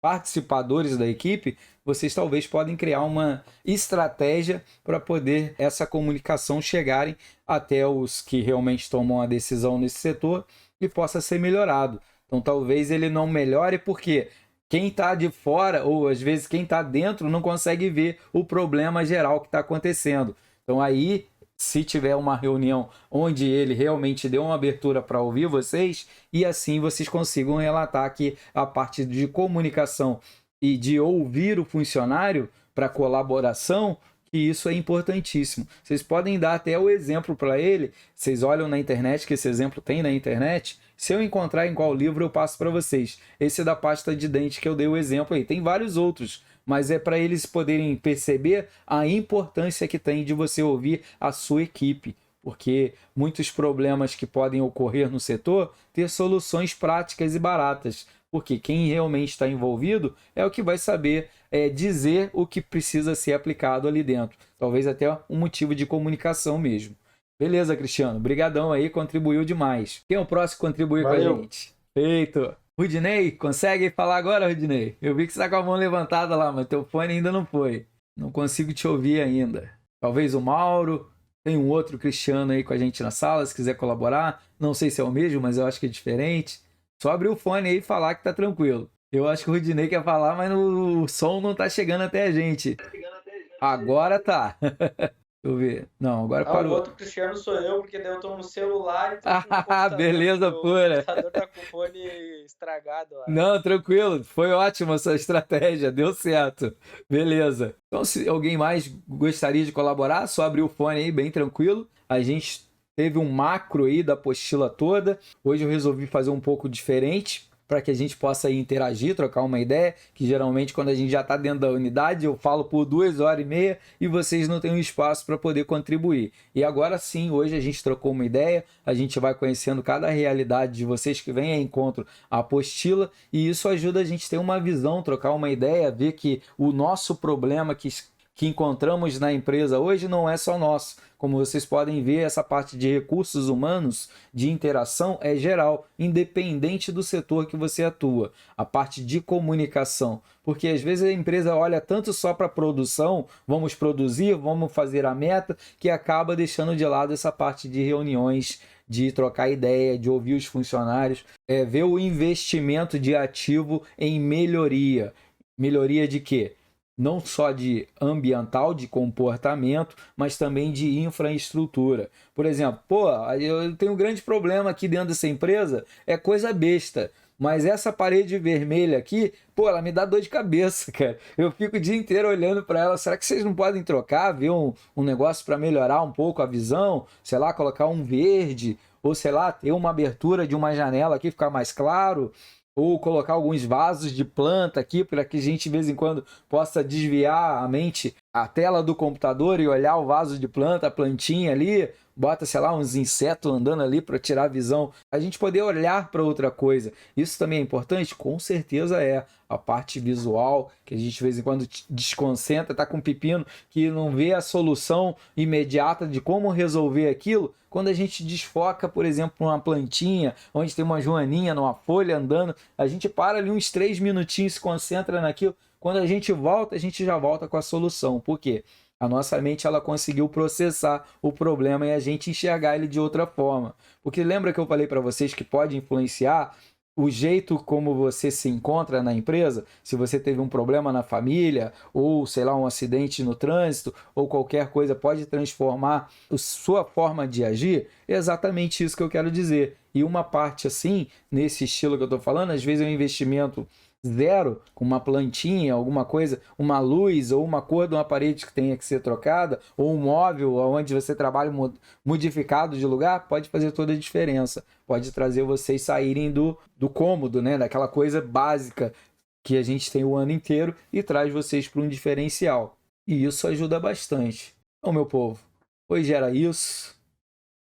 participadores da equipe, vocês talvez podem criar uma estratégia para poder essa comunicação chegarem até os que realmente tomam a decisão nesse setor e possa ser melhorado. Então talvez ele não melhore porque quem está de fora ou às vezes quem está dentro não consegue ver o problema geral que está acontecendo. Então aí, se tiver uma reunião onde ele realmente deu uma abertura para ouvir vocês, e assim vocês consigam relatar que a parte de comunicação e de ouvir o funcionário para colaboração, que isso é importantíssimo. Vocês podem dar até o exemplo para ele, vocês olham na internet, que esse exemplo tem na internet, se eu encontrar em qual livro eu passo para vocês. Esse é da pasta de dente que eu dei o exemplo aí, tem vários outros, mas é para eles poderem perceber a importância que tem de você ouvir a sua equipe, porque muitos problemas que podem ocorrer no setor ter soluções práticas e baratas, porque quem realmente está envolvido é o que vai saber dizer o que precisa ser aplicado ali dentro. Talvez até um motivo de comunicação mesmo. Beleza, Cristiano. Brigadão aí, contribuiu demais. Quem é o próximo que contribuir com a gente? Feito. Rudinei, consegue falar agora, Rudinei? Eu vi que você está com a mão levantada lá, mas teu fone ainda não foi. Não consigo te ouvir ainda. Talvez o Mauro. Tem um outro Cristiano aí com a gente na sala, se quiser colaborar. Não sei se é o mesmo, mas eu acho que é diferente. Só abrir o fone aí e falar que tá tranquilo. Eu acho que o Rudinei quer falar, mas o som não tá chegando até a gente. Agora tá. Deixa eu ver. Não, agora parou. O outro Cristiano sou eu, porque daí eu tô no celular e tô com o computador. Beleza pura. O computador tá com o fone estragado. Ó. Não, tranquilo. Foi ótima essa estratégia. Deu certo. Beleza. Então, se alguém mais gostaria de colaborar, só abrir o fone aí, bem tranquilo. A gente teve um macro aí da apostila toda. Hoje eu resolvi fazer um pouco diferente para que a gente possa aí interagir, trocar uma ideia, que geralmente quando a gente já está dentro da unidade eu falo por 2h30 e vocês não têm um espaço para poder contribuir. E agora sim, hoje a gente trocou uma ideia, a gente vai conhecendo cada realidade de vocês que vem a encontro a apostila e isso ajuda a gente a ter uma visão, trocar uma ideia, ver que o nosso problema que encontramos na empresa hoje não é só nosso. Como vocês podem ver, essa parte de recursos humanos, de interação, é geral, independente do setor que você atua. A parte de comunicação, porque às vezes a empresa olha tanto só para a produção, vamos produzir, vamos fazer a meta, que acaba deixando de lado essa parte de reuniões, de trocar ideia, de ouvir os funcionários, ver o investimento de ativo em melhoria. Melhoria de quê? Não só de ambiental, de comportamento, mas também de infraestrutura. Por exemplo, eu tenho um grande problema aqui dentro dessa empresa, é coisa besta, mas essa parede vermelha aqui, ela me dá dor de cabeça, cara. Eu fico o dia inteiro olhando para ela, será que vocês não podem trocar, ver um negócio para melhorar um pouco a visão? Sei lá, colocar um verde, ou sei lá, ter uma abertura de uma janela aqui, ficar mais claro, ou colocar alguns vasos de planta aqui para que a gente de vez em quando possa desviar a mente, a tela do computador e olhar o vaso de planta, a plantinha ali, bota, sei lá, uns insetos andando ali para tirar a visão, a gente poder olhar para outra coisa. Isso também é importante? Com certeza é. A parte visual, que a gente de vez em quando desconcentra, tá com um pepino que não vê a solução imediata de como resolver aquilo, quando a gente desfoca, por exemplo, uma plantinha, onde tem uma joaninha numa folha andando, a gente para ali uns 3 minutinhos, se concentra naquilo, quando a gente volta, a gente já volta com a solução. Por quê? A nossa mente ela conseguiu processar o problema e a gente enxergar ele de outra forma. Porque lembra que eu falei para vocês que pode influenciar o jeito como você se encontra na empresa? Se você teve um problema na família, ou sei lá, um acidente no trânsito, ou qualquer coisa pode transformar a sua forma de agir? É exatamente isso que eu quero dizer. E uma parte assim, nesse estilo que eu estou falando, às vezes é um investimento zero, com uma plantinha, alguma coisa, uma luz ou uma cor de uma parede que tenha que ser trocada, ou um móvel onde você trabalha modificado de lugar, pode fazer toda a diferença. Pode trazer vocês saírem do cômodo, né? Daquela coisa básica que a gente tem o ano inteiro e traz vocês para um diferencial. E isso ajuda bastante. Então, meu povo, hoje era isso.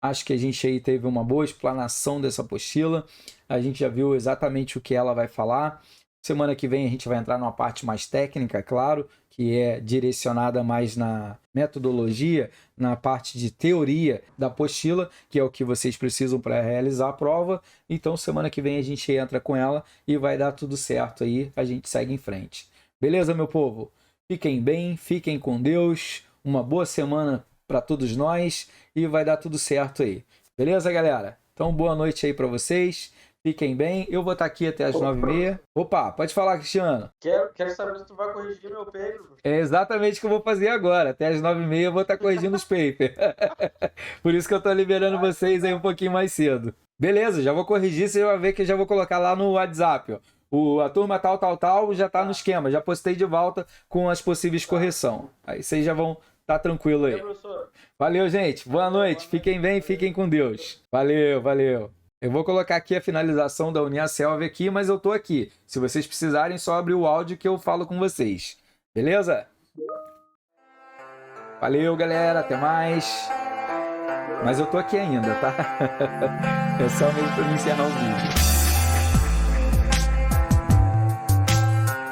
Acho que a gente aí teve uma boa explanação dessa apostila. A gente já viu exatamente o que ela vai falar. Semana que vem a gente vai entrar numa parte mais técnica, claro, que é direcionada mais na metodologia, na parte de teoria da apostila, que é o que vocês precisam para realizar a prova. Então, semana que vem a gente entra com ela e vai dar tudo certo aí, a gente segue em frente. Beleza, meu povo? Fiquem bem, fiquem com Deus, uma boa semana para todos nós e vai dar tudo certo aí. Beleza, galera? Então, boa noite aí para vocês. Fiquem bem. Eu vou estar aqui até as 9h30. Opa, pode falar, Cristiano. Quero saber se tu vai corrigir meu paper. É exatamente o que eu vou fazer agora. Até as 9h30 eu vou estar corrigindo os papers. Por isso que eu estou liberando vocês aí um pouquinho mais cedo. Beleza, já vou corrigir. Você vai ver que eu já vou colocar lá no WhatsApp. Ó. A turma tal já está no esquema. Já postei de volta com as possíveis correção. Aí vocês já vão estar tranquilo aí. Valeu, gente. Boa noite. Fiquem bem, fiquem com Deus. Valeu. Eu vou colocar aqui a finalização da Uniaselv aqui, mas eu tô aqui. Se vocês precisarem, só abrir o áudio que eu falo com vocês. Beleza? Valeu, galera. Até mais. Mas eu tô aqui ainda, tá? É só mesmo para me encerrar o vídeo.